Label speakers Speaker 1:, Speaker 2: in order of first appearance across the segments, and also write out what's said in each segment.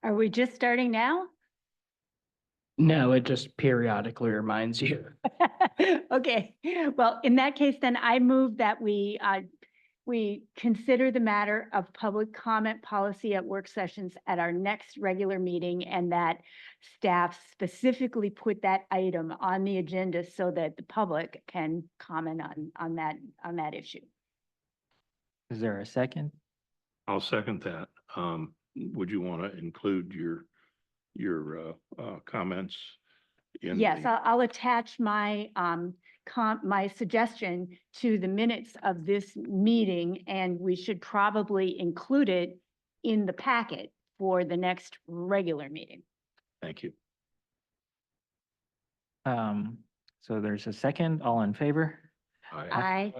Speaker 1: Are we just starting now?
Speaker 2: No, it just periodically reminds you.
Speaker 1: Okay, well, in that case, then I move that we consider the matter of public comment policy at work sessions at our next regular meeting, and that staff specifically put that item on the agenda so that the public can comment on that issue.
Speaker 3: Is there a second?
Speaker 4: I'll second that. Would you want to include your comments in?
Speaker 1: Yes,
Speaker 4: the-
Speaker 1: I'll attach my my suggestion to the minutes of this meeting, and we should probably include it in the packet for the next regular meeting.
Speaker 4: Thank you.
Speaker 3: So there's a second, all in favor?
Speaker 1: I,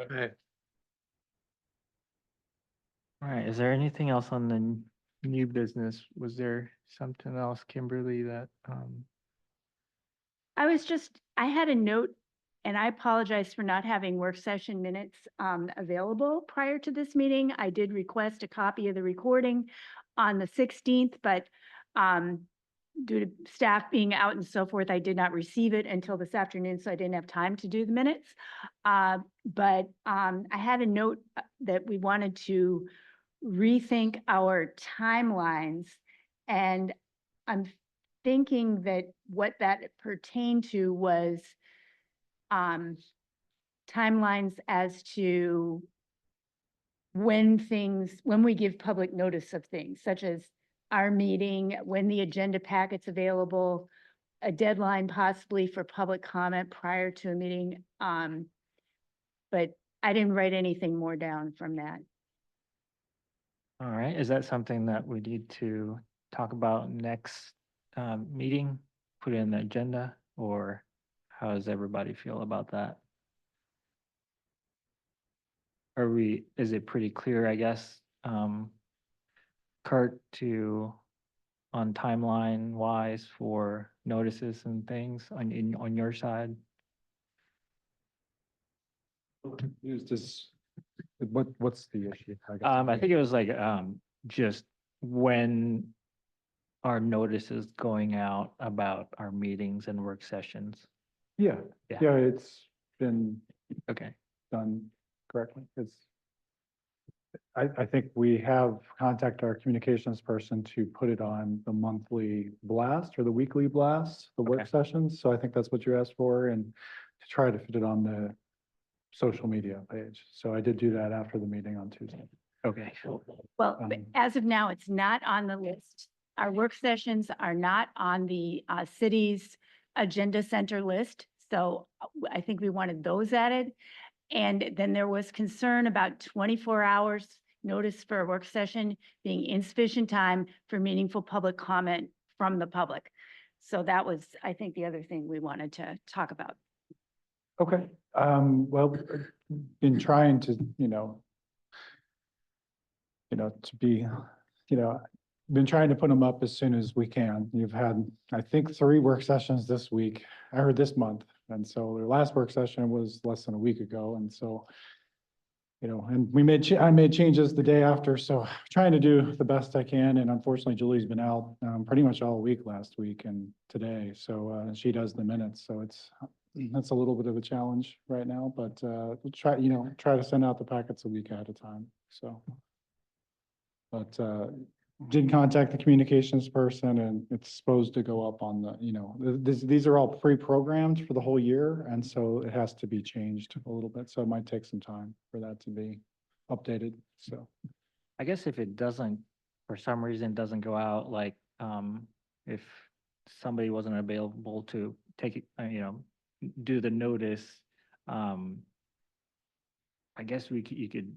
Speaker 3: All right, is there anything else on the new business? Was there something else, Kimberly, that,
Speaker 1: I had a note, and I apologize for not having work session minutes available prior to this meeting. I did request a copy of the recording on the 16th, but due to staff being out and so forth, I did not receive it until this afternoon, so I didn't have time to do the minutes. But I had a note that we wanted to rethink our timelines, and I'm thinking that what that pertained to was timelines as to when we give public notice of things, such as our meeting, when the agenda packet's available, a deadline possibly for public comment prior to a meeting. But I didn't write anything more down from that.
Speaker 3: all right, is that something that we need to talk about next meeting? Put it in the agenda, or how does everybody feel about that? Is it pretty clear, I guess, Kurt, on timeline wise for notices and things on your side?
Speaker 5: Is this, what's the issue? guess?
Speaker 3: I think it was like, just when our notice is going out about our meetings and work sessions.
Speaker 5: Yeah,
Speaker 3: Yeah.
Speaker 5: yeah, it's been
Speaker 3: Okay,
Speaker 5: done correctly. I think we have contacted our communications person to put it on the monthly blast or the weekly blast, the work
Speaker 3: Okay.
Speaker 5: sessions. So I think that's what you asked for, and to try to fit it on the social media page. So I did do that after the meeting on Tuesday.
Speaker 3: okay.
Speaker 1: Well, but
Speaker 5: Um,
Speaker 1: as of now, it's not on the list. Our work sessions are not on the city's agenda center list. So I think we wanted those added. And then there was concern about 24 hours notice for a work session being insufficient time for meaningful public comment from the public. So that was, I think, the other thing we wanted to talk about.
Speaker 5: Okay, well, in trying to, to be, been trying to put them up as soon as we can. You've had, I think, 3 work sessions this week, or this month. And so the last work session was less than a week ago. And so, and I made changes the day after. So trying to do the best I can. And unfortunately, Julie's been out pretty much all week last week and today. So she does the minutes. So that's a little bit of a challenge right now, but we'll try to send out the packets a week at a time. So, but did contact the communications person, and it's supposed to go up on the, these are all pre-programmed for the whole year. And so it has to be changed a little bit. So it might take some time for that to be updated. So,
Speaker 3: I guess if it doesn't, for some reason, doesn't go out, like, if somebody wasn't available to take it, do the notice, I guess you could,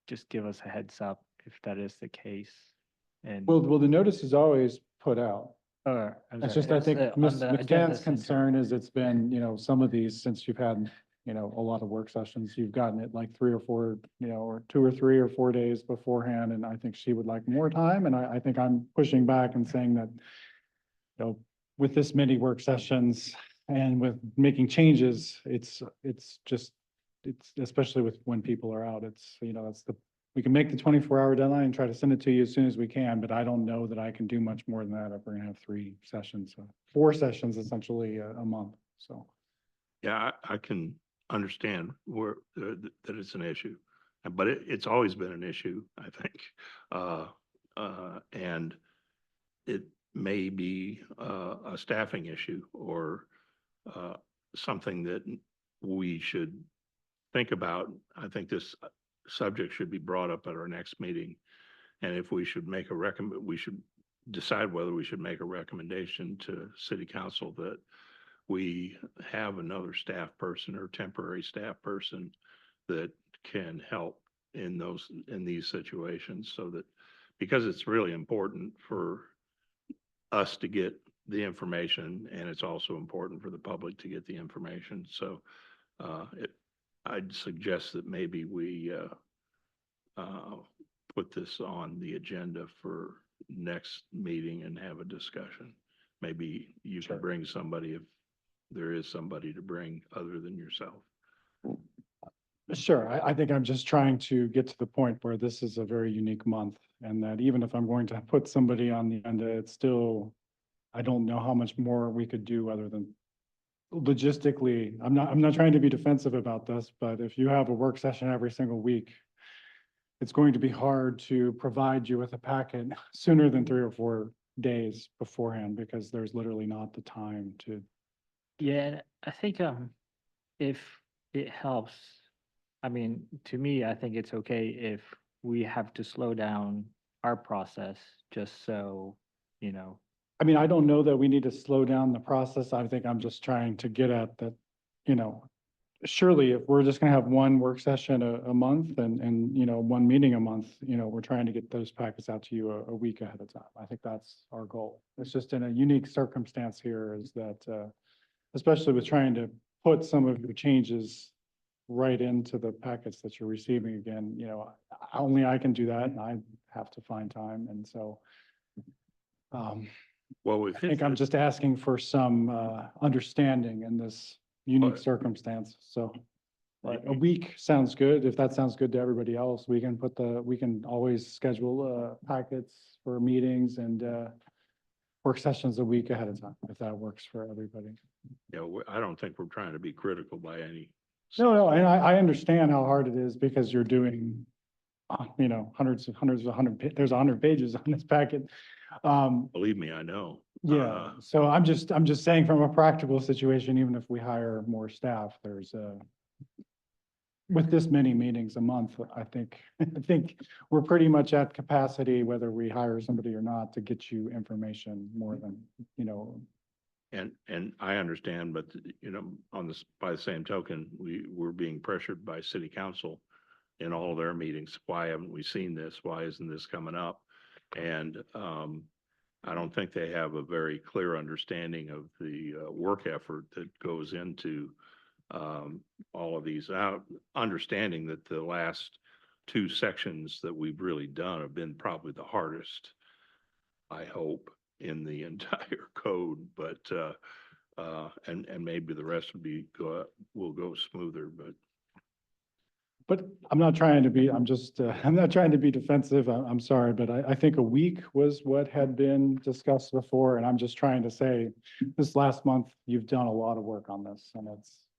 Speaker 3: just give us a heads up if that is the case. And,
Speaker 5: well, the notice is always put out.
Speaker 3: or, I'm
Speaker 5: It's
Speaker 3: sorry,
Speaker 5: just, I think
Speaker 3: on
Speaker 5: Ms.
Speaker 3: the agenda
Speaker 5: McCann's
Speaker 3: center.
Speaker 5: concern is it's been, some of these, since you've had, a lot of work sessions, you've gotten it like 3 or 4, or 2 or 3 or 4 days beforehand. And I think she would like more time. And I think I'm pushing back and saying that, with this many work sessions and with making changes, it's especially with when people are out, it's, we can make the 24-hour deadline and try to send it to you as soon as we can, but I don't know that I can do much more than that if we're gonna have 3 sessions, 4 sessions essentially a month, so.
Speaker 4: Yeah, I can understand where, that it's an issue, but it's always been an issue, I think. And it may be, a staffing issue or, something that we should think about. I think this subject should be brought up at our next meeting. And if we should make a we should decide whether we should make a recommendation to city council that we have another staff person or temporary staff person that can help in these situations, so that, because it's really important for us to get the information, and it's also important for the public to get the information. So I'd suggest that maybe we put this on the agenda for next meeting and have a discussion. Maybe you
Speaker 5: Sure.
Speaker 4: can bring somebody if there is somebody to bring other than yourself.
Speaker 5: Sure, I think I'm just trying to get to the point where this is a very unique month, and that even if I'm going to put somebody on the agenda, it's still, I don't know how much more we could do other than logistically. I'm not trying to be defensive about this, but if you have a work session every single week, it's going to be hard to provide you with a packet sooner than 3 or 4 days beforehand, because there's literally not the time to.
Speaker 3: Yeah, and I think if it helps, I mean, to me, I think it's okay if we have to slow down our process just so, you know.
Speaker 5: I mean, I don't know that we need to slow down the process. I think I'm just trying to get at that, surely if we're just gonna have one work session a month and, one meeting a month, we're trying to get those packets out to you a week ahead of time. I think that's our goal. It's just in a unique circumstance here is that, especially with trying to put some of your changes right into the packets that you're receiving again, only I can do that, and I have to find time, and so.
Speaker 4: Well,
Speaker 5: I think I'm just asking for some understanding in this unique
Speaker 4: Right.
Speaker 5: circumstance, so. But a week sounds good. If that sounds good to everybody else, we can always schedule packets for meetings and work sessions a week ahead of time, if that works for everybody.
Speaker 4: I don't think we're trying to be critical by any.
Speaker 5: No, and I understand how hard it is because you're doing, there's 100 pages on this packet.
Speaker 4: Believe me, I know.
Speaker 5: Yeah, so I'm just saying from a practical situation, even if we hire more staff, there's with this many meetings a month, I think we're pretty much at capacity, whether we hire somebody or not, to get you information more than,
Speaker 4: And I understand, but by the same token, we're being pressured by city council in all of their meetings. Why haven't we seen this? Why isn't this coming up? And I don't think they have a very clear understanding of the work effort that goes into all of these. Understanding that the last 2 sections that we've really done have been probably the hardest, I hope, in the entire code, but and maybe the rest will go smoother,
Speaker 5: but I'm not trying to be, I'm not trying to be defensive. I'm sorry, but I think a week was what had been discussed before, and I'm just trying to say, this last month, you've done a lot of work on this, and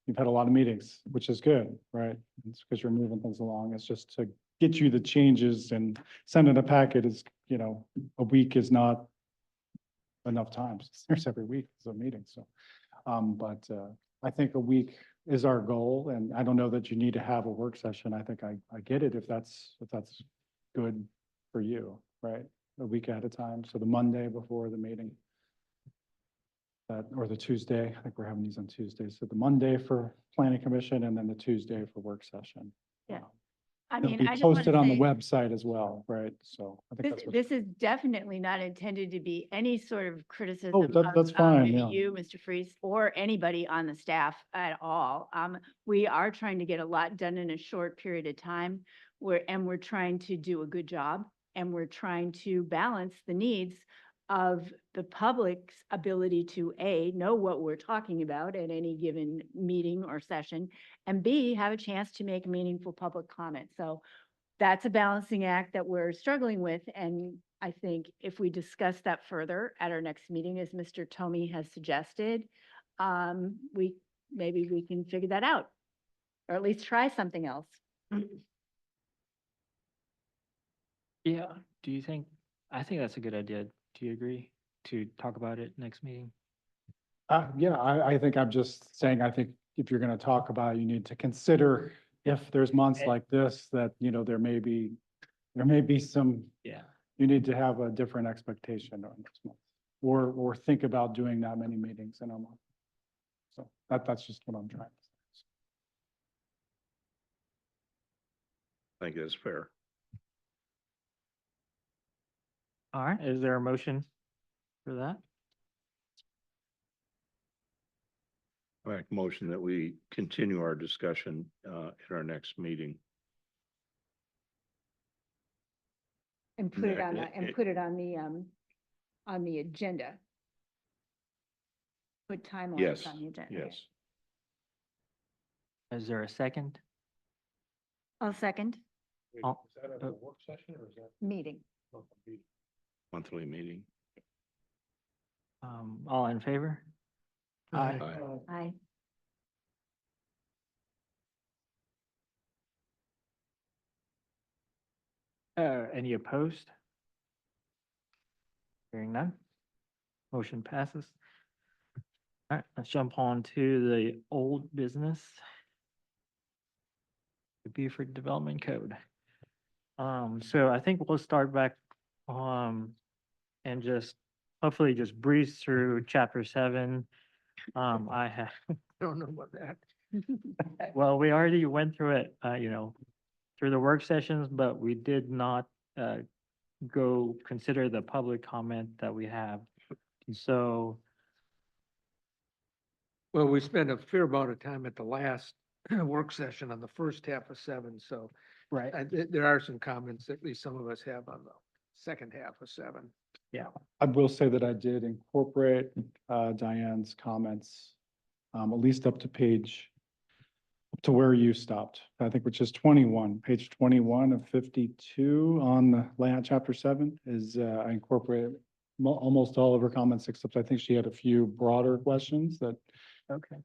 Speaker 5: you've had a lot of meetings, which is good, right? It's because you're moving things along. It's just to get you the changes and sending a packet is, a week is not enough times. There's every week is a meeting, so. But I think a week is our goal, and I don't know that you need to have a work session. I think I get it if that's good for you, right? A week at a time, so the Monday before the meeting. Or the Tuesday, I think we're having these on Tuesdays, so the Monday for planning commission and then the Tuesday for work session.
Speaker 1: Yeah.
Speaker 5: Um,
Speaker 1: I
Speaker 5: It'll
Speaker 1: mean,
Speaker 5: be
Speaker 1: I just want
Speaker 5: posted
Speaker 1: to
Speaker 5: on the
Speaker 1: say,
Speaker 5: website as well, right? So I think that's what.
Speaker 1: this is definitely not intended to be any sort of criticism
Speaker 5: Oh,
Speaker 1: of
Speaker 5: that's fine, yeah.
Speaker 1: you, Mr. Freeze, or anybody on the staff at all. We are trying to get a lot done in a short period of time, and we're trying to do a good job, and we're trying to balance the needs of the public's ability to A, know what we're talking about at any given meeting or session, and B, have a chance to make meaningful public comment. So that's a balancing act that we're struggling with. And I think if we discuss that further at our next meeting, as Mr. Tomey has suggested, maybe we can figure that out, or at least try something else.
Speaker 3: Yeah, do you think, I think that's a good idea. Do you agree to talk about it next meeting?
Speaker 5: Yeah, I think I'm just saying, I think if you're gonna talk about, it, you need to consider if there's months
Speaker 3: Eh.
Speaker 5: like this, that, there may be some,
Speaker 3: Yeah.
Speaker 5: you need to have a different expectation on this month. Or think about doing that many meetings in a month. So that's just what I'm trying to say.
Speaker 4: I think that's fair.
Speaker 3: All right, is there a motion for that?
Speaker 4: I make a motion that we continue our discussion at our next meeting.
Speaker 1: And put it
Speaker 4: Yeah,
Speaker 1: on,
Speaker 4: it-
Speaker 1: and
Speaker 4: it-
Speaker 1: put it on the agenda. Put timelines
Speaker 4: Yes,
Speaker 1: on the agenda. Okay.
Speaker 4: yes.
Speaker 3: Is there a second?
Speaker 1: I'll second
Speaker 3: Oh,
Speaker 5: Is that
Speaker 3: a
Speaker 5: work session or is that?
Speaker 1: meeting.
Speaker 4: Monthly meeting.
Speaker 3: All in favor?
Speaker 4: Aye.
Speaker 1: Aye.
Speaker 3: Any opposed? Hearing none. Motion passes. All right, let's jump on to the old business. The Beaufort Development Code. So I think we'll start back, and just hopefully just breeze through chapter 7. I have,
Speaker 2: Don't know about that.
Speaker 3: well, we already went through it, through the work sessions, but we did not, go consider the public comment that we have. So,
Speaker 2: Well, we spent a fair amount of time at the last work session on the first half of 7, so
Speaker 3: right,
Speaker 2: there are some comments, at least some of us have on the second half of 7.
Speaker 5: I will say that I did incorporate Diane's comments, at least up to where you stopped, I think, which is page 21 of 52 on the layout chapter 7 is, I incorporated almost all of her comments, except I think she had a few broader questions that
Speaker 3: okay.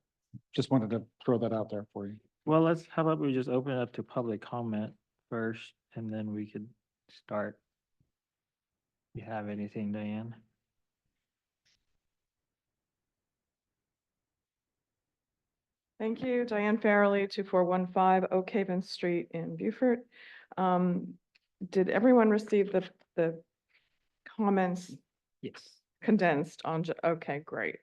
Speaker 5: just wanted to throw that out there for you.
Speaker 3: Well, how about we just open it up to public comment first, and then we could start. You have anything, Diane?
Speaker 6: Thank you, Diane Farrelly, 2415 Oak Haven Street in Beaufort. Did everyone receive the comments
Speaker 3: Yes.
Speaker 6: condensed on, okay, great.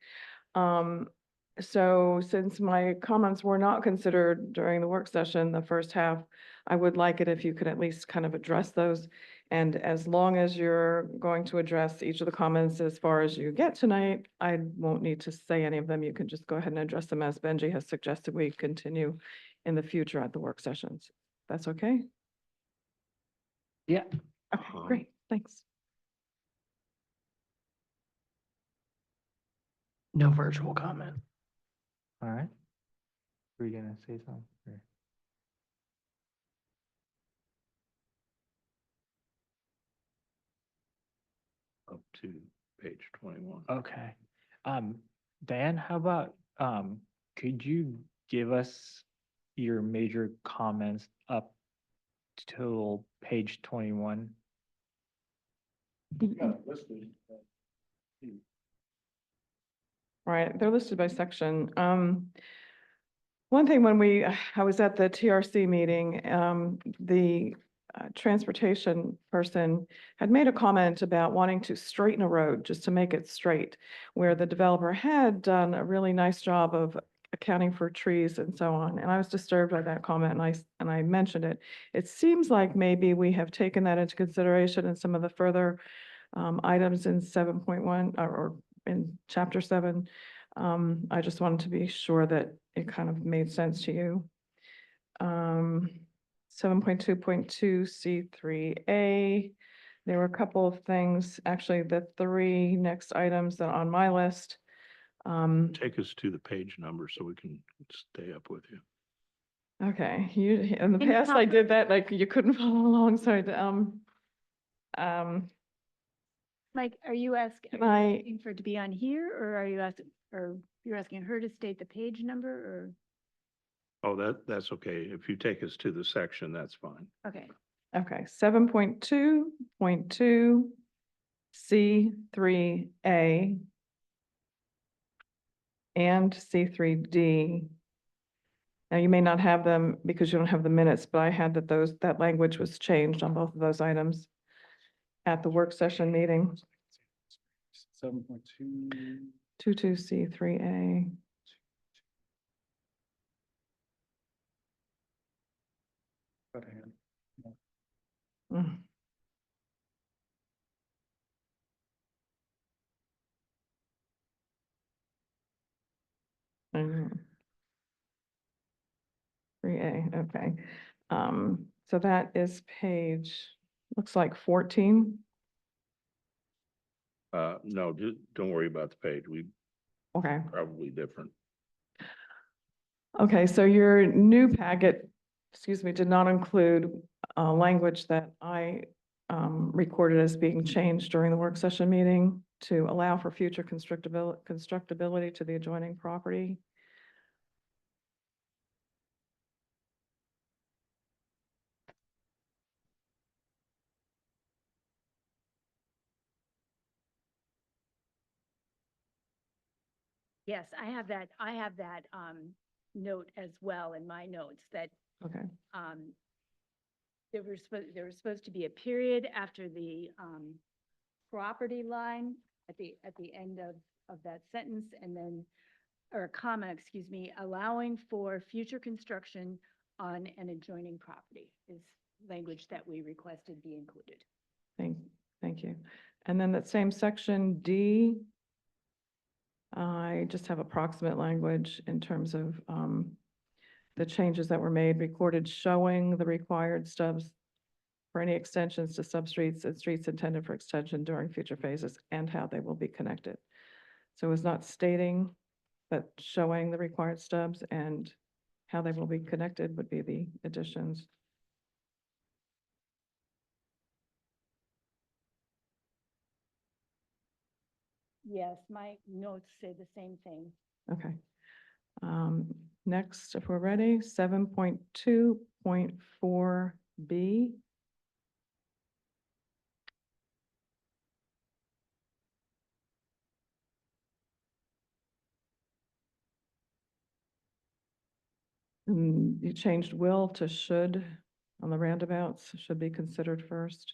Speaker 6: So since my comments were not considered during the work session, the first half, I would like it if you could at least kind of address those. And as long as you're going to address each of the comments as far as you get tonight, I won't need to say any of them. You can just go ahead and address them as Benji has suggested we continue in the future at the work sessions. That's okay?
Speaker 3: Yeah.
Speaker 6: Okay, great, thanks.
Speaker 2: No virtual comment.
Speaker 3: All right. Were you gonna say something? or-
Speaker 4: Up to page 21.
Speaker 3: Okay. Diane, how about, could you give us your major comments up till page 21?
Speaker 6: Right, they're listed by section. One thing when I was at the TRC meeting, the transportation person had made a comment about wanting to straighten a road just to make it straight, where the developer had done a really nice job of accounting for trees and so on. And I was disturbed by that comment and I mentioned it. It seems like maybe we have taken that into consideration in some of the further items in 7.1 or in chapter 7. I just wanted to be sure that it kind of made sense to you. 7.2.2 C3A, there were a couple of things, actually the 3 next items that are on my list.
Speaker 4: Take us to the page number so we can stay up with you.
Speaker 6: Okay, you, in the
Speaker 1: Can you
Speaker 6: past,
Speaker 1: help
Speaker 6: I
Speaker 1: me?
Speaker 6: did that, like, you couldn't follow along, so
Speaker 1: Mike, are you
Speaker 6: Can
Speaker 1: asking for it to be on here, or are you asking, or you're asking her to state the page number, or,
Speaker 4: Oh, that's okay. If you take us to the section, that's fine.
Speaker 1: okay.
Speaker 6: okay, 7.2.2 C3A and C3D. Now, you may not have them because you don't have the minutes, but I had that language was changed on both of those items at the work session meeting.
Speaker 5: 7.2.
Speaker 6: 22C3A. Mm. Mhm. 3A, okay. So that is page, looks like 14.
Speaker 4: No, don't worry about the page. We
Speaker 6: Okay.
Speaker 4: probably different.
Speaker 6: Okay, so your new packet, excuse me, did not include language that I recorded as being changed during the work session meeting to allow for future constructability to the adjoining property.
Speaker 1: Yes, I have that, note as well in my notes that,
Speaker 6: Okay,
Speaker 1: there was supposed to be a period after the, property line at the end of that sentence, and then, or a comma, excuse me, allowing for future construction on an adjoining property is language that we requested be included.
Speaker 6: thank you. And then that same section D, I just have approximate language in terms of the changes that were made, recorded showing the required stubs for any extensions to substreets and streets intended for extension during future phases and how they will be connected. So it's not stating, but showing the required stubs and how they will be connected would be the additions.
Speaker 1: Yes, my notes say the same thing.
Speaker 6: Okay. Next, if we're ready, 7.2.4B. You changed will to should on the roundabouts, should be considered first.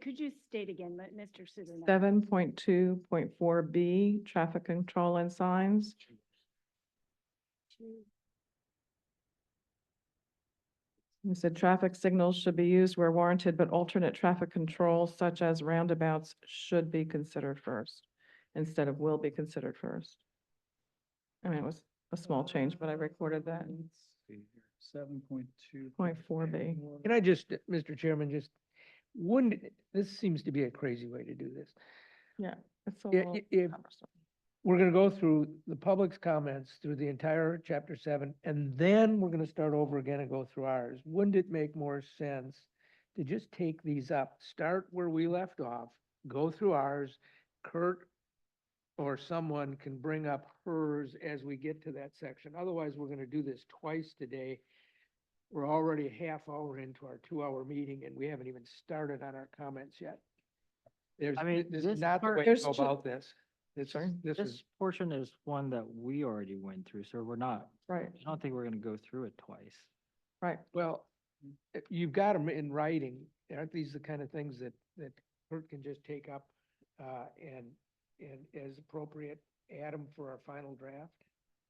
Speaker 1: Could you state again, Mr. Suderman?
Speaker 6: 7.2.4B, traffic control and signs. You said traffic signals should be used where warranted, but alternate traffic control such as roundabouts should be considered first instead of will be considered first. I mean, it was a small change, but I recorded that.
Speaker 5: 7.2.
Speaker 6: .4B.
Speaker 2: Can I just, Mr. Chairman, this seems to be a crazy way to do this.
Speaker 6: Yeah, it's a
Speaker 2: Yeah,
Speaker 6: little
Speaker 2: if-
Speaker 6: cumbersome.
Speaker 2: We're gonna go through the public's comments through the entire chapter 7, and then we're gonna start over again and go through ours. Wouldn't it make more sense to just take these up, start where we left off, go through ours? Kurt or someone can bring up hers as we get to that section. Otherwise, we're gonna do this twice today. We're already a half hour into our 2-hour meeting, and we haven't even started on our comments yet.
Speaker 3: I mean,
Speaker 2: This
Speaker 3: this
Speaker 2: is not the
Speaker 3: part-
Speaker 2: way to
Speaker 6: There's
Speaker 2: go
Speaker 6: ju-
Speaker 2: about this.
Speaker 6: Sorry?
Speaker 2: This
Speaker 3: This
Speaker 2: is,
Speaker 3: portion is one that we already went through, so we're not,
Speaker 6: Right,
Speaker 3: I don't think we're gonna go through it twice.
Speaker 6: right.
Speaker 2: well, you've got them in writing. Aren't these the kind of things that Kurt can just take up, and as appropriate, add them for our final draft?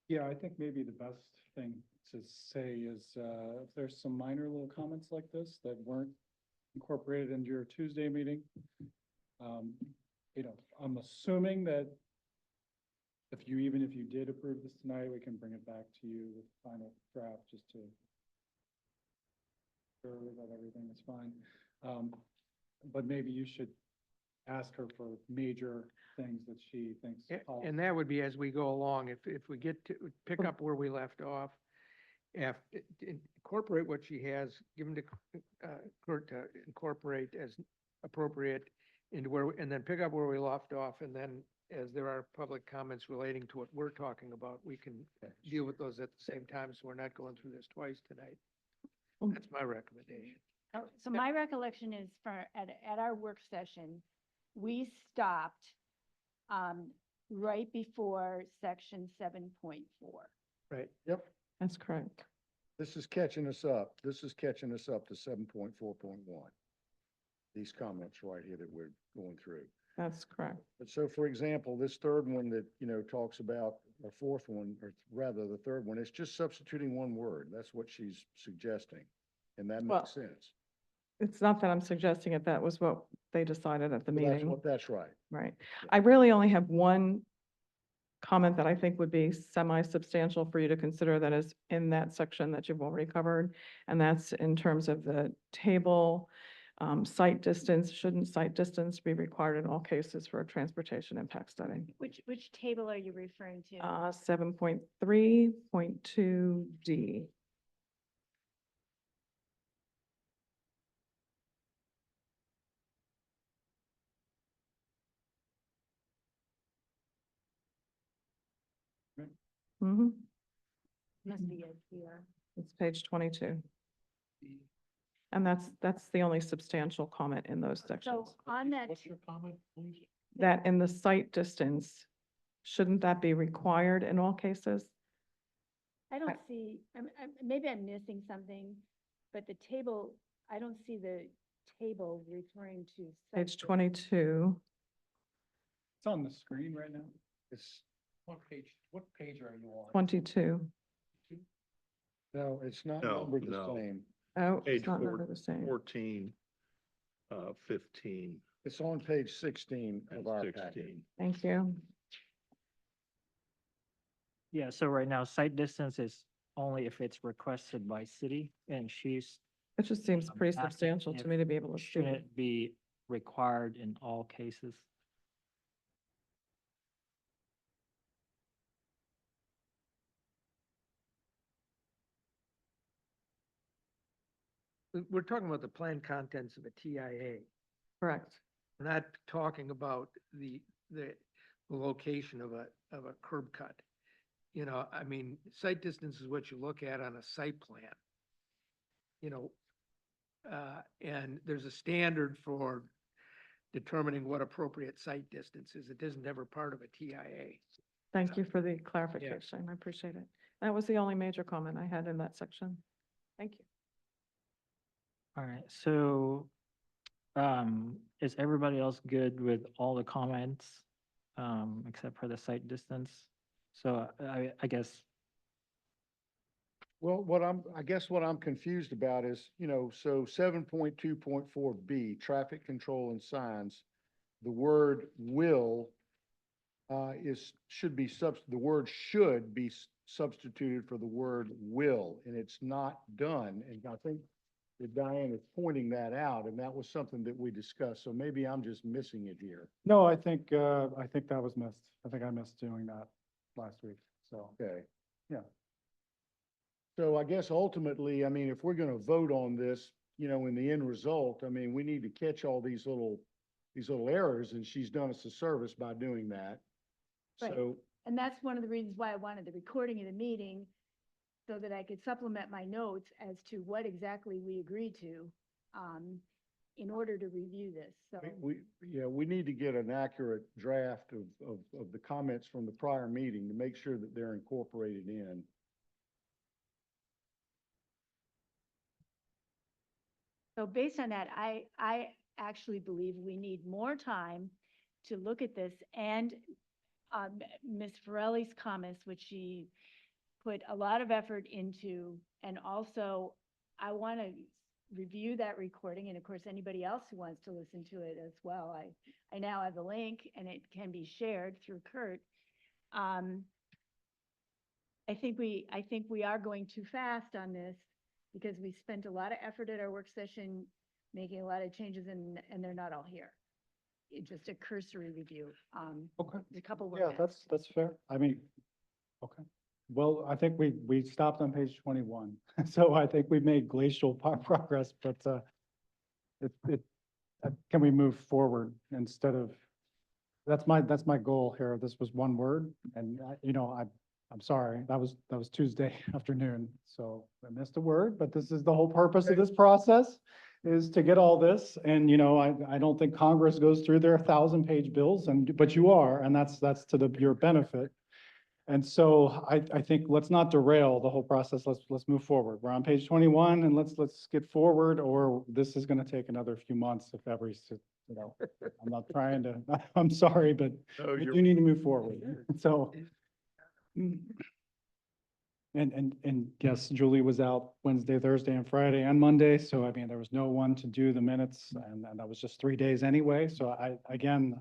Speaker 5: Yeah, I think maybe the best thing to say is, if there's some minor little comments like this that weren't incorporated into your Tuesday meeting, I'm assuming that even if you did approve this tonight, we can bring it back to you with final draft just to sure that everything is fine. But maybe you should ask her for major things that she thinks. call-
Speaker 2: And that would be as we go along, if we get to, pick up where we left off, if, incorporate what she has, give them to, Kurt to incorporate as appropriate into where, and then pick up where we left off, and then as there are public comments relating to what we're talking about, we can deal with those at the same time, so we're not going through this twice tonight.
Speaker 6: Mm.
Speaker 2: That's my recommendation.
Speaker 1: Oh, so my recollection is at our work session, we stopped right before section 7.4.
Speaker 2: Right.
Speaker 7: Yep,
Speaker 6: That's correct.
Speaker 7: this is catching us up. This is catching us up to 7.4.1. These comments right here that we're going through.
Speaker 6: That's correct.
Speaker 7: But so, for example, this third one that, talks about, or fourth one, or rather the third one, it's just substituting one word. That's what she's suggesting. And that
Speaker 6: Well,
Speaker 7: makes sense.
Speaker 6: It's not that I'm suggesting it. That was what they decided at the
Speaker 7: But
Speaker 6: meeting.
Speaker 7: That's right.
Speaker 6: Right. I really only have one comment that I think would be semi-substantial for you to consider that is in that section that you've already covered. And that's in terms of the table, site distance. Shouldn't site distance be required in all cases for a transportation impact study?
Speaker 1: Which table are you referring to?
Speaker 6: 7.3.2D. Mm-hmm.
Speaker 1: Must be it here.
Speaker 6: It's page 22. And that's the only substantial comment in those sections.
Speaker 1: So on that,
Speaker 4: What's your comment, please?
Speaker 6: That in the site distance, shouldn't that be required in all cases?
Speaker 1: I don't see, maybe I'm missing something, but the table, I don't see the table referring to.
Speaker 6: Page
Speaker 1: subject.
Speaker 6: 22.
Speaker 5: It's on the screen right now.
Speaker 7: It's,
Speaker 2: What page are you on?
Speaker 6: 22.
Speaker 7: no, it's not
Speaker 4: No,
Speaker 7: numbered the
Speaker 4: no.
Speaker 7: same.
Speaker 6: Oh,
Speaker 4: Page
Speaker 6: it's not
Speaker 4: four-
Speaker 6: numbered the same.
Speaker 4: 14, 15,
Speaker 7: It's on page 16
Speaker 4: and
Speaker 7: of our packet.
Speaker 4: 16.
Speaker 6: Thank you.
Speaker 3: Yeah, so right now, site distance is only if it's requested by city, and she's,
Speaker 6: It just seems pretty
Speaker 3: asking
Speaker 6: substantial to
Speaker 3: if
Speaker 6: me to be able to see.
Speaker 3: shouldn't it be required in all cases?
Speaker 2: We're talking about the planned contents of a TIA.
Speaker 6: Correct.
Speaker 2: We're not talking about the location of a curb cut. I mean, site distance is what you look at on a site plan. And there's a standard for determining what appropriate site distance is. It isn't ever part of a TIA.
Speaker 6: Thank you for the clarification. I appreciate it. That was the only major comment I had in that section. Thank you.
Speaker 3: All right, so, is everybody else good with all the comments, except for the site distance? So I guess,
Speaker 7: Well, I guess what I'm confused about is, so 7.2.4B, traffic control and signs, the word will the word should be substituted for the word will, and it's not done. And I think that Diane is pointing that out, and that was something that we discussed. So maybe I'm just missing it here.
Speaker 5: No, I think that was missed. I think I missed doing that last week, so.
Speaker 7: Okay.
Speaker 5: Yeah.
Speaker 7: So I guess ultimately, I mean, if we're gonna vote on this, in the end result, I mean, we need to catch all these little errors, and she's done us a service by doing that.
Speaker 1: Right.
Speaker 7: So,
Speaker 1: And that's one of the reasons why I wanted the recording of the meeting, so that I could supplement my notes as to what exactly we agreed to, in order to review this, so.
Speaker 7: we need to get an accurate draft of the comments from the prior meeting to make sure that they're incorporated in.
Speaker 1: So based on that, I actually believe we need more time to look at this, and Ms. Farrelly's comments, which she put a lot of effort into, and also I want to review that recording, and of course, anybody else who wants to listen to it as well. I now have the link, and it can be shared through Kurt. I think we are going too fast on this, because we spent a lot of effort at our work session, making a lot of changes and they're not all here. Just a cursory review.
Speaker 5: Okay.
Speaker 1: A couple were
Speaker 5: Yeah,
Speaker 1: missed.
Speaker 5: that's fair. I mean, okay. Well, I think we stopped on page 21. So I think we've made glacial progress, but, can we move forward instead of, that's my goal here. This was one word and I'm sorry, that was Tuesday afternoon. So I missed a word, but this is the whole purpose of this process is to get all this. And, I don't think Congress goes through their 1,000-page bills but you are, and that's to your benefit. And so I think let's not derail the whole process. Let's move forward. We're on page 21 and let's get forward, or this is going to take another few months if ever, I'm not trying to, I'm sorry, but
Speaker 4: No,
Speaker 5: we
Speaker 4: you're-
Speaker 5: do need to move forward. So. And yes, Julie was out Wednesday, Thursday, and Friday and Monday. So I mean, there was no one to do the minutes and that was just 3 days anyway. So I don't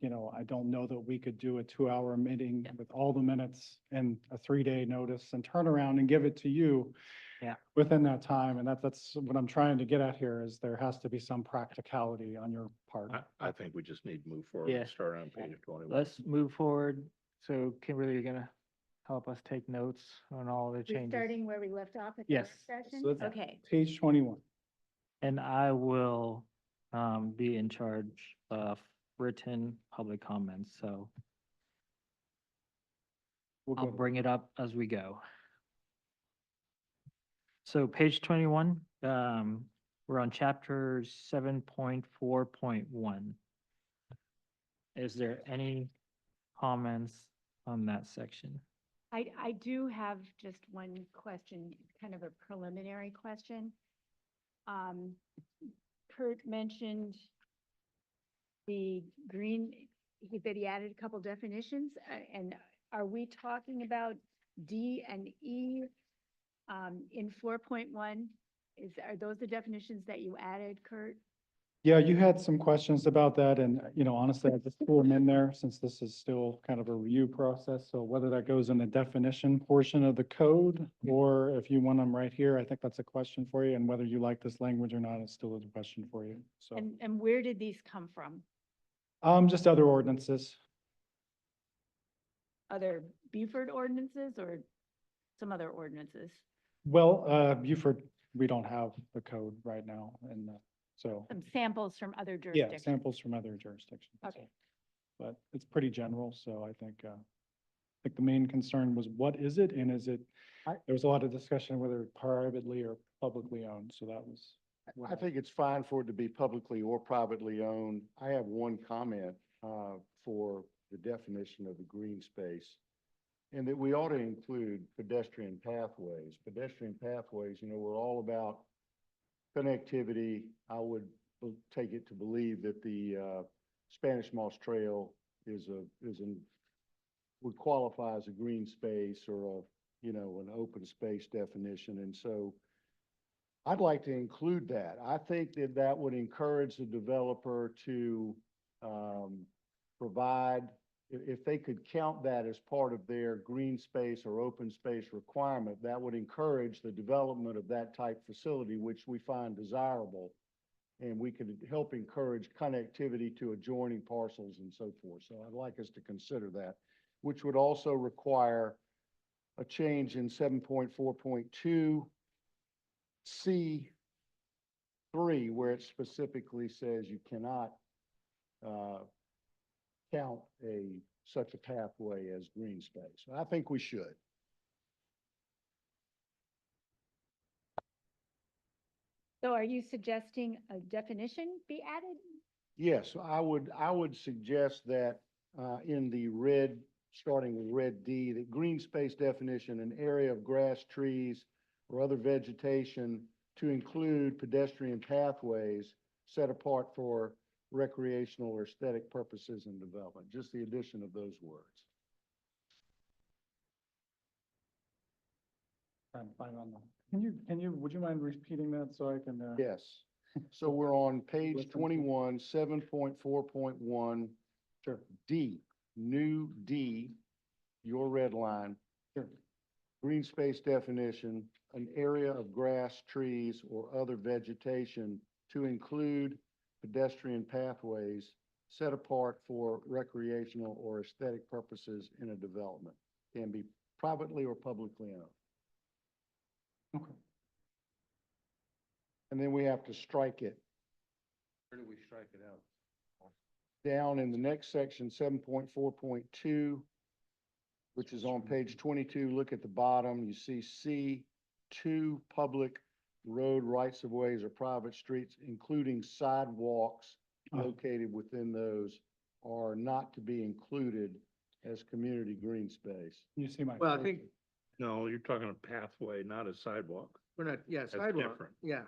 Speaker 5: know that we could do a 2-hour meeting with all the minutes and a 3-day notice and turn around and give it to you.
Speaker 3: Yeah.
Speaker 5: Within that time. And that's what I'm trying to get at here is there has to be some practicality on your part.
Speaker 4: I think we just need to move forward
Speaker 3: Yeah.
Speaker 4: and start on page 21.
Speaker 3: Let's move forward. So Kimberly, you're gonna help us take notes on all the
Speaker 1: We're
Speaker 3: changes.
Speaker 1: starting where we left off at the work
Speaker 3: Yes.
Speaker 1: session?
Speaker 5: So let's-
Speaker 1: Okay.
Speaker 5: Page 21.
Speaker 3: And I will be in charge of written public comments, so
Speaker 5: We'll
Speaker 3: I'll
Speaker 5: go to-
Speaker 3: bring it up as we go. So page 21, we're on chapter 7.4.1. Is there any comments on that section?
Speaker 1: I do have just one question, kind of a preliminary question. Kurt mentioned the that he added a couple definitions, and are we talking about D and E in 4.1? Are those the definitions that you added, Kurt?
Speaker 5: Yeah, you had some questions about that and, honestly, I just threw them in there since this is still kind of a review process. So whether that goes in the definition portion of the code or if you want them right here, I think that's a question for you. And whether you like this language or not, it's still a question for you. So,
Speaker 1: And where did these come from?
Speaker 5: just other ordinances.
Speaker 1: Other Beaufort ordinances or some other ordinances?
Speaker 5: Well, Beaufort, we don't have the code right now and, so,
Speaker 1: Some samples from other
Speaker 5: yeah,
Speaker 1: jurisdictions?
Speaker 5: samples from other jurisdictions.
Speaker 1: Okay.
Speaker 5: But it's pretty general, so I think the main concern was what is it and is it, there was a lot of discussion whether privately or publicly owned, so that was.
Speaker 7: I think it's fine for it to be publicly or privately owned. I have one comment for the definition of the green space. And that we ought to include pedestrian pathways. Pedestrian pathways, we're all about connectivity. I would take it to believe that the Spanish Moss Trail would qualify as a green space or an open space definition. And so I'd like to include that. I think that would encourage the developer to provide, if they could count that as part of their green space or open space requirement, that would encourage the development of that type facility, which we find desirable. And we could help encourage connectivity to adjoining parcels and so forth. So I'd like us to consider that, which would also require a change in 7.4.2 C3, where it specifically says you cannot count such a pathway as green space. I think we should.
Speaker 1: So are you suggesting a definition be added?
Speaker 7: Yes, I would suggest that in the red, starting with red D, that green space definition, an area of grass, trees, or other vegetation to include pedestrian pathways set apart for recreational or aesthetic purposes and development, just the addition of those words.
Speaker 5: I'm fine on that. Would you mind repeating that so I can?
Speaker 7: Yes. So we're on page
Speaker 5: Listen to-
Speaker 7: 21, 7.4.1,
Speaker 5: Sure.
Speaker 7: D, new D, your red line.
Speaker 5: Sure.
Speaker 7: green space definition, an area of grass, trees, or other vegetation to include pedestrian pathways set apart for recreational or aesthetic purposes in a development. Can be privately or publicly owned.
Speaker 5: Okay.
Speaker 7: And then we have to strike it. Where do we strike it out? Down in the next section, 7.4.2, which is on page 22, look at the bottom, you see C2, public road rights of ways or private streets, including sidewalks located within those, are not to be included as community green space.
Speaker 5: You see my.
Speaker 2: Well, I think,
Speaker 4: No, you're talking a pathway, not a sidewalk.
Speaker 2: we're not, yeah,
Speaker 4: That's
Speaker 2: sidewalk,
Speaker 4: different.
Speaker 2: yeah.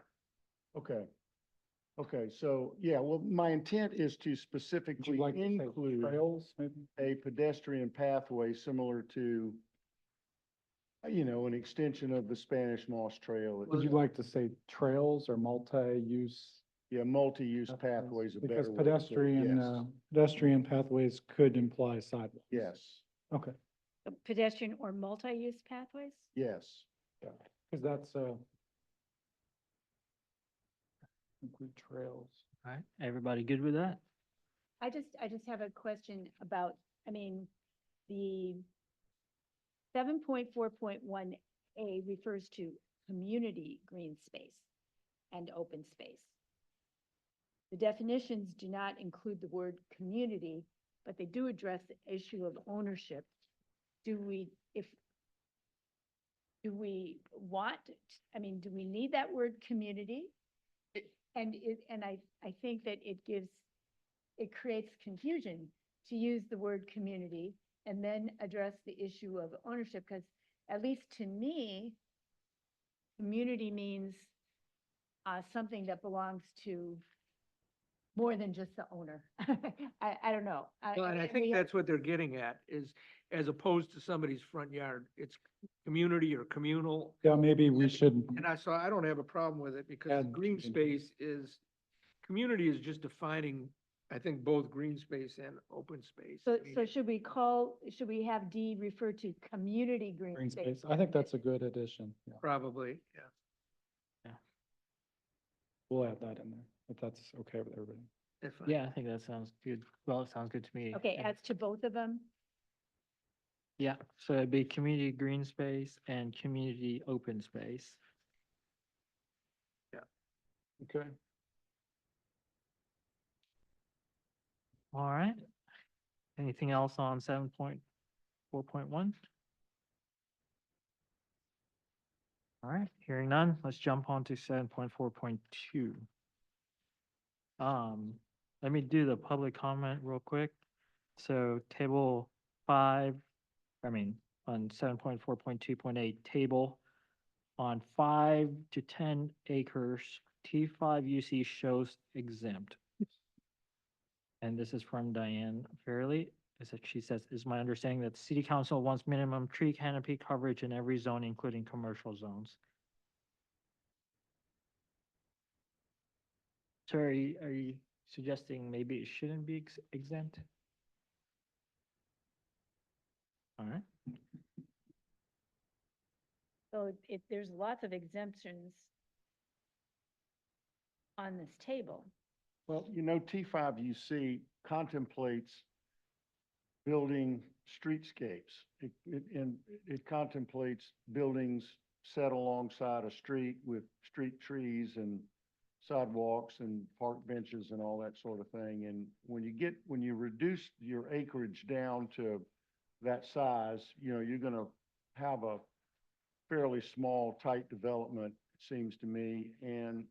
Speaker 7: Okay. Okay, so, yeah, well, my intent is to
Speaker 5: Would
Speaker 7: specifically
Speaker 5: you like to say
Speaker 7: include
Speaker 5: trails, maybe?
Speaker 7: a pedestrian pathway similar to, an extension of the Spanish Moss Trail.
Speaker 5: Would you like to say trails or multi-use?
Speaker 7: Yeah, multi-use pathways, a better
Speaker 5: Because
Speaker 7: way to put it.
Speaker 5: pedestrian,
Speaker 7: Yes.
Speaker 5: pedestrian pathways could imply sidewalks.
Speaker 7: Yes,
Speaker 5: Okay,
Speaker 1: Pedestrian or multi-use pathways?
Speaker 7: yes.
Speaker 5: because that's, include trails.
Speaker 3: All right, everybody good with that?
Speaker 1: I just have a question about, the 7.4.1A refers to community green space and open space. The definitions do not include the word community, but they do address the issue of ownership. Do we need that word community? And I think that it creates confusion to use the word community and then address the issue of ownership, because at least to me, community means something that belongs to more than just the owner. I don't know.
Speaker 2: Well, and I think that's what they're getting at, is as opposed to somebody's front yard, it's community or communal.
Speaker 5: Yeah, maybe we should,
Speaker 2: And I don't have a problem with it because
Speaker 5: Add
Speaker 2: green
Speaker 5: community.
Speaker 2: space community is just defining, I think, both green space and open space.
Speaker 1: So,
Speaker 2: I mean,
Speaker 1: so should we have D refer to community
Speaker 5: green
Speaker 1: green space?
Speaker 5: space, I think that's a good addition, yeah.
Speaker 2: Probably, yeah.
Speaker 5: We'll add that in there, if that's okay with everybody.
Speaker 2: That's fine.
Speaker 3: Yeah, I think that sounds good. Well, it sounds good to me.
Speaker 1: Okay,
Speaker 3: And-
Speaker 1: as to both of them?
Speaker 3: Yeah, so it'd be community green space and community open space.
Speaker 2: Okay.
Speaker 3: All right. Anything else on 7.4.1? All right, hearing none, let's jump on to 7.4.2. Let me do the public comment real quick. So table 5, on 7.4.2.8, table on 5 to 10 acres, T5 UC shows exempt. And this is from Diane Fairley. She says, is my understanding that the city council wants minimum tree canopy coverage in every zone, including commercial zones. So are you suggesting maybe it shouldn't be exempt? All right,
Speaker 1: So there's lots of exemptions on this table.
Speaker 7: Well, T5UC contemplates building streetscapes. It contemplates buildings set alongside a street with street trees and sidewalks and park benches and all that sort of thing. And when you reduce your acreage down to that size, you're gonna have a fairly small, tight development, it seems to me. And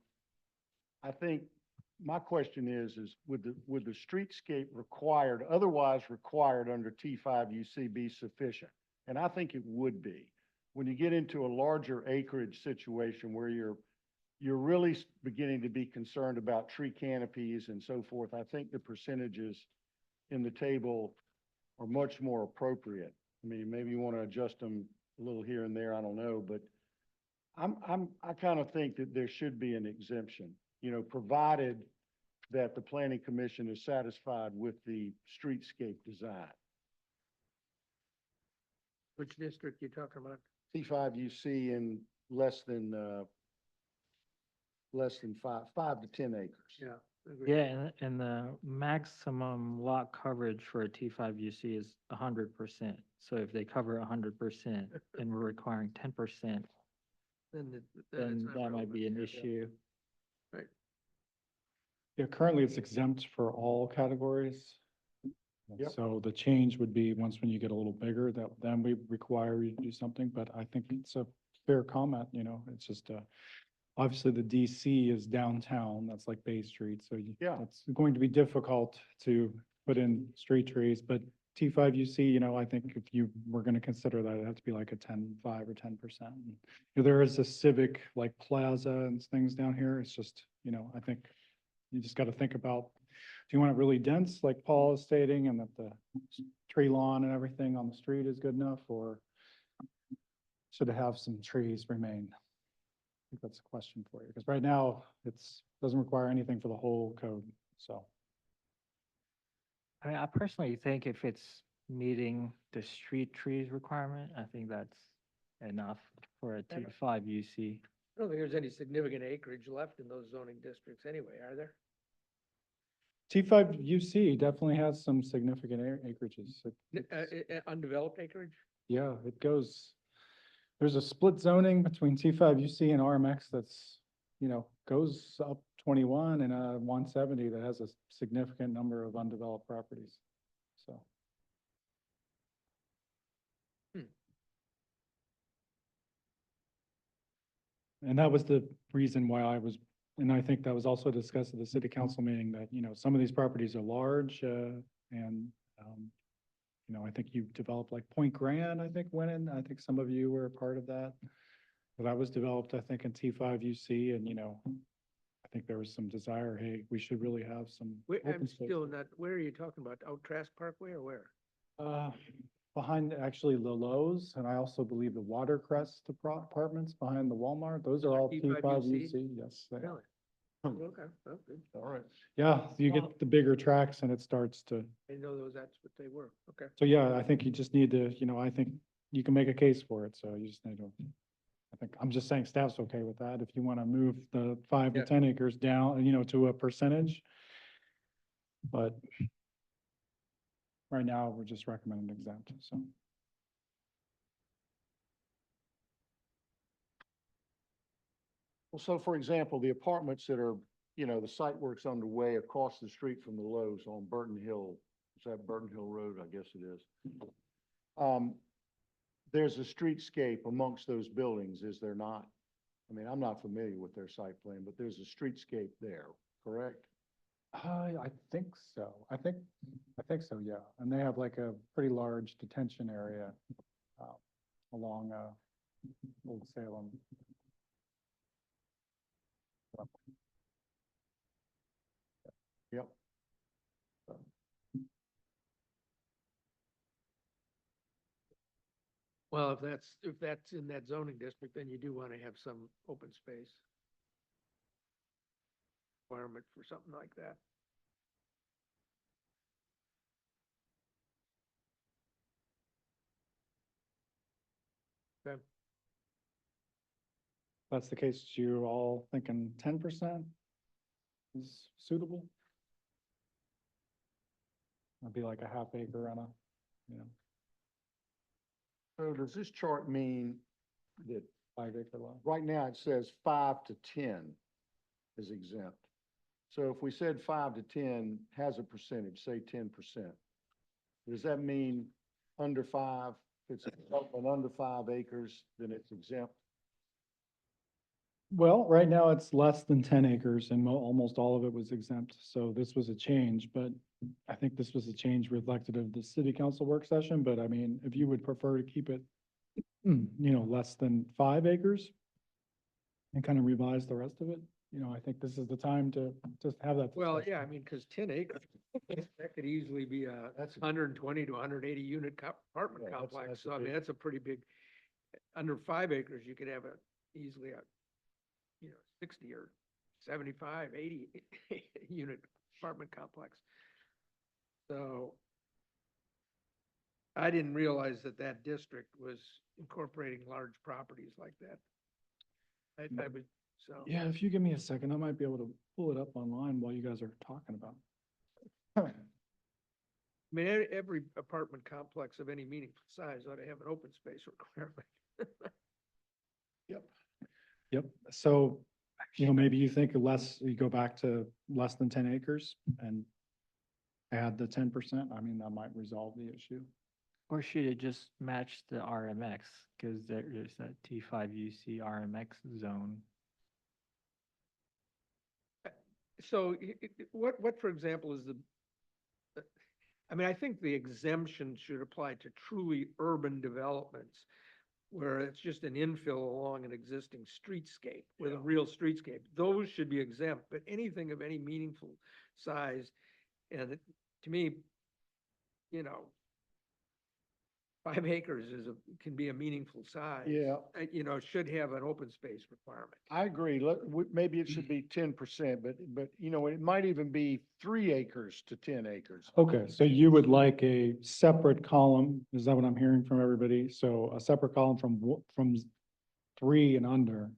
Speaker 7: I think my question is would the streetscape otherwise required under T5UC be sufficient? And I think it would be. When you get into a larger acreage situation where you're really beginning to be concerned about tree canopies and so forth, I think the percentages in the table are much more appropriate. I mean, maybe you want to adjust them a little here and there, I don't know, but I kind of think that there should be an exemption, provided that the planning commission is satisfied with the streetscape design.
Speaker 2: Which district you talking about?
Speaker 7: T5 UC in less than 5 to 10 acres.
Speaker 2: Yeah.
Speaker 3: Yeah, and the maximum lot coverage for a T5 UC is 100%. So if they cover 100% and we're requiring 10%, then that might be an issue.
Speaker 5: Yeah, currently it's exempt for all categories. And
Speaker 7: Yep.
Speaker 5: So the change would be, once when you get a little bigger, that then we require you to do something, but I think it's a fair comment, it's just, obviously the DC is downtown, that's like Bay Street, so
Speaker 7: Yeah.
Speaker 5: it's going to be difficult to put in street trees, but T5 UC, I think if you were gonna consider that, it'd have to be like a 5 or 10%. There is a civic like plaza and things down here, it's just, I think you just gotta think about, do you want it really dense, like Paul is stating, and that the tree lawn and everything on the street is good enough, or should it have some trees remain? I think that's a question for you, because right now, doesn't require anything for the whole code, so.
Speaker 3: I mean, I personally think if it's meeting the street trees requirement, I think that's enough for a T5 UC.
Speaker 2: I don't think there's any significant acreage left in those zoning districts anyway, are there?
Speaker 5: T5 UC definitely has some significant acreages.
Speaker 2: Undeveloped acreage?
Speaker 5: Yeah, it goes, there's a split zoning between T5 UC and RMX that's, goes up 21 and 170 that has a significant number of undeveloped properties, so. And that was the reason why and I think that was also discussed at the city council meeting that, some of these properties are large, and, I think you developed like Point Grand, I think went in, I think some of you were a part of that. But that was developed, I think, in T5 UC, and, I think there was some desire, hey, we should really have some.
Speaker 2: I'm
Speaker 5: open space.
Speaker 2: still not, where are you talking about? Out Trask Parkway or where?
Speaker 5: Behind actually the Lowe's, and I also believe the Watercrest apartments behind the Walmart, those are all
Speaker 2: T5
Speaker 5: T5
Speaker 2: UC?
Speaker 5: UC, yes. they are.
Speaker 2: Really? Okay, well, good.
Speaker 7: All right.
Speaker 5: Yeah, you get the bigger tracks and it starts to,
Speaker 2: I know those, that's what they were. Okay.
Speaker 5: so yeah, I think you just need to, I think you can make a case for it, so you just need to. I'm just saying staff's okay with that, if you want to move the 5 to
Speaker 2: Yeah.
Speaker 5: 10 acres down, to a percentage. But right now, we're just recommending exempt, so.
Speaker 7: Well, so for example, the apartments that are, the site work's underway across the street from the Lowe's on Burton Hill. Is that Burton Hill Road? I guess it is. There's a streetscape amongst those buildings, is there not? I mean, I'm not familiar with their site plan, but there's a streetscape there, correct?
Speaker 5: I think so. I think so, yeah. And they have like a pretty large detention area along Old Salem.
Speaker 7: Yep.
Speaker 2: Well, if that's in that zoning district, then you do want to have some open space requirement for something like that. Okay.
Speaker 5: That's the case, you all thinking 10% is suitable? That'd be like a half acre on a,
Speaker 7: So does this chart mean that
Speaker 5: 5 acre lot.
Speaker 7: right now it says 5 to 10 is exempt? So if we said 5 to 10 has a percentage, say 10%, does that mean under 5, if it's an under 5 acres, then it's exempt?
Speaker 5: Well, right now it's less than 10 acres and almost all of it was exempt. So this was a change, but I think this was a change reflected of the city council work session. But I mean, if you would prefer to keep it, less than 5 acres and kind of revise the rest of it, I think this is the time to just have that.
Speaker 2: Well,
Speaker 5: discussion.
Speaker 2: yeah, I mean, because 10 acres, that could easily be a
Speaker 7: That's a-
Speaker 2: 120 to 180 unit apartment
Speaker 7: Yeah, that's
Speaker 2: complex.
Speaker 7: a
Speaker 2: So I mean,
Speaker 7: big-
Speaker 2: that's a pretty big, under 5 acres, you could have easily a 60 or 75, 80 unit apartment complex. So I didn't realize that that district was incorporating large properties like that. I would, so.
Speaker 5: Yeah, if you give me a second, I might be able to pull it up online while you guys are talking about it.
Speaker 2: I mean, every apartment complex of any meaningful size ought to have an open space requirement.
Speaker 7: Yep.
Speaker 5: Yep, so, maybe you think you go back to less than 10 acres and add the 10%. I mean, that might resolve the issue.
Speaker 3: Or should it just match the RMX? Because there's that T5 UC RMX zone.
Speaker 2: So what, for example, is I mean, I think the exemption should apply to truly urban developments where it's just an infill along an existing streetscape with a real streetscape. Those should be exempt, but anything of any meaningful size, and to me, 5 acres can be a meaningful size.
Speaker 7: Yeah.
Speaker 2: Should have an open space requirement.
Speaker 7: I agree. Maybe it should be 10%, but it might even be 3 acres to 10 acres.
Speaker 5: Okay, so you would like a separate column, is that what I'm hearing from everybody? So a separate column from 3 and under.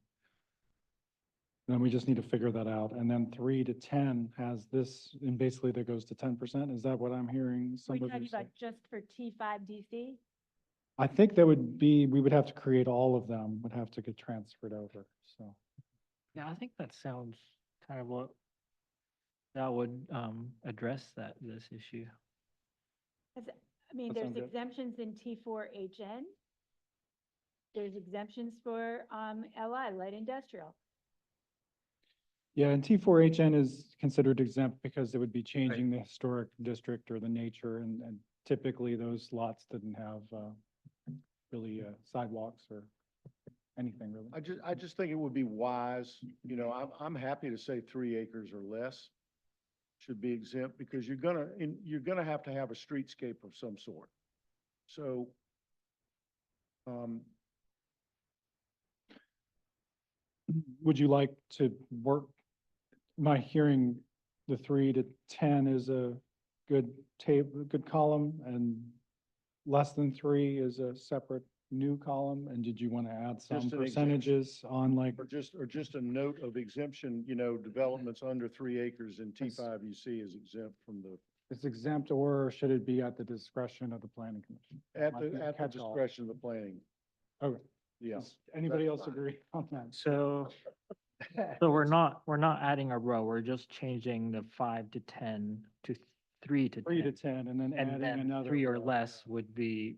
Speaker 5: Then we just need to figure that out. And then 3 to 10 has this, and basically that goes to 10%. Is that what I'm hearing
Speaker 1: We're
Speaker 5: somebody
Speaker 1: talking
Speaker 5: say?
Speaker 1: about just for T5 DC?
Speaker 5: I think we would have to create all of them, would have to get transferred over, so.
Speaker 3: Yeah, I think that sounds kind of what that would address this issue.
Speaker 1: I mean,
Speaker 5: That
Speaker 1: there's
Speaker 5: sounds good.
Speaker 1: exemptions in T4HN. There's exemptions for LI, light industrial.
Speaker 5: Yeah, and T4HN is considered exempt because it would be changing the historic district or the nature, and typically those lots didn't have really sidewalks or anything really.
Speaker 7: I just think it would be wise, I'm happy to say 3 acres or less should be exempt because you're gonna have to have a streetscape of some sort. So,
Speaker 5: Would you like to work, my hearing, the 3 to 10 is a good good column, and less than 3 is a separate new column, and did you want to add some
Speaker 7: Just an
Speaker 5: percentages on like,
Speaker 7: or just a note of exemption, developments under 3 acres in T5 UC is exempt from the,
Speaker 5: it's exempt, or should it be at the discretion of the planning commission?
Speaker 7: at
Speaker 5: Might be
Speaker 7: the
Speaker 5: a catch-all.
Speaker 7: discretion of the planning.
Speaker 5: Okay,
Speaker 7: Yeah.
Speaker 5: does anybody
Speaker 7: that's
Speaker 5: else
Speaker 7: fine.
Speaker 5: agree on that?
Speaker 3: So, so we're not adding a row, we're just changing the 5 to 10 to 3 to 10.
Speaker 5: 3 to 10, and then
Speaker 3: And
Speaker 5: adding
Speaker 3: then
Speaker 5: another.
Speaker 3: 3 or
Speaker 5: row.
Speaker 3: less would be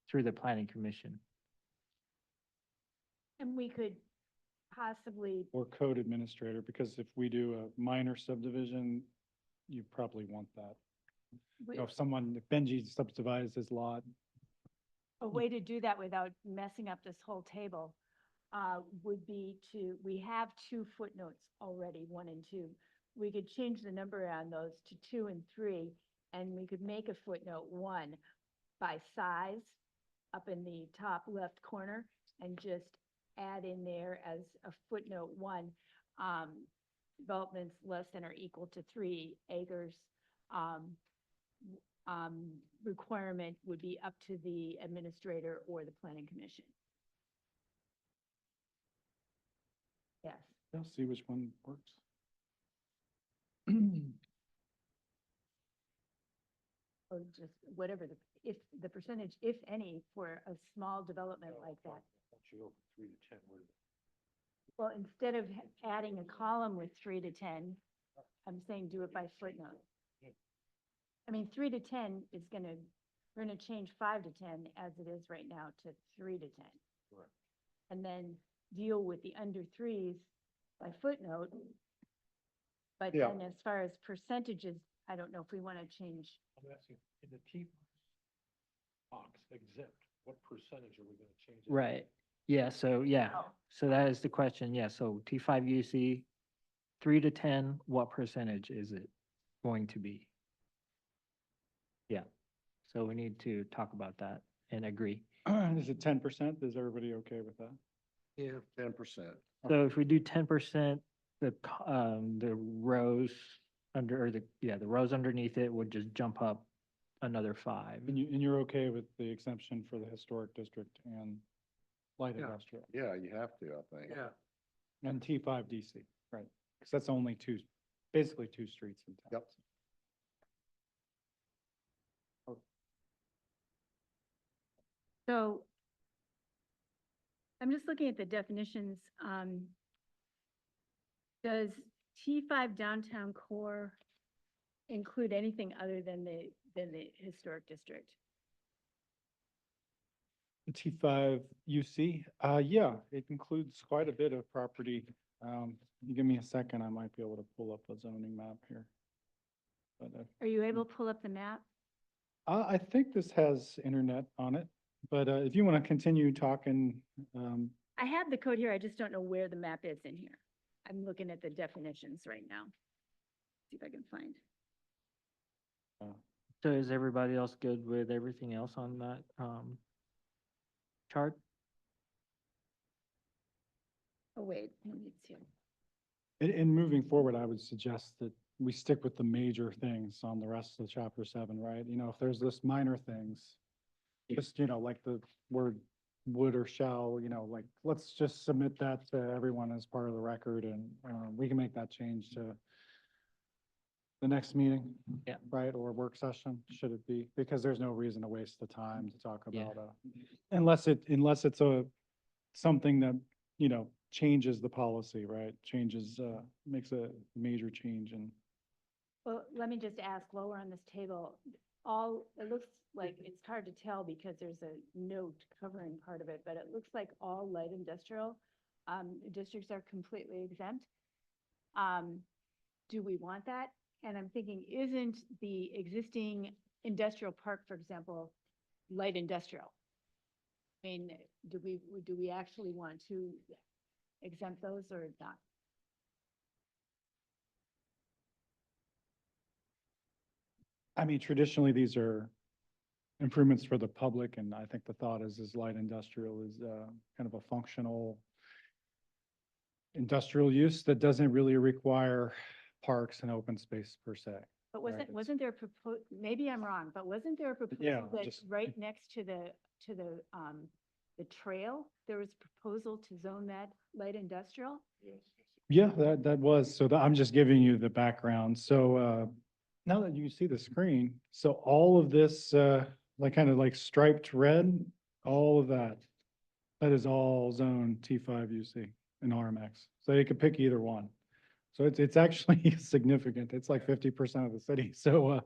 Speaker 3: through the planning commission.
Speaker 1: And we could possibly,
Speaker 5: Or code administrator, because if we do a minor subdivision, you probably want that.
Speaker 1: we-
Speaker 5: If Benji subdivides his lot,
Speaker 1: a way to do that without messing up this whole table would be we have 2 footnotes already, 1 and 2. We could change the number on those to 2 and 3, and we could make a footnote 1 by size up in the top left corner and just add in there as a footnote 1, developments less than or equal to 3 acres. Requirement would be up to the administrator or the planning commission. Yes.
Speaker 5: I'll see which one works.
Speaker 1: Or just whatever if the percentage, if any, for a small development like that. Well, instead of adding a column with 3 to 10, I'm saying do it by footnote. I mean, 3 to 10 is we're gonna change 5 to 10 as it is right now to 3 to 10.
Speaker 7: Correct.
Speaker 1: And then deal with the under 3s by footnote. But
Speaker 7: Yeah.
Speaker 1: then as far as percentages, I don't know if we want to change.
Speaker 8: I'm asking, in the T box exempt, what percentage are we gonna change? it to?
Speaker 3: Right, yeah, so
Speaker 1: Oh.
Speaker 3: so that is the question, yeah, so T5 UC, 3 to 10, what percentage is it going to be? Yeah, so we need to talk about that and agree.
Speaker 5: Is it 10%? Is everybody okay with that?
Speaker 2: Yeah.
Speaker 7: 10%.
Speaker 3: So if we do 10%, the rows under, or the rows underneath it would just jump up another 5.
Speaker 5: And you're okay with the exemption for the historic district and light
Speaker 8: Yeah.
Speaker 5: industrial?
Speaker 7: Yeah, you have to, I think.
Speaker 8: Yeah.
Speaker 5: And T5 DC, right? Because that's only basically two streets in town.
Speaker 7: Yep.
Speaker 1: So I'm just looking at the definitions. Does T5 downtown core include anything other than the historic district?
Speaker 5: The T5 UC, yeah, it includes quite a bit of property. You give me a second, I might be able to pull up a zoning map here. But
Speaker 1: Are you able to pull up the map?
Speaker 5: I think this has internet on it, but if you want to continue talking,
Speaker 1: I have the code here, I just don't know where the map is in here. I'm looking at the definitions right now. See if I can find.
Speaker 3: So is everybody else good with everything else on that chart?
Speaker 1: Oh, wait, maybe it's here.
Speaker 5: in moving forward, I would suggest that we stick with the major things on the rest of the chapter 7, right? You know, if there's this minor things, just, you know, like the word would or shall, you know, like, let's just submit that to everyone as part of the record, and we can make that change to the next meeting.
Speaker 3: Yeah.
Speaker 5: Right, or work session, should it be, because there's no reason to waste the time to talk
Speaker 3: Yeah.
Speaker 5: about, unless it's something that, you know, changes the policy, right? Changes, makes a major change and.
Speaker 1: Well, let me just ask, lower on this table, it looks like, it's hard to tell because there's a note covering part of it, but it looks like all light industrial districts are completely exempt. Do we want that? And I'm thinking, isn't the existing industrial park, for example, light industrial? I mean, do we actually want to exempt those or not?
Speaker 5: I mean, traditionally, these are improvements for the public, and I think the thought is light industrial is kind of a functional industrial use that doesn't really require parks and open space per se.
Speaker 1: But
Speaker 5: Right, it's-
Speaker 1: wasn't there maybe I'm wrong, but wasn't there a
Speaker 5: Yeah,
Speaker 1: proposal that
Speaker 5: just-
Speaker 1: right next to the trail, there was proposal to zone that light industrial?
Speaker 5: Yeah, that was, so I'm just giving you the background. So now that you see the screen, so all of this, like kind of like striped red, all of that is all zone T5 UC and RMX. So you could pick either one. So it's actually significant. It's like 50% of the city. So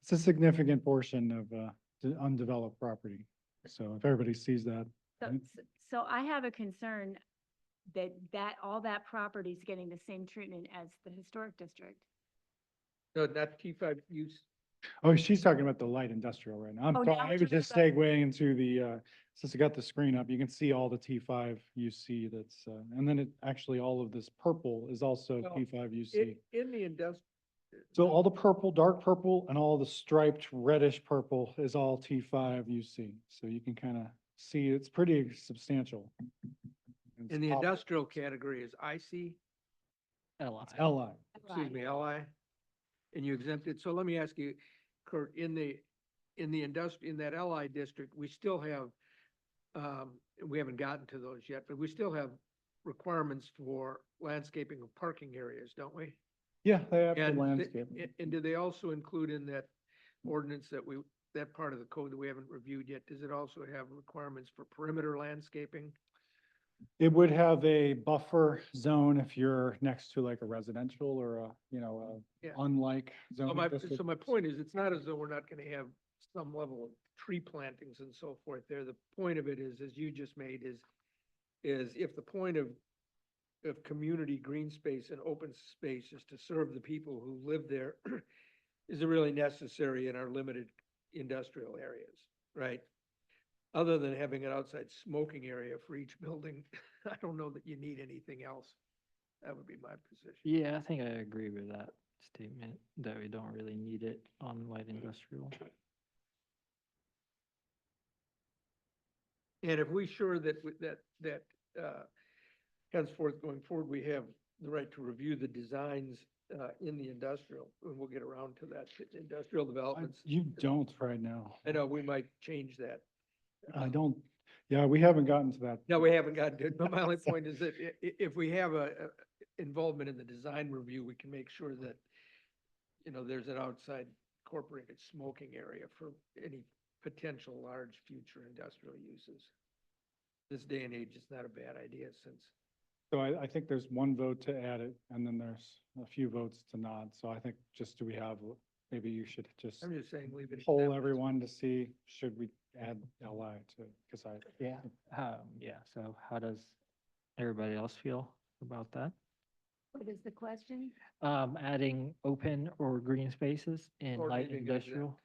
Speaker 5: it's a significant portion of the undeveloped property. So if everybody sees that.
Speaker 1: So,
Speaker 5: Mhm.
Speaker 1: so I have a concern that all that property is getting the same treatment as the historic district.
Speaker 2: No, not T5 use.
Speaker 5: Oh, she's talking about the light industrial right now.
Speaker 1: Oh, now
Speaker 5: I
Speaker 1: we're
Speaker 5: was
Speaker 1: talking
Speaker 5: just
Speaker 1: about-
Speaker 5: segueing into the, since I got the screen up, you can see all the T5 UC that's, and then actually all of this purple is also
Speaker 2: Well,
Speaker 5: T5 UC.
Speaker 2: In the
Speaker 5: So all the purple, dark purple, and all the striped reddish purple is all T5 UC. So you can kind of see it's pretty substantial. It's
Speaker 2: in the
Speaker 5: pop-
Speaker 2: industrial category is IC,
Speaker 3: LI.
Speaker 5: It's LI.
Speaker 2: excuse me, LI, and you exempted, so let me ask you, Kurt, in that LI district, we still have, we haven't gotten to those yet, but we still have requirements for landscaping of parking areas, don't we?
Speaker 5: Yeah, they have the
Speaker 2: And,
Speaker 5: landscape.
Speaker 2: and do they also include in that ordinance that part of the code that we haven't reviewed yet, does it also have requirements for perimeter landscaping?
Speaker 5: It would have a buffer zone if you're next to like a residential or a, you know,
Speaker 2: Yeah.
Speaker 5: unlike
Speaker 2: So
Speaker 5: zone.
Speaker 2: so my point is, it's not as though we're not gonna have some level of tree plantings and so forth there. The point of it is, as you just made, is if the point of community green space and open space is to serve the people who live there, is it really necessary in our limited industrial areas, right? Other than having an outside smoking area for each building, I don't know that you need anything else. That would be my position.
Speaker 3: Yeah, I think I agree with that statement, that we don't really need it on light industrial.
Speaker 2: And if we sure that, henceforth going forward, we have the right to review the designs in the industrial, and we'll get around to that, industrial developments.
Speaker 5: You don't right now.
Speaker 2: I know, we might change that.
Speaker 5: I don't, yeah, we haven't gotten to that.
Speaker 2: No, we haven't gotten to it, but my only point is that if we have a involvement in the design review, we can make sure that, you know, there's an outside incorporated smoking area for any potential large future industrial uses. This day and age, it's not a bad idea since,
Speaker 5: So I think there's one vote to add it, and then there's a few votes to not. So I think just do we have, maybe you should just
Speaker 2: I'm just saying, leave it.
Speaker 5: poll
Speaker 2: exempt.
Speaker 5: everyone to see, should we add LI to, because
Speaker 3: Yeah. Yeah, so how does everybody else feel about that?
Speaker 1: What is the question?
Speaker 3: Adding open or green spaces in
Speaker 2: Or
Speaker 3: light
Speaker 2: leaving it
Speaker 3: industrial,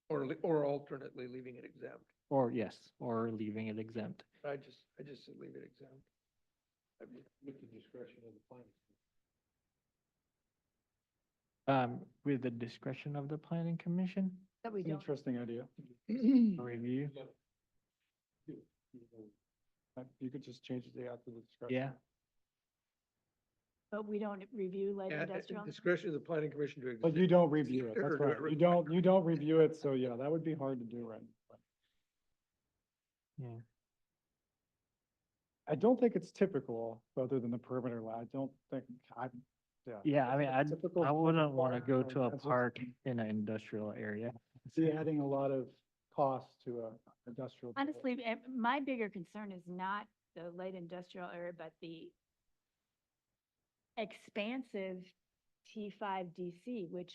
Speaker 2: Or alternately leaving it exempt.
Speaker 3: or yes, or leaving it exempt.
Speaker 2: I just said leave it exempt. I mean,
Speaker 8: With the discretion of the planning.
Speaker 3: With the discretion of the planning commission
Speaker 1: That we
Speaker 5: it's an
Speaker 1: don't,
Speaker 5: interesting idea.
Speaker 3: review.
Speaker 5: You could just change it after the discussion.
Speaker 3: Yeah,
Speaker 1: but we don't review light
Speaker 2: at
Speaker 1: industrial?
Speaker 2: discretion of the planning commission to.
Speaker 5: But you don't review it,
Speaker 2: Or
Speaker 5: that's
Speaker 2: do it
Speaker 5: right. You don't review it, so yeah, that would be hard to do right now.
Speaker 3: yeah.
Speaker 5: I don't think it's typical, other than the perimeter line. I don't think, yeah.
Speaker 3: Yeah, I mean,
Speaker 5: Typical
Speaker 3: I wouldn't want to
Speaker 5: park
Speaker 3: go
Speaker 5: or
Speaker 3: to a
Speaker 5: that's just-
Speaker 3: park in an industrial area.
Speaker 5: See, adding a lot of cost to a industrial. development.
Speaker 1: Honestly, my bigger concern is not the light industrial area, but the expansive T5 DC, which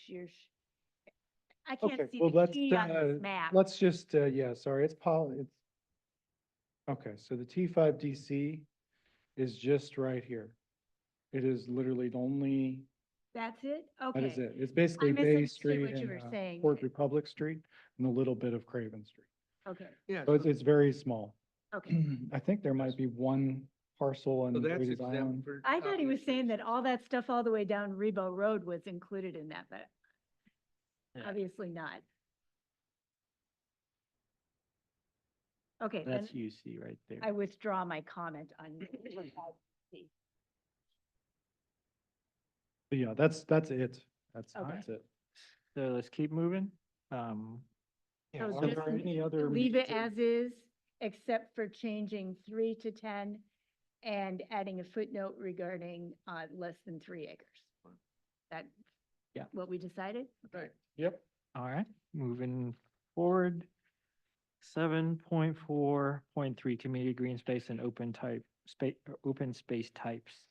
Speaker 1: I can't
Speaker 5: Okay,
Speaker 1: see
Speaker 5: well,
Speaker 1: the
Speaker 5: let's,
Speaker 1: T on this map.
Speaker 5: let's just, yeah, sorry, it's okay, so the T5 DC is just right here. It is literally the only,
Speaker 1: That's it?
Speaker 5: that is
Speaker 1: Okay.
Speaker 5: it. It's basically Bay
Speaker 1: misunderstood
Speaker 5: Street
Speaker 1: what you were
Speaker 5: and
Speaker 1: saying.
Speaker 5: Port Republic Street and a little bit of Craven Street.
Speaker 1: Okay,
Speaker 2: Yeah,
Speaker 5: So it's very small.
Speaker 1: okay.
Speaker 5: I think there might be one parcel in
Speaker 2: so that's
Speaker 5: Grady's
Speaker 2: exempt
Speaker 5: Island.
Speaker 2: for.
Speaker 1: I thought he was
Speaker 2: obvious
Speaker 1: saying that
Speaker 2: reasons.
Speaker 1: all that stuff all the way down Rebo Road was included in that, but
Speaker 3: Yeah.
Speaker 1: obviously not. Okay, then
Speaker 3: That's UC right there.
Speaker 1: I withdraw my comment on.
Speaker 5: But yeah, that's it. That's
Speaker 1: Okay.
Speaker 5: it.
Speaker 3: So let's keep moving.
Speaker 5: Yeah,
Speaker 1: So
Speaker 5: are
Speaker 1: just
Speaker 5: there any other?
Speaker 1: Leave it
Speaker 5: major-
Speaker 1: as is, except for changing 3 to 10 and adding a footnote regarding less than 3 acres. That,
Speaker 3: Yeah.
Speaker 1: what we decided?
Speaker 2: Right.
Speaker 5: Yep.
Speaker 3: All right, moving forward. 7.4.3 community green space and open space types.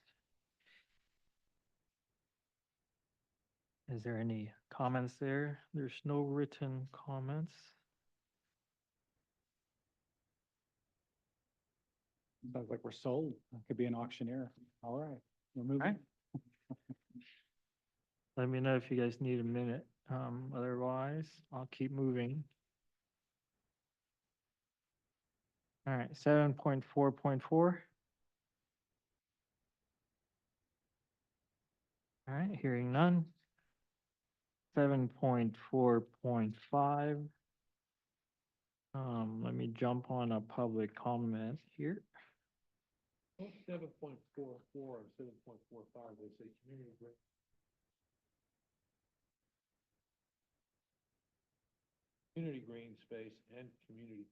Speaker 3: Is there any comments there? There's no written comments.
Speaker 5: Sounds like we're sold. I could be an auctioneer. All right, we're moving.
Speaker 3: Alright. Let me know if you guys need a minute. Otherwise, I'll keep moving. All right, 7.4.4. All right, hearing none. 7.4.5. Let me jump on a public comment here.
Speaker 8: 7.44 and 7.45, they say community green. Community green space and community,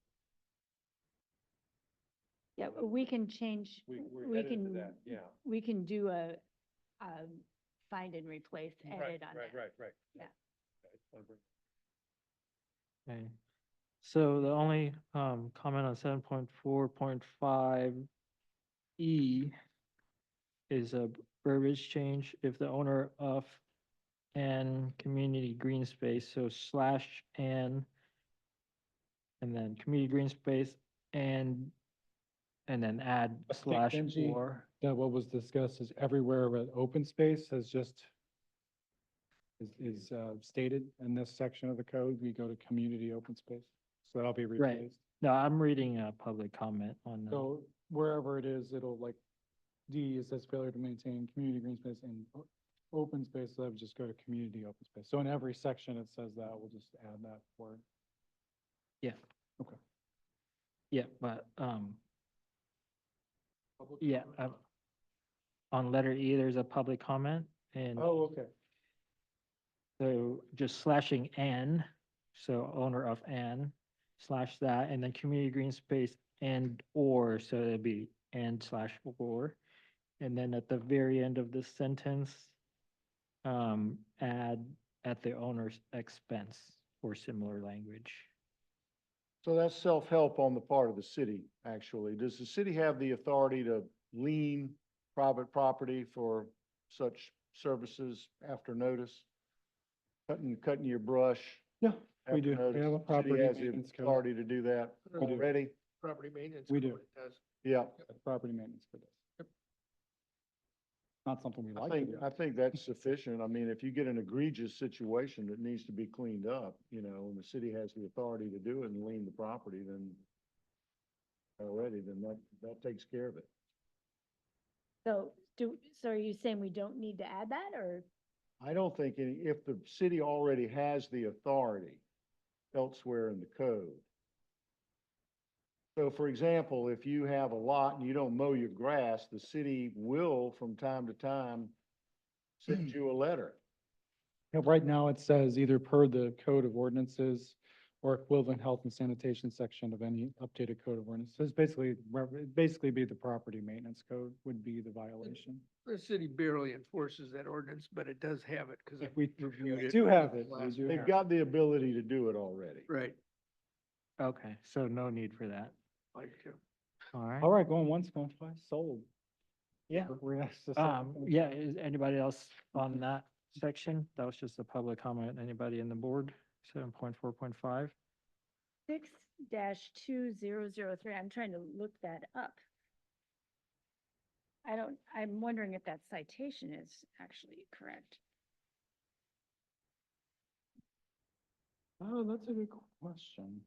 Speaker 1: Yeah, we can change,
Speaker 8: we're
Speaker 1: we
Speaker 8: headed to
Speaker 1: can,
Speaker 8: that, yeah.
Speaker 1: we can do a find and replace edit on that.
Speaker 8: Right.
Speaker 1: Yeah.
Speaker 8: Okay, wanna bring-
Speaker 3: Okay, so the only comment on 7.4.5 E is a verbiage change if the owner of an community green space, so slash and then community green space and then add
Speaker 5: I think,
Speaker 3: slash
Speaker 5: Benji,
Speaker 3: or.
Speaker 5: That what was discussed is everywhere but open space has just is stated in this section of the code, we go to community open space. So that'll be
Speaker 3: Right.
Speaker 5: replaced.
Speaker 3: No, I'm reading a public comment on the,
Speaker 5: So wherever it is, it'll like D, it says failure to maintain community green space and open space, so that would just go to community open space. So in every section it says that, we'll just add that word.
Speaker 3: yeah.
Speaker 5: Okay.
Speaker 3: Yeah, but,
Speaker 8: Public
Speaker 3: yeah,
Speaker 8: comment?
Speaker 3: on letter E, there's a public comment And
Speaker 5: Oh, okay.
Speaker 3: so just slashing N, so owner of N, slash that, and then community green space and or, so it'd be and slash or. And then at the very end of this sentence, add at the owner's expense or similar language.
Speaker 7: So that's self-help on the part of the city, actually. Does the city have the authority to lien private property for such services after notice? Cutting your brush
Speaker 5: Yeah, we
Speaker 7: after
Speaker 5: do. We
Speaker 7: notice?
Speaker 5: have a
Speaker 7: City
Speaker 5: property
Speaker 7: has the
Speaker 5: maintenance code.
Speaker 7: authority to do that
Speaker 5: We do.
Speaker 7: already?
Speaker 8: Property maintenance.
Speaker 5: We do.
Speaker 8: code does.
Speaker 7: Yeah.
Speaker 5: Property maintenance for this. Not something we
Speaker 7: I
Speaker 5: like to
Speaker 7: think,
Speaker 5: do.
Speaker 7: I think that's sufficient. I mean, if you get an egregious situation that needs to be cleaned up, you know, and the city has the authority to do it and lien the property, then then that takes care of it.
Speaker 1: So so are you saying we don't need to add that, or?
Speaker 7: I don't think if the city already has the authority elsewhere in the code. So for example, if you have a lot and you don't mow your grass, the city will from time to time send you a letter.
Speaker 5: Yeah, right now it says either per the code of ordinances or equivalent health and sanitation section of any updated code of ordinances. It's basically be the property maintenance code would be the violation.
Speaker 2: The city barely enforces that ordinance, but it does have it, because
Speaker 5: We
Speaker 2: reviewed it.
Speaker 5: do have it. We
Speaker 2: last-
Speaker 5: do
Speaker 7: They've
Speaker 5: have it.
Speaker 7: got the ability to do it already.
Speaker 2: Right,
Speaker 3: Okay, so no need for that.
Speaker 2: like,
Speaker 3: All right.
Speaker 5: All right, going once, going twice, sold.
Speaker 3: Yeah. Yeah, is anybody else on that section? That was just a public comment. Anybody in the board? 7.4.5.
Speaker 1: 6-2003, I'm trying to look that up. I'm wondering if that citation is actually correct.
Speaker 5: Oh, that's a good question.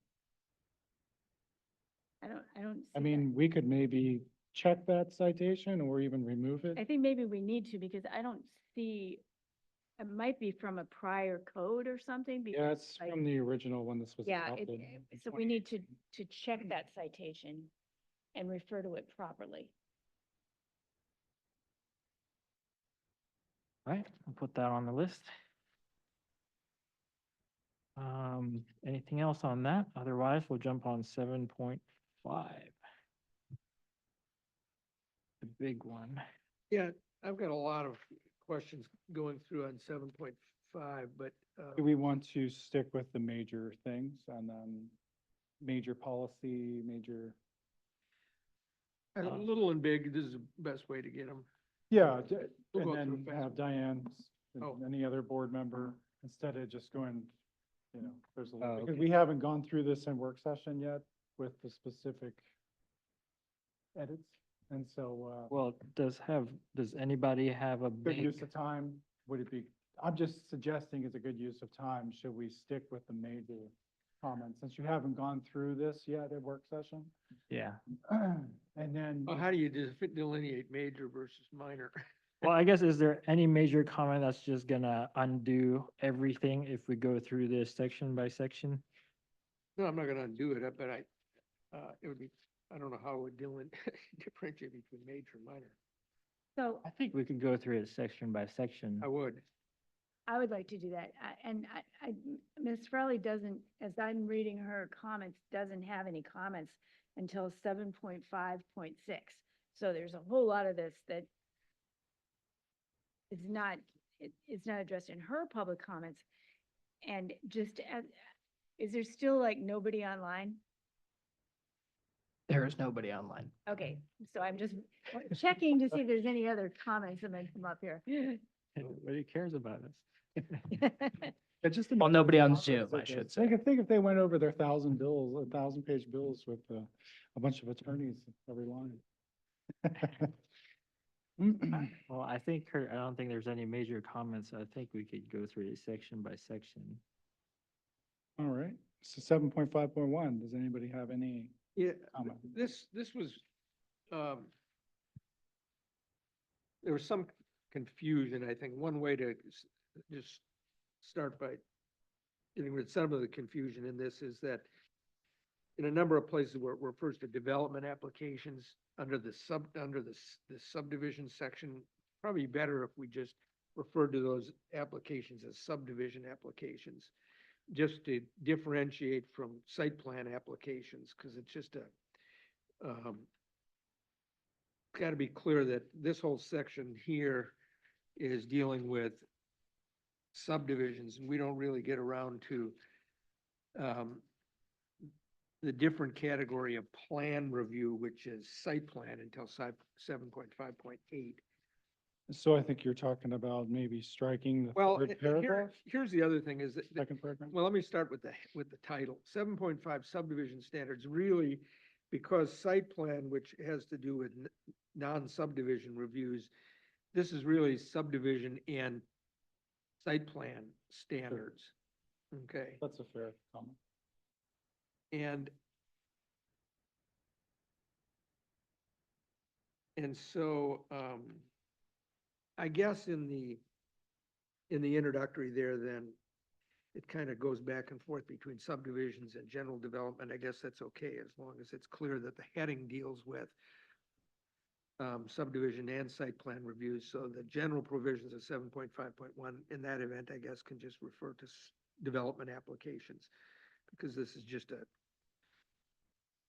Speaker 1: I don't. see
Speaker 5: I
Speaker 1: that.
Speaker 5: mean, we could maybe check that citation or even remove it.
Speaker 1: I think maybe we need to, because I don't see, it might be from a prior code or something.
Speaker 5: Yeah,
Speaker 1: because,
Speaker 5: it's
Speaker 1: like,
Speaker 5: from the original when this was
Speaker 1: Yeah,
Speaker 5: adopted.
Speaker 1: so we need to check that citation and refer to it properly.
Speaker 3: All right, I'll put that on the list. Anything else on that? Otherwise, we'll jump on 7.5. The big one.
Speaker 2: Yeah, I've got a lot of questions going through on 7.5, but,
Speaker 5: Do we want to stick with the major things and then major policy, major?
Speaker 2: little and big, this is the best way to get them.
Speaker 5: Yeah,
Speaker 2: We'll go
Speaker 5: and
Speaker 2: through
Speaker 5: then
Speaker 2: fast.
Speaker 5: have Diane,
Speaker 2: Oh.
Speaker 5: any other board member, instead of just going, you know, there's a,
Speaker 3: Oh,
Speaker 5: because
Speaker 3: okay.
Speaker 5: we haven't gone through this in work session yet with the specific edits. And so,
Speaker 3: Well, does anybody have a
Speaker 5: good use
Speaker 3: big,
Speaker 5: of time, would it be, I'm just suggesting it's a good use of time, should we stick with the major comments, since you haven't gone through this yet at work session?
Speaker 3: yeah.
Speaker 5: And then,
Speaker 2: Well, how do you delineate major versus minor?
Speaker 3: Well, I guess, is there any major comment that's just gonna undo everything if we go through this section by section?
Speaker 2: No, I'm not gonna undo it, but it would be, I don't know how it would differentiate between major and minor.
Speaker 1: So
Speaker 3: I think we could go through it section by section.
Speaker 2: I would.
Speaker 1: I would like to do that. Ms. Fraley doesn't, as I'm reading her comments, doesn't have any comments until 7.5.6. So there's a whole lot of this that is not, it's not addressed in her public comments. And just as, is there still like nobody online?
Speaker 3: There is nobody online.
Speaker 1: Okay, so I'm just checking to see if there's any other comments that might come up here.
Speaker 3: Nobody cares about us.
Speaker 5: it's just.
Speaker 9: Well, nobody on Zoom, I should say.
Speaker 5: Think if they went over their 1,000-page bills with a bunch of attorneys every line.
Speaker 3: Well, I don't think there's any major comments. I think we could go through it section by section.
Speaker 5: All right, so 7.5.1, does anybody have any
Speaker 2: Yeah,
Speaker 5: comment?
Speaker 2: this was, there was some confusion, I think. One way to just start by getting rid of some of the confusion in this is that in a number of places where it refers to development applications under the subdivision section, probably better if we just referred to those applications as subdivision applications, just to differentiate from site plan applications, because it's just got to be clear that this whole section here is dealing with subdivisions, and we don't really get around to the different category of plan review, which is site plan, until 7.5.8.
Speaker 5: So I think you're talking about maybe striking the
Speaker 2: Well,
Speaker 5: third paragraph,
Speaker 2: here's the other thing is that,
Speaker 5: second paragraph.
Speaker 2: well, let me start with the title. 7.5 subdivision standards, really, because site plan, which has to do with non-subdivision reviews, this is really subdivision and site plan standards. Okay,
Speaker 5: That's a fair comment.
Speaker 2: and so, I guess in the introductory there, then, it kind of goes back and forth between subdivisions and general development. I guess that's okay, as long as it's clear that the heading deals with subdivision and site plan reviews. So the general provisions of 7.5.1, in that event, I guess, can just refer to development applications, because this is just a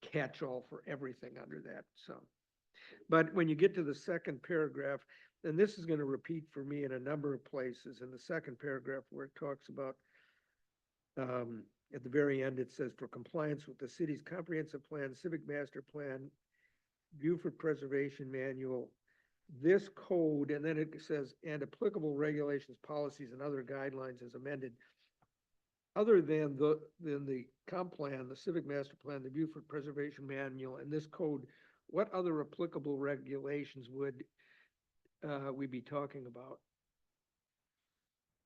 Speaker 2: catch-all for everything under that, so. But when you get to the second paragraph, then this is gonna repeat for me in a number of places. In the second paragraph where it talks about, at the very end, it says, for compliance with the city's comprehensive plan, civic master plan, Beaufort Preservation Manual, this code, and then it says, and applicable regulations, policies, and other guidelines as amended. Other than the comp plan, the civic master plan, the Beaufort Preservation Manual, and this code, what other applicable regulations would we be talking about?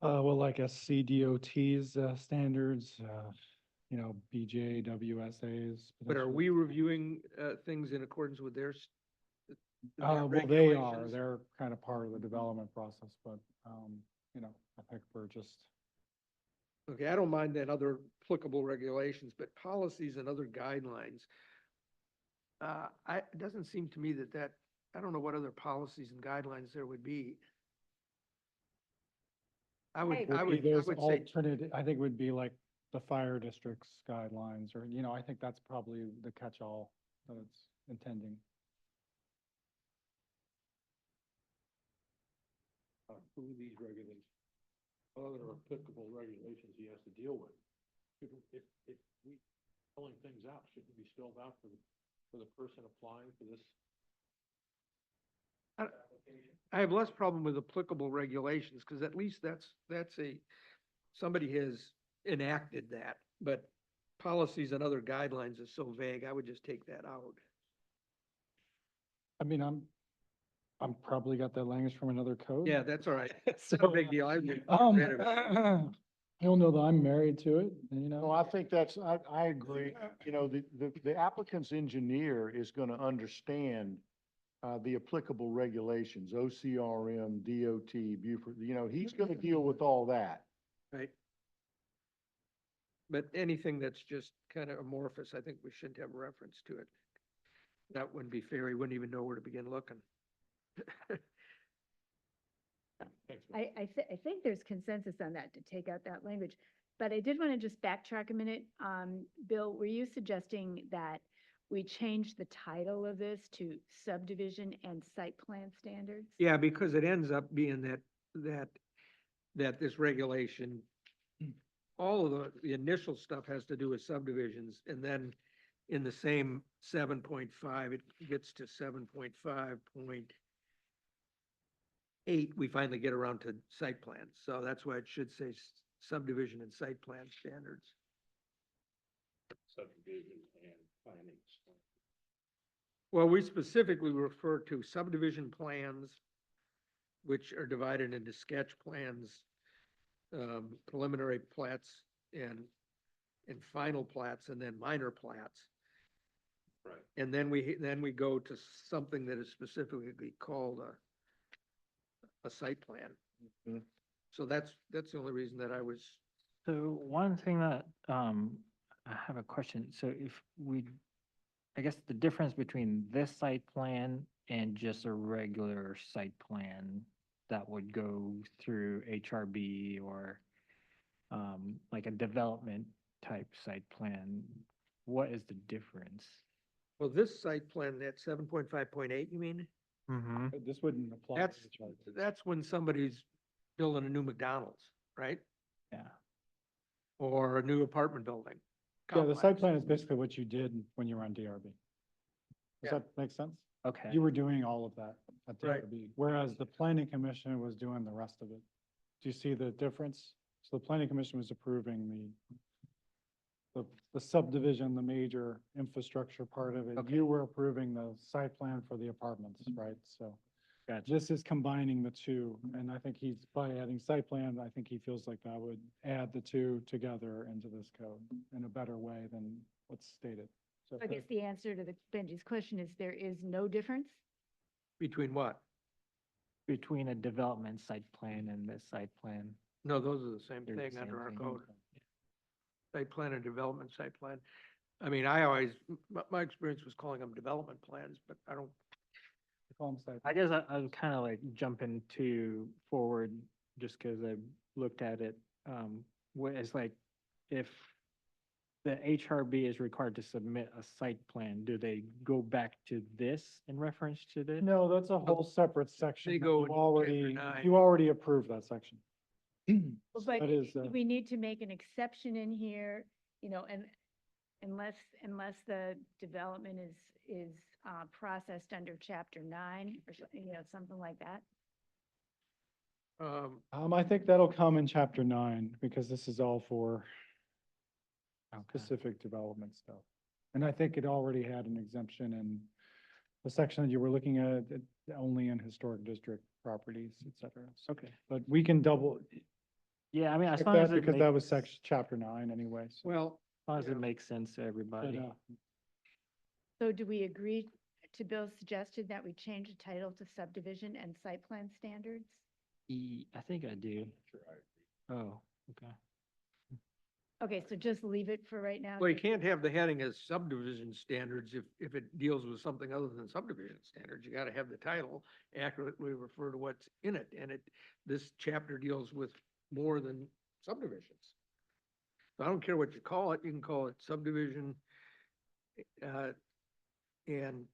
Speaker 5: Well, like SCDOT's standards, BJ, WSA's.
Speaker 2: But are we reviewing things in accordance with their
Speaker 5: Well, they are,
Speaker 2: regulations?
Speaker 5: they're kind of part of the development process, but, I think we're just,
Speaker 2: Okay, I don't mind that other applicable regulations, but policies and other guidelines. It doesn't seem to me that, I don't know what other policies and guidelines there would be. I would
Speaker 5: there's
Speaker 2: say,
Speaker 5: alternative, I think would be like the fire district's guidelines, or, I think that's probably the catch-all that it's intending.
Speaker 8: Who these regulations, what other applicable regulations he has to deal with. If we filling things out, shouldn't it be spelled out for the person applying for this?
Speaker 2: I have less problem with applicable regulations, because at least that's somebody has enacted that, but policies and other guidelines is so vague, I would just take that out.
Speaker 5: I mean, I'm probably got that language from another code.
Speaker 2: Yeah, that's all right. It's
Speaker 5: So,
Speaker 2: no big deal. I just
Speaker 5: Um,
Speaker 2: read it.
Speaker 5: He'll know that I'm married to it,
Speaker 7: No, I think I agree. The applicant's engineer is gonna understand the applicable regulations, OCRM, DOT, Beaufort, he's gonna deal with all that.
Speaker 2: Right. But anything that's just kind of amorphous, I think we shouldn't have reference to it. That wouldn't be fair. He wouldn't even know where to begin looking.
Speaker 8: Thanks, Bill.
Speaker 1: I think there's consensus on that, to take out that language. But I did want to just backtrack a minute. Bill, were you suggesting that we change the title of this to subdivision and site plan standards?
Speaker 2: Yeah, because it ends up being that this regulation, all of the initial stuff has to do with subdivisions, and then in the same 7.5, it gets to 7.5.8, we finally get around to site plans. So that's why it should say subdivision and site plan standards.
Speaker 4: Subdivision and planning.
Speaker 2: Well, we specifically refer to subdivision plans, which are divided into sketch plans, preliminary plats, and final plats, and then minor plats.
Speaker 4: Right.
Speaker 2: And then we go to something that is specifically called a site plan.
Speaker 7: Mhm.
Speaker 2: So that's the only reason that I was,
Speaker 3: So one thing that, I have a question. So if I guess the difference between this site plan and just a regular site plan that would go through HRB or like a development type site plan, what is the difference?
Speaker 2: Well, this site plan, that 7.5.8, you mean?
Speaker 3: Mm-hmm.
Speaker 5: This wouldn't apply. to
Speaker 2: That's,
Speaker 5: the charter.
Speaker 2: that's when somebody's building a new McDonald's, right?
Speaker 3: Yeah,
Speaker 2: Or a new apartment building.
Speaker 5: Yeah, the site
Speaker 2: complex.
Speaker 5: plan is basically what you did when you were on DRB.
Speaker 2: Yeah.
Speaker 5: Does that make sense?
Speaker 3: okay.
Speaker 5: You were doing all of that at
Speaker 2: Right.
Speaker 5: DRB, whereas the planning commission was doing the rest of it. Do you see the difference? So the planning commission was approving the subdivision, the major infrastructure part of it.
Speaker 3: Okay.
Speaker 5: You were approving the site plan for the apartments, right? So
Speaker 3: Gotcha.
Speaker 5: this is combining the two, and I think he's, by adding site plan, I think he feels like that would add the two together into this code in a better way than what's stated. So
Speaker 1: I guess the answer to Benji's question is there is no difference?
Speaker 2: Between what?
Speaker 3: Between a development site plan and this site plan.
Speaker 2: No, those are the same
Speaker 3: They're the
Speaker 2: thing
Speaker 3: same
Speaker 2: under our
Speaker 3: thing.
Speaker 2: code. Site plan and development site plan. I mean, I always, my experience was calling them development plans, but I don't,
Speaker 5: Call them site
Speaker 3: I guess I'm kind of like jumping to forward just because I looked at it. What is like, if the HRB is required to submit a site plan, do they go back to this in reference to this?
Speaker 5: No, that's a whole separate section.
Speaker 2: They
Speaker 5: that
Speaker 2: go
Speaker 5: you
Speaker 2: in
Speaker 5: already,
Speaker 2: chapter 9.
Speaker 5: you already approved that section.
Speaker 1: Well, But
Speaker 5: That is,
Speaker 1: we need to make an exception in here, you know, and unless the development is processed under chapter 9 or something, you know, something like that.
Speaker 5: I think that'll come in chapter 9, because this is all for
Speaker 3: Okay.
Speaker 5: specific development stuff. And I think it already had an exemption in the section that you were looking at, only in historic district properties, et cetera. So-
Speaker 3: Okay.
Speaker 5: But we can double,
Speaker 3: Yeah, I mean, as
Speaker 5: check
Speaker 3: long as
Speaker 5: that
Speaker 3: it
Speaker 5: because that was
Speaker 3: makes,
Speaker 5: section, chapter 9 anyway. So-
Speaker 2: well,
Speaker 3: as long as
Speaker 2: yeah.
Speaker 3: it makes sense to
Speaker 5: but,
Speaker 3: everybody.
Speaker 1: So do we agree to Bill's suggestion that we change the title to subdivision and site plan standards?
Speaker 3: I think I do. Oh, okay.
Speaker 1: Okay, so just leave it for right now?
Speaker 2: well, you can't have the heading as subdivision standards if it deals with something other than subdivision standards. You gotta have the title accurately refer to what's in it, and this chapter deals with more than subdivisions. So I don't care what you call it, you can call it subdivision, and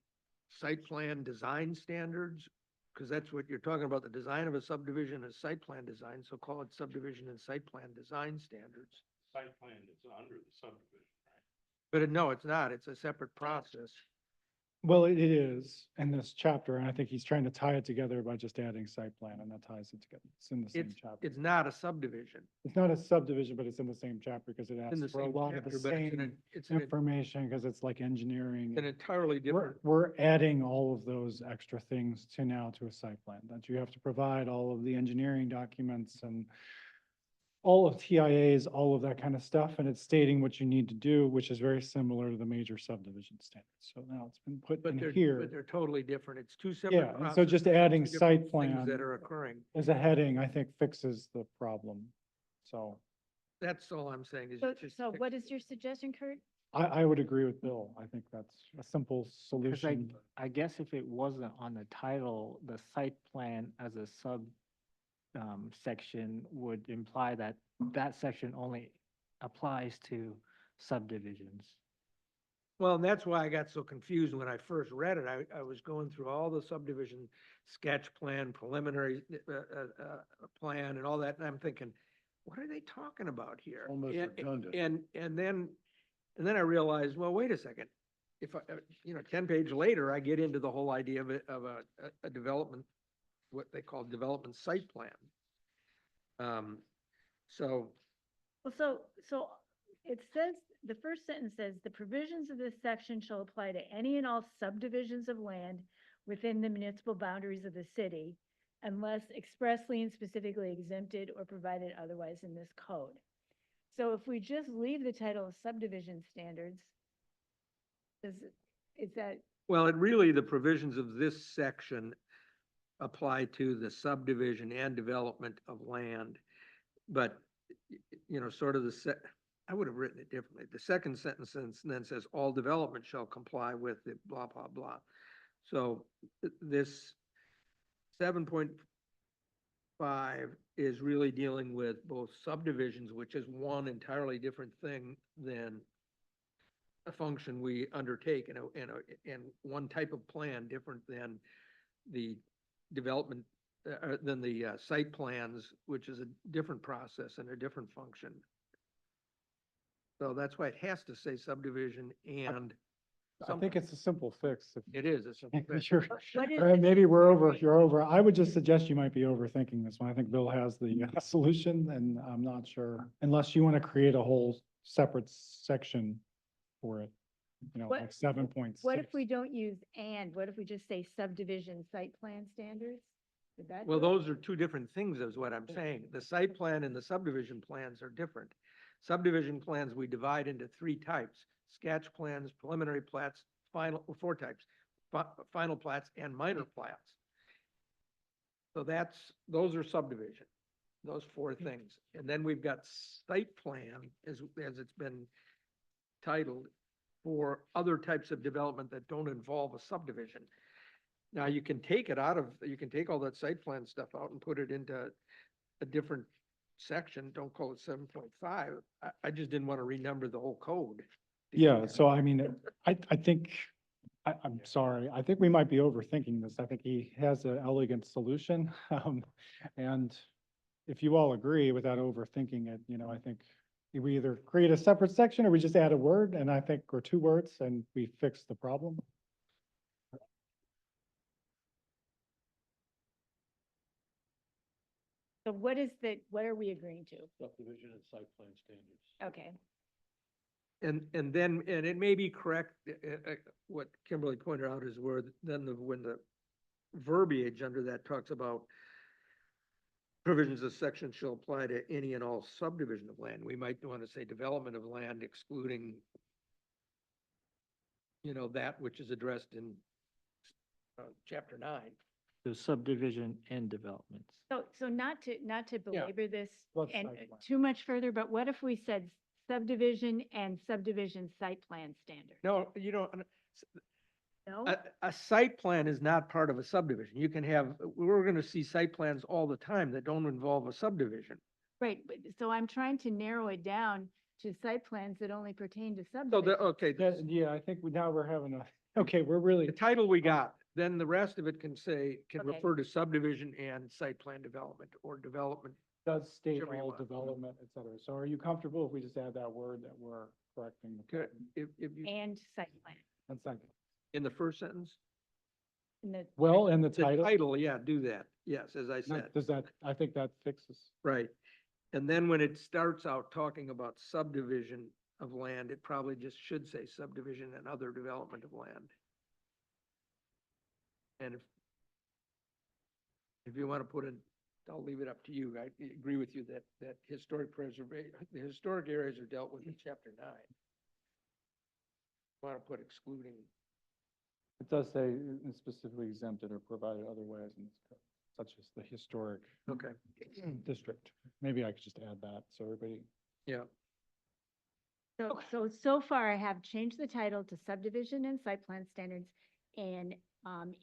Speaker 2: site plan design standards, because that's what you're talking about, the design of a subdivision is site plan design, so call it subdivision and site plan design standards.
Speaker 8: Site plan is under the subdivision, right?
Speaker 2: But no, it's not, it's a separate process.
Speaker 5: Well, it is in this chapter, and I think he's trying to tie it together by just adding site plan, and that ties it together. It's in the same chapter.
Speaker 2: It's not a subdivision.
Speaker 5: It's not a subdivision, but it's in the same chapter because it
Speaker 2: In the
Speaker 5: asks for a
Speaker 2: same
Speaker 5: lot of the
Speaker 2: chapter, but
Speaker 5: same
Speaker 2: it's an
Speaker 5: information, because it's like engineering.
Speaker 2: an entirely different.
Speaker 5: We're adding all of those extra things to now to a site plan, that you have to provide all of the engineering documents and all of TIAs, all of that kind of stuff, and it's stating what you need to do, which is very similar to the major subdivision standards. So now it's been put
Speaker 2: But
Speaker 5: in
Speaker 2: they're,
Speaker 5: here
Speaker 2: but they're totally different. It's two separate
Speaker 5: Yeah, and so
Speaker 2: processes,
Speaker 5: just
Speaker 2: two
Speaker 5: adding
Speaker 2: different
Speaker 5: site
Speaker 2: things
Speaker 5: plan.
Speaker 2: that are occurring.
Speaker 5: as a heading, I think fixes the problem. So
Speaker 2: That's all I'm saying is
Speaker 1: So,
Speaker 2: just.
Speaker 1: so
Speaker 2: fix
Speaker 1: what
Speaker 2: it.
Speaker 1: is your suggestion, Kurt?
Speaker 5: I would agree with Bill. I think that's a simple
Speaker 3: Because
Speaker 5: solution.
Speaker 3: I guess if it wasn't on the title, the site plan as a sub section would imply that that section only applies to subdivisions.
Speaker 2: Well, and that's why I got so confused when I first read it. I was going through all the subdivision sketch plan, preliminary, plan and all that, and I'm thinking, what are they talking about here?
Speaker 7: Almost
Speaker 2: And-
Speaker 7: redundant.
Speaker 2: And then I realized, well, wait a second. If I, 10 page later, I get into the whole idea of a development, what they call development site plan. So,
Speaker 1: Well, so it says, the first sentence says, the provisions of this section shall apply to any and all subdivisions of land within the municipal boundaries of the city, unless expressly and specifically exempted or provided otherwise in this code. So if we just leave the title of subdivision standards, is that,
Speaker 2: well, it really, the provisions of this section apply to the subdivision and development of land. But, sort of I would have written it differently. The second sentence then says, all development shall comply with the blah, blah, blah. So this 7.5.8 5 is really dealing with both subdivisions, which is one entirely different thing than a function we undertake and one type of plan different than the development, than the site plans, which is a different process and a different function. So that's why it has to say subdivision and.
Speaker 5: I think it's a simple fix. If
Speaker 2: It is, it's a.
Speaker 5: Sure.
Speaker 1: What is
Speaker 5: All right,
Speaker 1: the
Speaker 5: maybe we're over,
Speaker 1: consideration?
Speaker 5: you're over. I would just suggest you might be overthinking this one. I think Bill has the solution and I'm not sure, unless you want to create a whole separate section for it. You know,
Speaker 1: What-
Speaker 5: like 7.6.
Speaker 1: What if we don't use and, what if we just say subdivision site plan standards? Would that
Speaker 2: Well,
Speaker 1: do it?
Speaker 2: those are two different things is what I'm saying. The site plan and the subdivision plans are different. Subdivision plans, we divide into 3 types: sketch plans, preliminary plats, final, or 4 types, final plats and minor plats. So those are subdivision, those 4 things. And then we've got site plan, as it's been titled, for other types of development that don't involve a subdivision. Now, you can take all that site plan stuff out and put it into a different section, don't call it 7.5. I just didn't want to renumber the whole code.
Speaker 5: Yeah, so I mean, I think, I'm sorry, I think we might be overthinking this. I think he has an elegant solution. And if you all agree without overthinking it, you know, I think we either create a separate section or we just add a word and I think, or 2 words and we fix the problem.
Speaker 1: So what are we agreeing to?
Speaker 8: Subdivision and site plan standards.
Speaker 1: Okay,
Speaker 2: And then, and it may be correct, what Kimberly pointed out is where when the verbiage under that talks about provisions of section shall apply to any and all subdivision of land, we might want to say development of land excluding, you know, that which is addressed in chapter 9.
Speaker 3: So subdivision and developments.
Speaker 1: so not to belabor this
Speaker 5: Let's
Speaker 1: and
Speaker 5: site plan.
Speaker 1: too much further, but what if we said subdivision and subdivision site plan standard?
Speaker 2: No, you don't,
Speaker 1: No?
Speaker 2: a site plan is not part of a subdivision. You can have, we're gonna see site plans all the time that don't involve a subdivision.
Speaker 1: Right, but so I'm trying to narrow it down to site plans that only pertain to
Speaker 2: So
Speaker 1: subdivision.
Speaker 2: okay,
Speaker 5: Yeah, I think now we're having a, okay, we're really,
Speaker 2: the title we got, then the rest of it can
Speaker 1: Okay.
Speaker 2: refer to subdivision and site plan development or development.
Speaker 5: does state
Speaker 2: Whichever you
Speaker 5: all
Speaker 2: want.
Speaker 5: development, et cetera. So are you comfortable if we just add that word that we're correcting? the
Speaker 2: Good.
Speaker 5: problem?
Speaker 2: If you,
Speaker 1: And site plan.
Speaker 5: One second.
Speaker 2: in the first sentence,
Speaker 1: In the,
Speaker 5: Well, and the
Speaker 2: the
Speaker 5: title,
Speaker 2: title, yeah, do that. Yes, as I said,
Speaker 5: does that, I think that fixes.
Speaker 2: right. And then when it starts out talking about subdivision of land, it probably just should say subdivision and other development of land. And if you want to put in, I'll leave it up to you. I agree with you that historic preservation, the historic areas are dealt with in chapter 9. Want to put excluding,
Speaker 5: It does say specifically exempted or provided otherwise, in this code, such as the historic
Speaker 2: okay,
Speaker 5: district. Maybe I could just add that, so everybody.
Speaker 2: yeah.
Speaker 1: so far I have changed the title to subdivision and site plan standards. And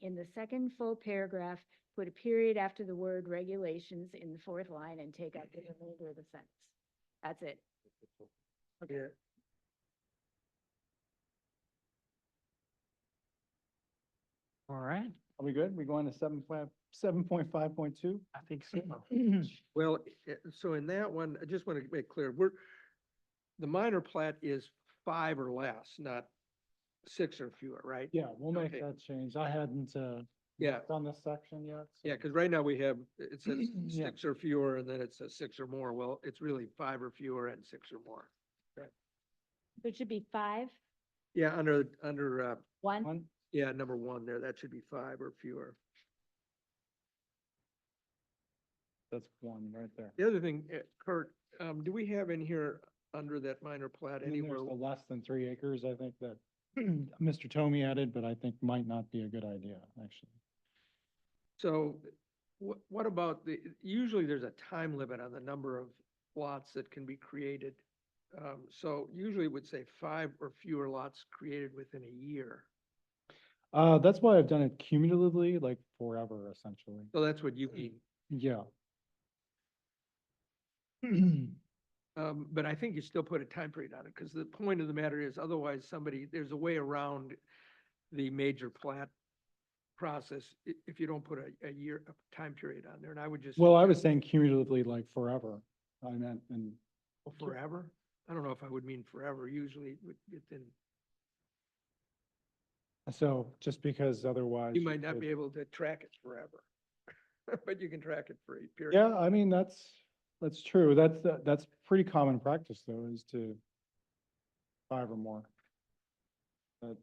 Speaker 1: in the second full paragraph, put a period after the word regulations in the 4th line and take out the remainder of the sentence. That's it.
Speaker 2: Yeah.
Speaker 3: All right,
Speaker 5: Are we good? We going to 7.5.2?
Speaker 3: I think so.
Speaker 2: Well, so in that one, I just want to make clear, the minor plat is 5 or less, not 6 or fewer, right?
Speaker 5: Yeah, we'll make
Speaker 2: Okay.
Speaker 5: that change. I hadn't,
Speaker 2: Yeah,
Speaker 5: done this section yet.
Speaker 2: yeah, because right now we have, it says
Speaker 5: Yeah.
Speaker 2: 6 or fewer, and then it says 6 or more. Well, it's really 5 or fewer and 6 or more.
Speaker 1: So it should be 5,
Speaker 2: Yeah, under,
Speaker 1: 1.
Speaker 5: One,
Speaker 2: yeah, number 1 there, that should be 5 or fewer.
Speaker 5: that's 1 right there.
Speaker 2: The other thing, Kurt, do we have in here under that minor plat
Speaker 5: And then
Speaker 2: anywhere?
Speaker 5: there's the less than 3 acres, I think that Mr. Tomey added, but I think might not be a good idea, actually.
Speaker 2: So what about usually there's a time limit on the number of lots that can be created. So usually it would say 5 or fewer lots created within a year.
Speaker 5: That's why I've done it cumulatively, like forever, essentially.
Speaker 2: So that's what you mean.
Speaker 5: Yeah,
Speaker 2: But I think you still put a time period on it, because the point of the matter is, otherwise there's a way around the major plat process if you don't put a year, a time period on there, and I would just.
Speaker 5: Well, I was saying cumulatively like forever. I meant, and
Speaker 2: Forever? I don't know if I would mean forever, usually within,
Speaker 5: so just because otherwise.
Speaker 2: you might not
Speaker 5: could-
Speaker 2: be able to track it forever. But you can track it for a period.
Speaker 5: Yeah, I mean, that's true. That's pretty common practice though, is to 5 or more. But,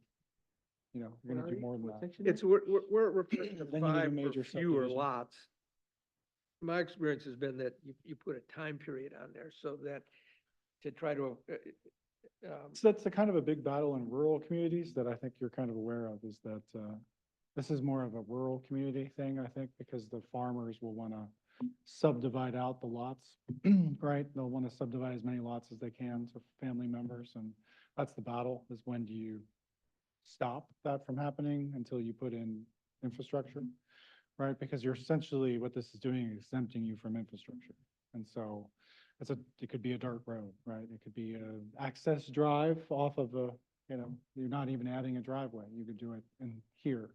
Speaker 5: you know, you're gonna do more than that.
Speaker 2: It's, we're referring to
Speaker 5: Then you need a
Speaker 2: 5 or
Speaker 5: major
Speaker 2: fewer
Speaker 5: subdivision.
Speaker 2: lots. My experience has been that you put a time period on there so that to try to,
Speaker 5: So that's a kind of a big battle in rural communities that I think you're kind of aware of, is that, this is more of a rural community thing, I think, because the farmers will want to subdivide out the lots, right? They'll want to subdivide as many lots as they can to family members, and that's the battle, is when do you stop that from happening until you put in infrastructure, right? Because you're essentially, what this is doing is exempting you from infrastructure. And so it could be a dirt road, right? It could be a access drive off of a, you know, you're not even adding a driveway. You could do it in here,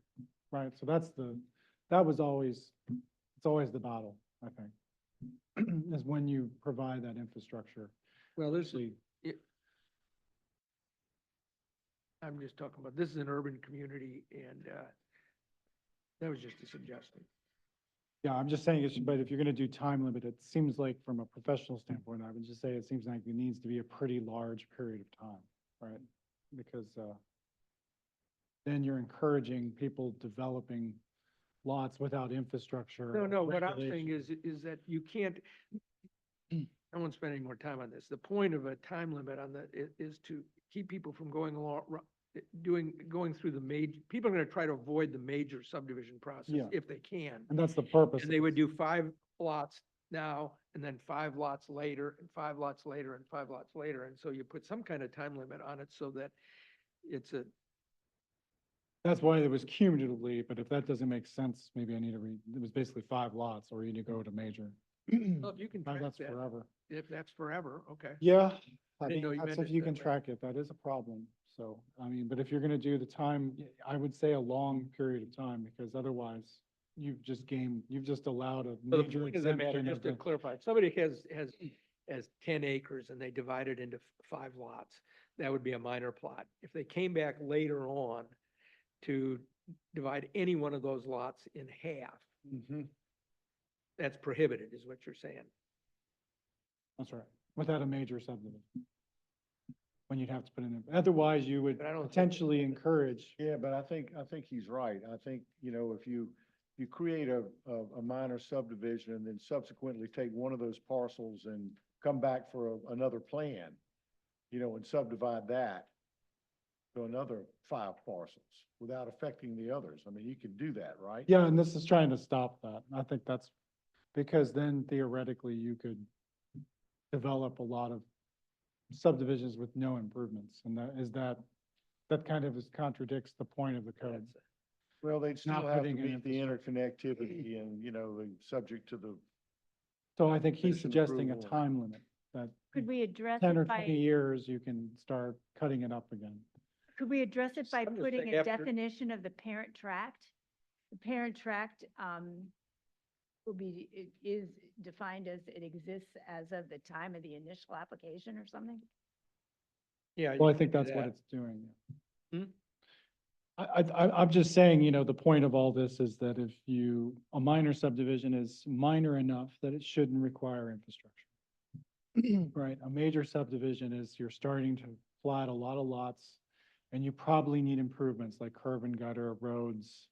Speaker 5: right? So that was always, it's always the battle, I think, is when you provide that infrastructure.
Speaker 2: well,
Speaker 5: Actually,
Speaker 2: I'm just talking about, this is an urban community and, that was just a suggestion.
Speaker 5: yeah, I'm just saying, but if you're gonna do time limit, it seems like from a professional standpoint, I would just say it seems like it needs to be a pretty large period of time, right? Because, then you're encouraging people developing lots without infrastructure.
Speaker 2: No, what I'm
Speaker 5: regulation.
Speaker 2: saying is that you can't, I won't spend any more time on this. The point of a time limit on that is to keep people from going along, going through the major, people are gonna try to avoid the major subdivision process
Speaker 5: Yeah.
Speaker 2: if they can.
Speaker 5: And that's the purpose.
Speaker 2: And they would do 5 lots now, and then 5 lots later, and 5 lots later, and 5 lots later. And so you put some kind of time limit on it so that it's a,
Speaker 5: That's why it was cumulatively, but if that doesn't make sense, maybe I need to it was basically 5 lots, or you need to go to major.
Speaker 2: well, if you can
Speaker 5: 5
Speaker 2: track
Speaker 5: lots
Speaker 2: that,
Speaker 5: forever.
Speaker 2: if that's forever, okay.
Speaker 5: Yeah, I
Speaker 2: didn't know
Speaker 5: mean,
Speaker 2: you
Speaker 5: that's
Speaker 2: meant
Speaker 5: if
Speaker 2: it
Speaker 5: you
Speaker 2: that
Speaker 5: can
Speaker 2: way.
Speaker 5: track it, that is a problem. So, I mean, but if you're gonna do the time, I would say a long period of time, because otherwise you've just allowed a
Speaker 2: So the
Speaker 5: major
Speaker 2: point of the matter,
Speaker 5: exemption
Speaker 2: just
Speaker 5: of
Speaker 2: to
Speaker 5: the.
Speaker 2: clarify, if somebody has 10 acres and they divide it into 5 lots, that would be a minor plot. If they came back later on to divide any one of those lots in half,
Speaker 7: Mhm.
Speaker 2: that's prohibited, is what you're saying.
Speaker 5: That's right, without a major subdivision. When you'd have to put in, otherwise you would
Speaker 2: But I don't think-
Speaker 5: potentially encourage.
Speaker 7: Yeah, but I think he's right. I think, you know, if you create a minor subdivision and then subsequently take one of those parcels and come back for another plan, you know, and subdivide that to another 5 parcels without affecting the others. I mean, you can do that, right?
Speaker 5: Yeah, and this is trying to stop that. I think that's because then theoretically you could develop a lot of subdivisions with no improvements. And that kind of contradicts the point of the code.
Speaker 7: Well, they'd still
Speaker 5: Not
Speaker 7: have to
Speaker 5: putting in
Speaker 7: meet the interconnectivity and, you know, the subject to the,
Speaker 5: So I think he's
Speaker 7: Condition
Speaker 5: suggesting a
Speaker 7: approval.
Speaker 5: time limit, that
Speaker 1: Could we address
Speaker 5: 10 or
Speaker 1: it
Speaker 5: 20
Speaker 1: by,
Speaker 5: years, you can start cutting it up again.
Speaker 1: could we address it by
Speaker 2: I'm just
Speaker 1: putting
Speaker 2: saying
Speaker 1: a
Speaker 2: after-
Speaker 1: definition of the parent tract? The parent tract, will be, it is defined as it exists as of the time of the initial application or something?
Speaker 2: Yeah.
Speaker 5: Well,
Speaker 2: you
Speaker 5: I think
Speaker 2: can do
Speaker 5: that's what
Speaker 2: that.
Speaker 5: it's doing.
Speaker 2: Hmm?
Speaker 5: I'm just saying, you know, the point of all this is that if a minor subdivision is minor enough that it shouldn't require infrastructure. Right, a major subdivision is you're starting to plat a lot of lots, and you probably need improvements like curb and gutter, roads,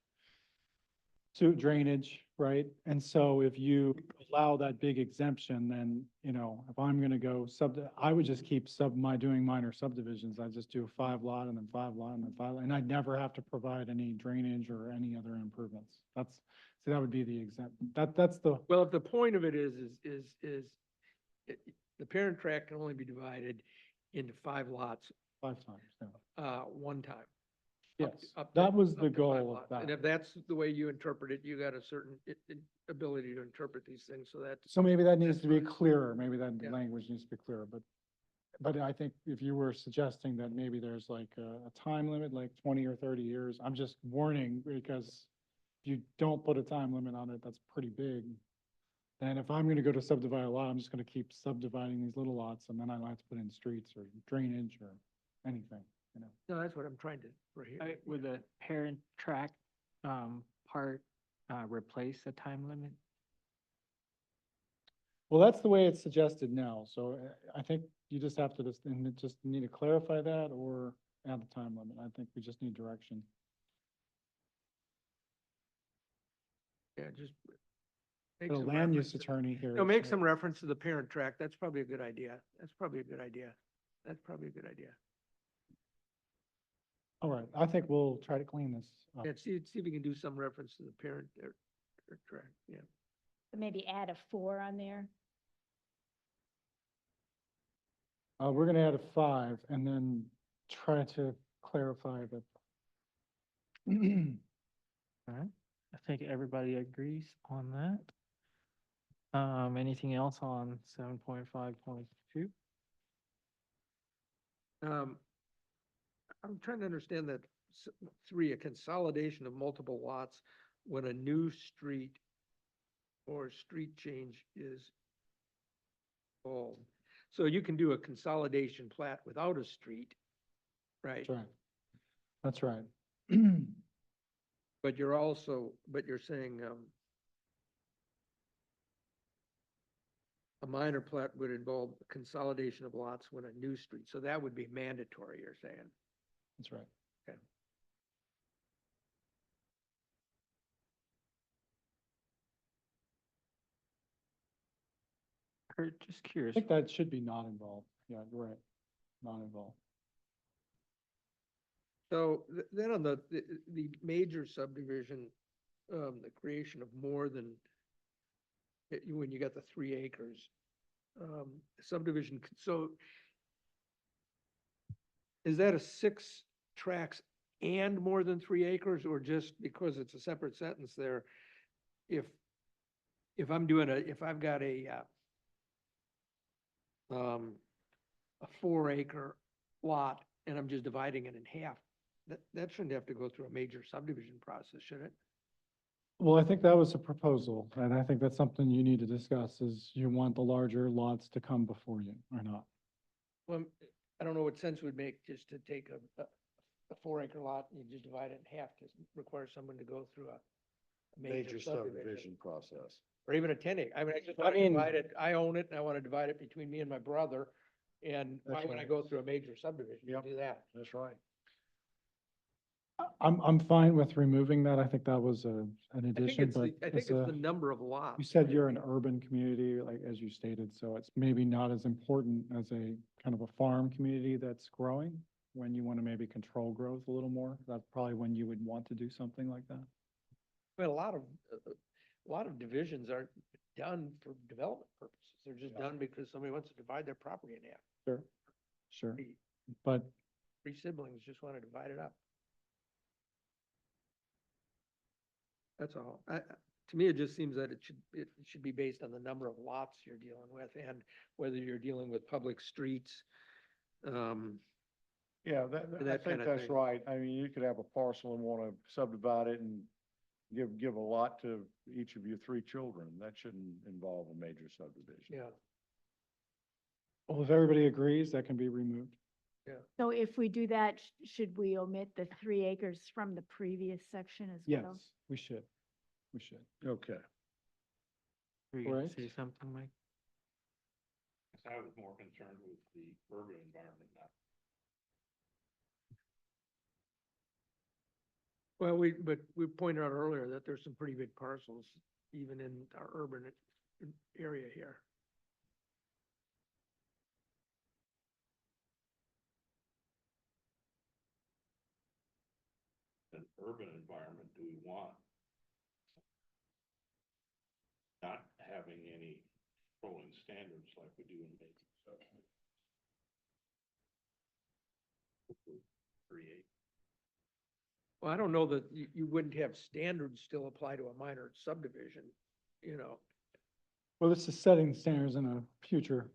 Speaker 5: drainage, right? And so if you allow that big exemption, then, you know, if I'm gonna go I would just keep doing minor subdivisions. I'd just do a 5 lot and then 5 lot and then 5, and I'd never have to provide any drainage or any other improvements. So that would be the that's the,
Speaker 2: Well, if the point of it is the parent tract can only be divided into 5 lots,
Speaker 5: 5 times, yeah.
Speaker 2: one time.
Speaker 5: Yes,
Speaker 10: up
Speaker 5: that
Speaker 10: to-
Speaker 5: was
Speaker 10: up
Speaker 5: the
Speaker 10: to 5
Speaker 5: goal of
Speaker 10: lots. And
Speaker 5: that.
Speaker 10: if that's the way you interpret it, you got a certain ability to interpret these things, so that's.
Speaker 5: So maybe that needs
Speaker 10: That's
Speaker 5: to be
Speaker 10: fine.
Speaker 5: clearer, maybe that
Speaker 10: Yeah.
Speaker 5: language needs to be clearer, but I think if you were suggesting that maybe there's like a time limit, like 20 or 30 years, I'm just warning, because if you don't put a time limit on it, that's pretty big. And if I'm gonna go to subdivide a lot, I'm just gonna keep subdividing these little lots, and then I might have to put in streets or drainage or anything, you know?
Speaker 10: No, that's what I'm trying to, for here.
Speaker 3: Would the parent track, part, replace the time limit?
Speaker 5: Well, that's the way it's suggested now, so I think you just have to just need to clarify that or add the time limit. I think we just need direction.
Speaker 10: Yeah, just. make
Speaker 5: The
Speaker 10: some
Speaker 5: land use
Speaker 10: reference to-
Speaker 5: attorney here.
Speaker 10: No, make
Speaker 5: said-
Speaker 10: some reference to the parent track. That's probably a good idea. That's probably a good idea. That's probably a good idea.
Speaker 5: All right, I think we'll try to clean this up.
Speaker 10: Yeah, see if you can do some reference to the parent track, yeah.
Speaker 1: Maybe add a 4 on there.
Speaker 5: We're gonna add a 5 and then try to clarify that.
Speaker 3: All right, I think everybody agrees on that. Anything else on 7.5.2?
Speaker 10: I'm trying to understand that 3, a consolidation of multiple lots when a new street or street change is involved. So you can do a consolidation plat without a street, right?
Speaker 5: That's right. That's right.
Speaker 10: But you're saying, a minor plat would involve consolidation of lots when a new street, so that would be mandatory, you're saying?
Speaker 5: That's right.
Speaker 3: Kurt, just
Speaker 5: I
Speaker 3: curious,
Speaker 5: think that should be not involved. Yeah, you're right. Not involved.
Speaker 10: So then on the major subdivision, the creation of more than, when you got the 3 acres, subdivision, so is that a 6 tracks and more than 3 acres, or just because it's a separate sentence there? If I'm doing if I've got a 4-acre lot and I'm just dividing it in half, that shouldn't have to go through a major subdivision process, should it?
Speaker 5: Well, I think that was a proposal, and I think that's something you need to discuss, is you want the larger lots to come before you or not?
Speaker 10: Well, I don't know what sense it would make just to take a 4-acre lot and you just divide it in half, because it requires someone to go through a major subdivision.
Speaker 7: process.
Speaker 10: Or even a 10-acre. I mean, I just want to divide it, I own it and I want to divide it between me and my brother. And why
Speaker 7: That's
Speaker 10: would I
Speaker 7: right.
Speaker 10: go through a major subdivision to
Speaker 7: Yep.
Speaker 10: do that?
Speaker 7: That's right.
Speaker 5: I'm fine with removing that. I think that was an
Speaker 10: I think
Speaker 5: addition,
Speaker 10: it's,
Speaker 5: but
Speaker 10: I think
Speaker 5: it's
Speaker 10: it's the number of lots.
Speaker 5: you said you're an urban community, like, as you stated, so it's maybe not as important as a kind of a farm community that's growing, when you want to maybe control growth a little more. That's probably when you would want to do something like that.
Speaker 10: But a lot of divisions aren't done for development purposes. They're just
Speaker 7: Yeah.
Speaker 10: done because somebody wants to divide their property in half.
Speaker 5: Sure. Sure,
Speaker 10: Three
Speaker 5: but
Speaker 10: three siblings just want to divide it up. That's all. To me, it just seems that it should be based on the number of lots you're dealing with and whether you're dealing with public streets.
Speaker 7: Yeah, I
Speaker 10: That
Speaker 7: think
Speaker 10: kinda
Speaker 7: that's
Speaker 10: thing.
Speaker 7: right. I mean, you could have a parcel and want to subdivide it and give a lot to each of your 3 children. That shouldn't involve a major subdivision.
Speaker 10: Yeah.
Speaker 5: well, if everybody agrees, that can be removed.
Speaker 1: So if we do that, should we omit the 3 acres from the previous section as
Speaker 5: Yes,
Speaker 1: well?
Speaker 5: we should. We should.
Speaker 7: Okay.
Speaker 3: were you gonna
Speaker 5: Right.
Speaker 3: say something, Mike?
Speaker 4: I was more concerned with the urban environment, not
Speaker 10: Well, but we pointed out earlier that there's some pretty big parcels even in our urban area here.
Speaker 4: an urban environment do we want? Not having any controlling standards like we do in major subdivisions. Create.
Speaker 10: Well, I don't know that you wouldn't have standards still apply to a minor subdivision, you know.
Speaker 5: Well, this is setting standards in a future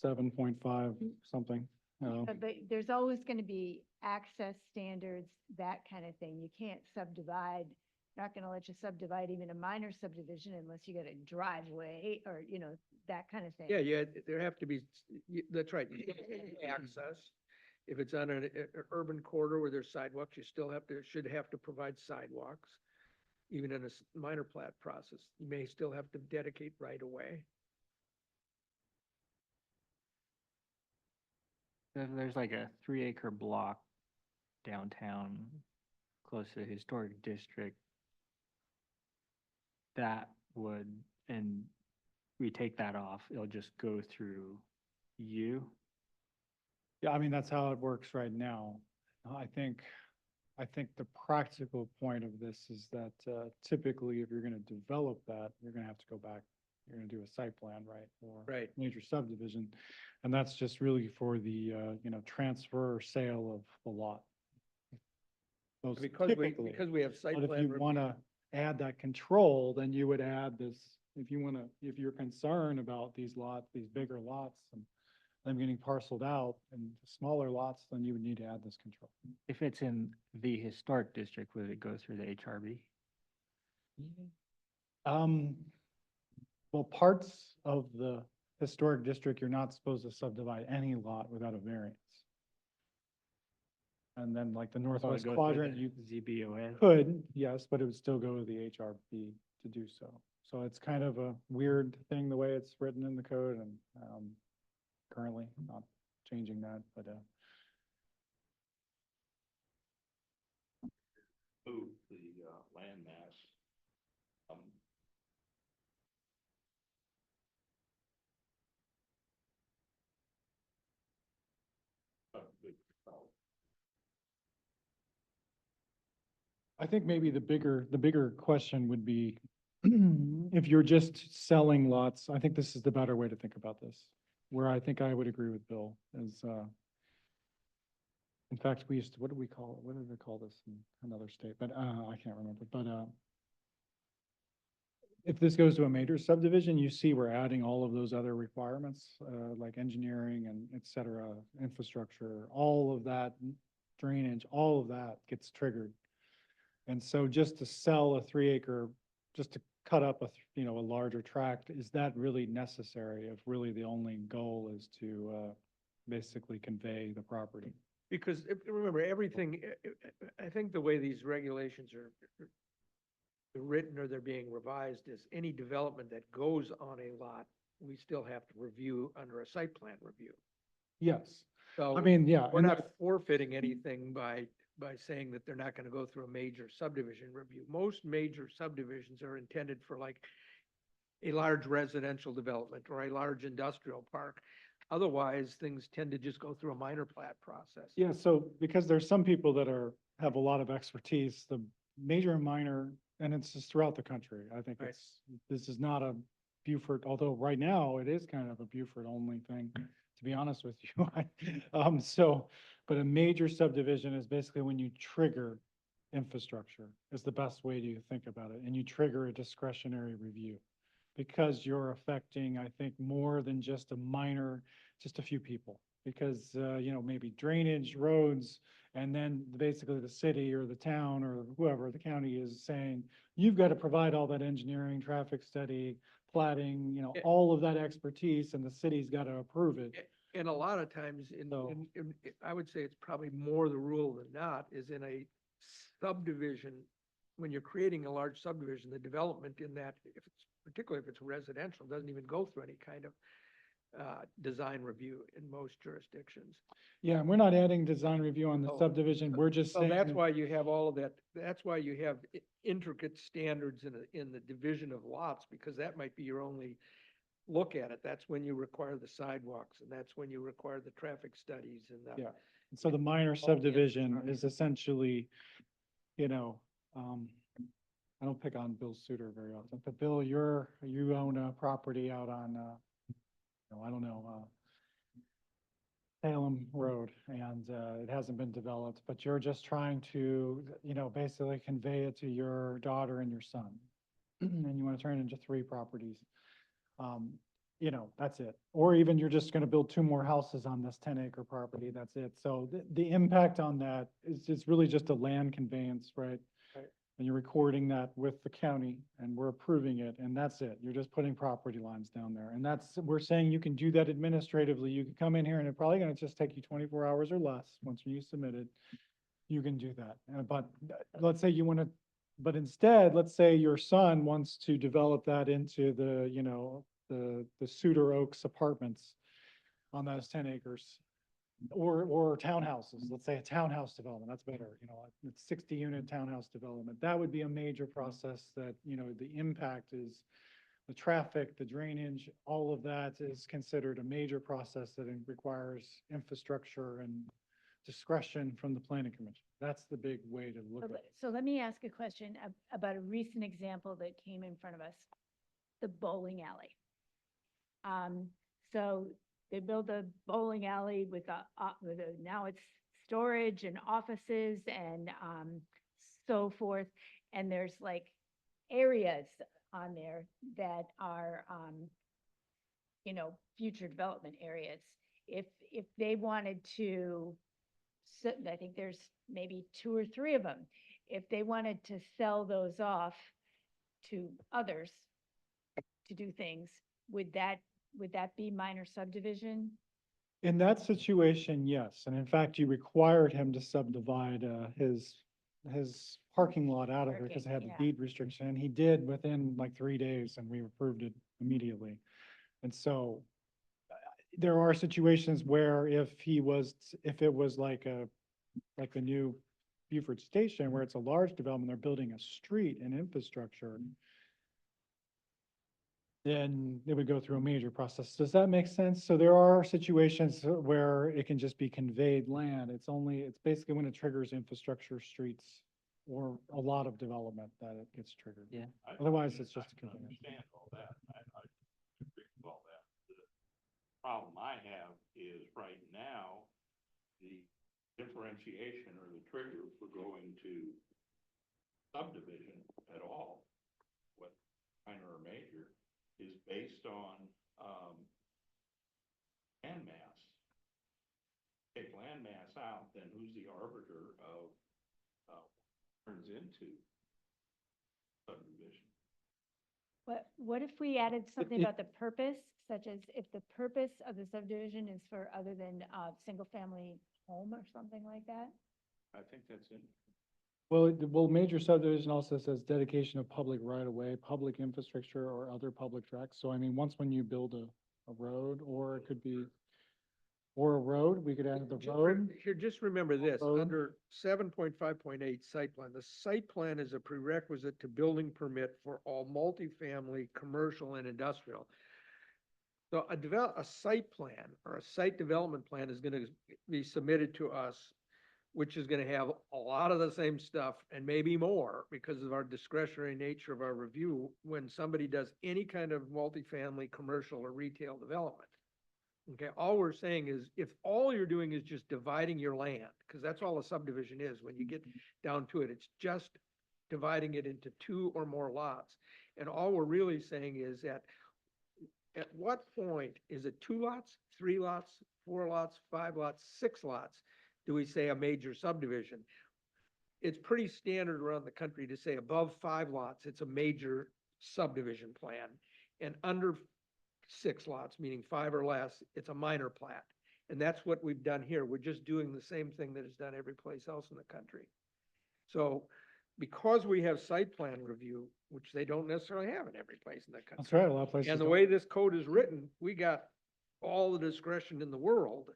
Speaker 5: 7.5 something.
Speaker 1: But there's always going to be access standards, that kind of thing. You can't subdivide, not going to let you subdivide even a minor subdivision unless you got a driveway or, you know, that kind of thing.
Speaker 10: Yeah, there have to be, that's right, access. If it's on an urban corridor where there's sidewalks, you still should have to provide sidewalks. Even in a minor plat process, you may still have to dedicate right away.
Speaker 3: There's like a 3 acre block downtown, close to the historic district. That would, and we take that off, it'll just go through you.
Speaker 5: Yeah, I mean, that's how it works right now. I think the practical point of this is that typically if you're gonna develop that, you're gonna have to go back. You're gonna do a site plan, right? Or
Speaker 10: Right.
Speaker 5: major subdivision. And that's just really for the, transfer or sale of the lot. Those typically.
Speaker 10: Because we have site
Speaker 5: But if
Speaker 10: plan
Speaker 5: you
Speaker 10: review.
Speaker 5: wanna add that control, then you would add this, if you're concerned about these lots, these bigger lots and them getting parceled out and smaller lots, then you would need to add this control.
Speaker 3: If it's in the historic district, would it go through the HRB?
Speaker 5: Well, parts of the historic district, you're not supposed to subdivide any lot without a variance. And then like the
Speaker 3: So it
Speaker 5: northwest
Speaker 3: goes through
Speaker 5: quadrant,
Speaker 3: the
Speaker 5: you
Speaker 3: ZBOA?
Speaker 5: could, yes, but it would still go to the HRB to do so. So it's kind of a weird thing, the way it's written in the code, and currently not changing that, but
Speaker 4: Move the land mass.
Speaker 5: I think maybe the bigger question would be, if you're just selling lots, I think this is the better way to think about this. Where I think I would agree with Bill is, in fact, what do we call it? What did we call this in another state? But, I can't remember, but, if this goes to a major subdivision, you see we're adding all of those other requirements, like engineering and et cetera, infrastructure, all of that, drainage, all of that gets triggered. And so just to sell a 3 acre, just to cut up a larger tract, is that really necessary if really the only goal is to, basically convey the property?
Speaker 10: Because remember, everything, I think the way these regulations are written or they're being revised is any development that goes on a lot, we still have to review under a site plan review.
Speaker 5: Yes,
Speaker 10: So
Speaker 5: I mean, yeah.
Speaker 10: we're
Speaker 5: and
Speaker 10: not forfeiting anything by saying that they're not gonna go through a major subdivision review. Most major subdivisions are intended for like a large residential development or a large industrial park. Otherwise, things tend to just go through a minor plat process.
Speaker 5: Yeah, so because there's some people that have a lot of expertise, the major and minor, and it's just throughout the country. I think
Speaker 10: Right.
Speaker 5: this is not a Beaufort, although right now it is kind of a Beaufort only thing, to be honest with you. But a major subdivision is basically when you trigger infrastructure is the best way to think about it. And you trigger a discretionary review because you're affecting, I think, more than just just a few people. Because, maybe drainage, roads, and then basically the city or the town or whoever, the county is saying, you've got to provide all that engineering, traffic study, plating,
Speaker 10: Yeah.
Speaker 5: all of that expertise, and the city's got to approve it.
Speaker 10: And a lot of times
Speaker 5: So-
Speaker 10: I would say it's probably more the rule than not, is in a subdivision, when you're creating a large subdivision, the development in that, particularly if it's residential, doesn't even go through any kind of design review in most jurisdictions.
Speaker 5: Yeah, and we're not adding design review on the
Speaker 10: Oh,
Speaker 5: subdivision, we're just
Speaker 10: So
Speaker 5: saying.
Speaker 10: that's why you have all of that, that's why you have intricate standards in the division of lots, because that might be your only look at it. That's when you require the sidewalks, and that's when you require the traffic studies and the.
Speaker 5: Yeah. And so the minor
Speaker 10: the
Speaker 5: subdivision
Speaker 10: infrastructure.
Speaker 5: is essentially, I don't pick on Bill Suter very often, but Bill, you own a property out on, I don't know, Salem Road, and it hasn't been developed, but you're just trying to, basically convey it to your daughter and your son. And you want to turn it into 3 properties. That's it. Or even you're just going to build 2 more houses on this 10-acre property, that's it. So the impact on that is, it's really just a land conveyance, right?
Speaker 10: Right.
Speaker 5: And you're recording that with the county and we're approving it, and that's it. You're just putting property lines down there. And we're saying you can do that administratively. You can come in here and it's probably gonna just take you 24 hours or less once you submit it. You can do that. But let's say you wanna, but instead, let's say your son wants to develop that into the Cedar Oaks apartments on those 10 acres. Or townhouses, let's say a townhouse development, that's better, it's 60-unit townhouse development. That would be a major process that, the impact is the traffic, the drainage, all of that is considered a major process that requires infrastructure and discretion from the planning commission. That's the big way to look at it.
Speaker 1: So let me ask a question about a recent example that came in front of us, the bowling alley. So they build a bowling alley with now it's storage and offices and so forth. And there's like areas on there that are, future development areas. If they wanted to, I think there's maybe 2 or 3 of them. If they wanted to sell those off to others to do things, would that be minor subdivision?
Speaker 5: In that situation, yes. And in fact, you required him to subdivide his parking lot out of there because it had the
Speaker 1: Parking,
Speaker 5: deed restriction. And he did within like 3 days and we approved it immediately. And so there are situations where if it was like the new Beaufort Station, where it's a large development, they're building a street and infrastructure, then it would go through a major process. Does that make sense? So there are situations where it can just be conveyed land. It's basically when it triggers infrastructure, streets, or a lot of development that it gets triggered.
Speaker 3: Yeah.
Speaker 5: Otherwise, it's just a
Speaker 4: I
Speaker 5: conveyance.
Speaker 4: understand all that. I agree with all that. The problem I have is right now, the differentiation or the trigger for going to subdivision at all, what minor or major, is based on, land mass. Take land mass out, then who's the arbiter of, turns into subdivision?
Speaker 1: What if we added something
Speaker 10: it-
Speaker 1: about the purpose, such as if the purpose of the subdivision is for other than a single-family home or something like that?
Speaker 4: I think that's it.
Speaker 5: Well, major subdivision also says dedication of public right of way, public infrastructure, or other public tracks. So I mean, when you build a road, or it could be, or a road, we could add the road.
Speaker 10: Here, just remember this,
Speaker 5: Road.
Speaker 10: under 7.5.8 site plan, the site plan is a prerequisite to building permit for all multifamily, commercial and industrial. So a site plan or a site development plan is gonna be submitted to us, which is gonna have a lot of the same stuff and maybe more because of our discretionary nature of our review when somebody does any kind of multifamily, commercial or retail development. Okay, all we're saying is if all you're doing is just dividing your land, because that's all a subdivision is, when you get down to it, it's just dividing it into 2 or more lots. And all we're really saying is that at what point is it 2 lots, 3 lots, 4 lots, 5 lots, 6 lots? Do we say a major subdivision? It's pretty standard around the country to say above 5 lots, it's a major subdivision plan. And under 6 lots, meaning 5 or less, it's a minor plat. And that's what we've done here. We're just doing the same thing that is done every place else in the country. So because we have site plan review, which they don't necessarily have in every place in the country.
Speaker 5: That's right, a lot of places.
Speaker 10: And the
Speaker 5: don't.
Speaker 10: way this code is written, we got all the discretion in the world.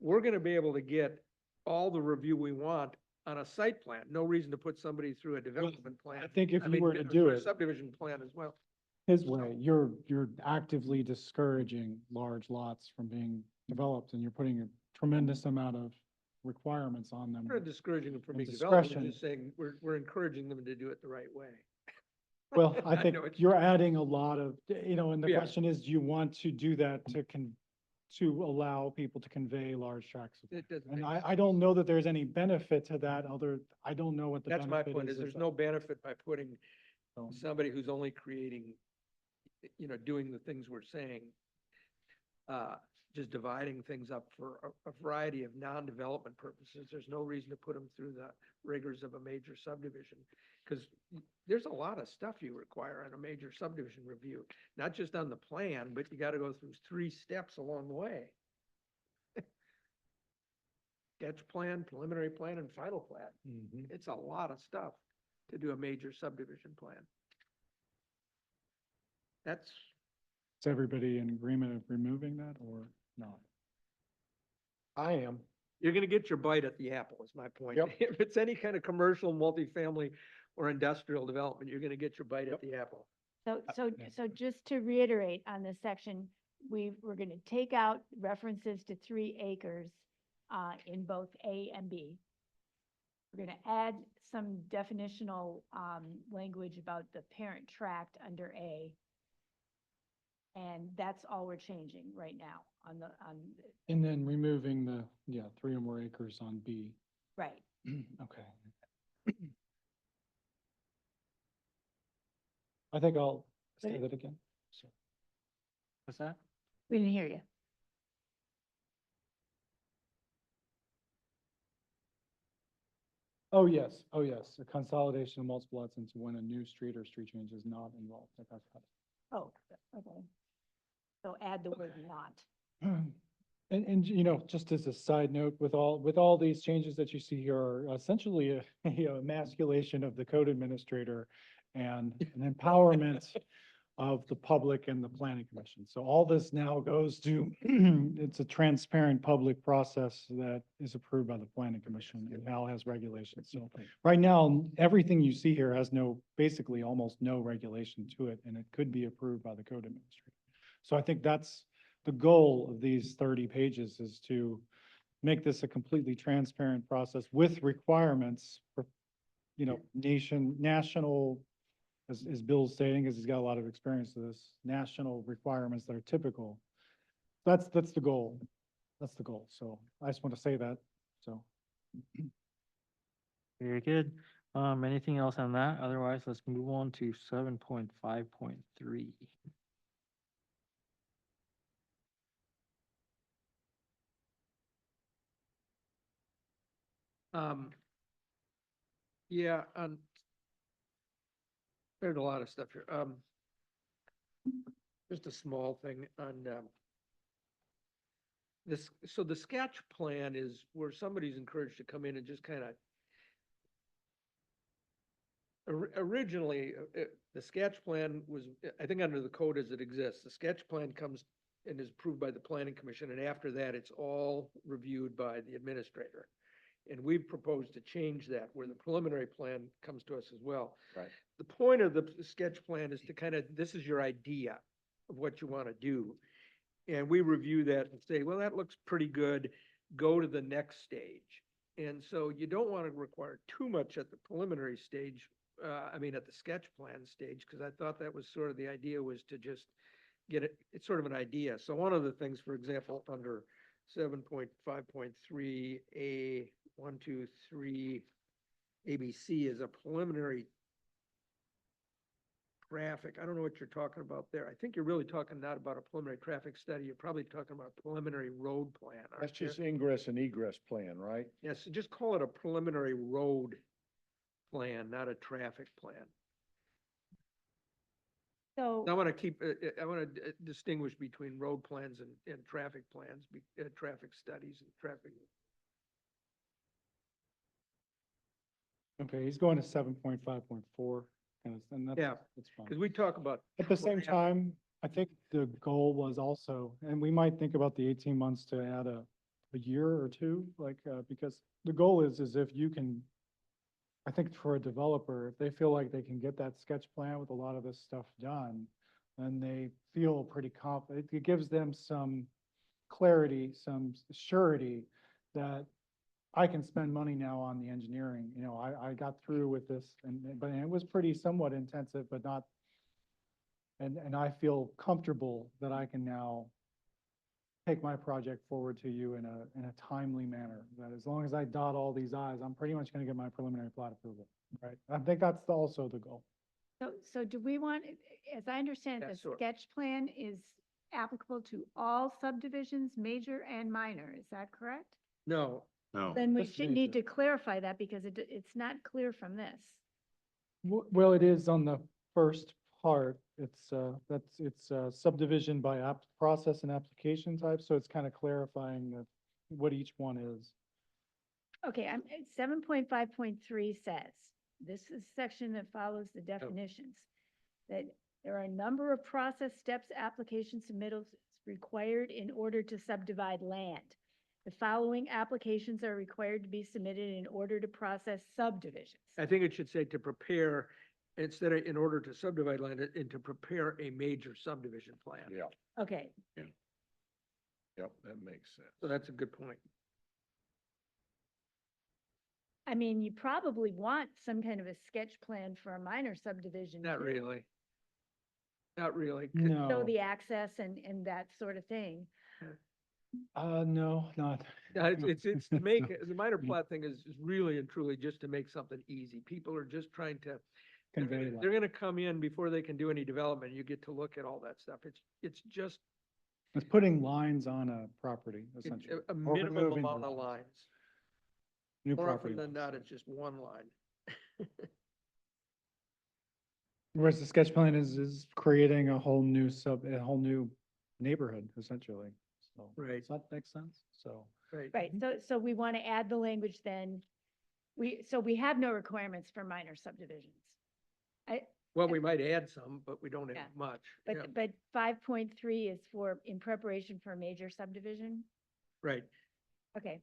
Speaker 10: We're gonna be able to get all the review we want on a site plan. No reason to put somebody through a development plan.
Speaker 5: I think if
Speaker 10: I
Speaker 5: you
Speaker 10: mean,
Speaker 5: were to
Speaker 10: for
Speaker 5: do
Speaker 10: a
Speaker 5: it
Speaker 10: subdivision plan as well.
Speaker 5: his way, you're actively discouraging large lots from being developed, and you're putting a tremendous amount of requirements on them.
Speaker 10: We're not discouraging them from
Speaker 5: And
Speaker 10: being developed, we're
Speaker 5: discretion.
Speaker 10: just saying, we're encouraging them to do it the right way.
Speaker 5: Well, I think
Speaker 10: know what
Speaker 5: you're adding a lot of, and the
Speaker 10: Yeah.
Speaker 5: question is, do you want to do that to allow people to convey large tracts of
Speaker 10: It doesn't
Speaker 5: And
Speaker 10: make
Speaker 5: I don't know that there's any benefit to that I don't know what the
Speaker 10: That's my
Speaker 5: benefit
Speaker 10: point,
Speaker 5: is
Speaker 10: is
Speaker 5: of
Speaker 10: there's
Speaker 5: that.
Speaker 10: no benefit by putting
Speaker 5: So,
Speaker 10: somebody who's only creating, doing the things we're saying, just dividing things up for a variety of non-development purposes. There's no reason to put them through the rigors of a major subdivision. Because there's a lot of stuff you require on a major subdivision review, not just on the plan, but you gotta go through 3 steps along the way. Sketch plan, preliminary plan, and final plan. It's a lot of stuff to do a major subdivision plan. That's,
Speaker 5: is everybody in agreement of removing that or not?
Speaker 2: I am.
Speaker 10: you're gonna get your bite at the apple, is my point.
Speaker 7: Yep.
Speaker 10: If it's any kind of commercial, multifamily, or industrial development, you're gonna get your bite at the apple.
Speaker 1: So just to reiterate on this section, we're gonna take out references to 3 acres in both A and B. We're gonna add some definitional language about the parent tract under A. And that's all we're changing right now on
Speaker 5: And then removing the, 3 or more acres on B.
Speaker 1: right.
Speaker 5: Okay. I think I'll say that again. So,
Speaker 3: What's that?
Speaker 1: We didn't hear you.
Speaker 5: oh, yes, a consolidation of multiple lots into when a new street or street change is not involved. I got that.
Speaker 1: Oh, okay. So add the word not.
Speaker 5: And, just as a side note, with all these changes that you see here are essentially a emasculation of the code administrator and an empowerment of the public and the planning commission. So all this now goes to, it's a transparent public process that is approved by the planning commission and now has regulations. So right now, everything you see here has basically almost no regulation to it, and it could be approved by the code administrator. So I think that's the goal of these 30 pages, is to make this a completely transparent process with requirements for, national, as Bill's stating, because he's got a lot of experience with this, national requirements that are typical. That's the goal. That's the goal. So I just want to say that, so.
Speaker 3: Very good. Anything else on that? Otherwise, let's move on to 7.5.3.
Speaker 10: Yeah, there's a lot of stuff here. Just a small thing on, this, so the sketch plan is where somebody's encouraged to come in and just kind of originally, the sketch plan was, I think under the code as it exists, the sketch plan comes and is approved by the planning commission, and after that, it's all reviewed by the administrator. And we've proposed to change that, where the preliminary plan comes to us as well.
Speaker 7: Right.
Speaker 10: The point of the sketch plan is to kind of, this is your idea of what you want to do. And we review that and say, well, that looks pretty good, go to the next stage. And so you don't want to require too much at the preliminary stage, at the sketch plan stage, because I thought that was sort of the idea, was to just get it, it's sort of an idea. So one of the things, for example, under 7.5.3 A 1, 2, 3 ABC is a preliminary traffic. I don't know what you're talking about there. I think you're really talking not about a preliminary traffic study. You're probably talking about a preliminary road plan.
Speaker 7: That's
Speaker 10: aren't you?
Speaker 7: just ingress and egress plan, right?
Speaker 10: Yes, so just call it a preliminary road plan, not a traffic plan.
Speaker 1: So.
Speaker 10: I want to keep, I want to distinguish between road plans and traffic plans, traffic studies and traffic.
Speaker 5: Okay, he's going to 7.5.4, and that's,
Speaker 10: Yeah,
Speaker 5: that's fine.
Speaker 10: Because we talk about.
Speaker 5: At the same time, I think the goal was also, and we might think about the 18 months to add a year or two, because the goal is if you can, I think for a developer, if they feel like they can get that sketch plan with a lot of this stuff done, then they feel pretty confident. It gives them some clarity, some surety that I can spend money now on the engineering. I got through with this, but it was pretty somewhat intensive, but not, and I feel comfortable that I can now take my project forward to you in a timely manner. That as long as I dot all these i's, I'm pretty much gonna get my preliminary plat approval, right? I think that's also the goal.
Speaker 1: So do we want, as I understand, it,
Speaker 10: Yeah,
Speaker 1: the
Speaker 10: sure.
Speaker 1: sketch plan is applicable to all subdivisions, major and minor, is that correct?
Speaker 10: No,
Speaker 4: No,
Speaker 1: Then we
Speaker 5: Just
Speaker 1: should
Speaker 5: major.
Speaker 1: need to clarify that because it's not clear from this.
Speaker 5: Well, it is on the first part. It's subdivision by process and application type, so it's kind of clarifying what each one is.
Speaker 1: Okay, 7.5.3 says, this is section that follows the definitions, that there are a number of process steps, application submittals required in order to subdivide land. The following applications are required to be submitted in order to process subdivisions.
Speaker 10: I think it should say to prepare, instead of in order to subdivide land, and to prepare a major subdivision plan.
Speaker 7: Yeah,
Speaker 1: Okay,
Speaker 7: yep, that makes sense.
Speaker 10: So that's a good point.
Speaker 1: I mean, you probably want some kind of a sketch plan for a minor subdivision.
Speaker 10: Not
Speaker 1: too.
Speaker 10: really. Not really.
Speaker 5: No.
Speaker 1: Show the access and that sort of thing.
Speaker 5: No, not.
Speaker 10: It's to make, the minor plat thing is really and truly just to make something easy. People are just trying to,
Speaker 5: Convey
Speaker 10: they're gonna come in before they can do any development. You get to look at all that stuff. It's just
Speaker 5: It's putting lines on a property,
Speaker 10: it's
Speaker 5: essentially.
Speaker 10: a
Speaker 5: or
Speaker 10: minimum
Speaker 5: removing the
Speaker 10: amount of lines.
Speaker 5: New
Speaker 10: More
Speaker 5: property
Speaker 10: often than
Speaker 5: lines.
Speaker 10: not, it's just one line.
Speaker 5: Whereas the sketch plan is creating a whole new neighborhood, essentially. So.
Speaker 10: Right.
Speaker 5: Does that make sense? So.
Speaker 10: Right.
Speaker 1: Right, so we want to add the language then. So we have no requirements for minor subdivisions.
Speaker 10: Well, we might add some, but we don't
Speaker 1: Yeah.
Speaker 10: have much. Yeah,
Speaker 1: But 5.3 is for, in preparation for a major subdivision?
Speaker 10: right.
Speaker 1: Okay,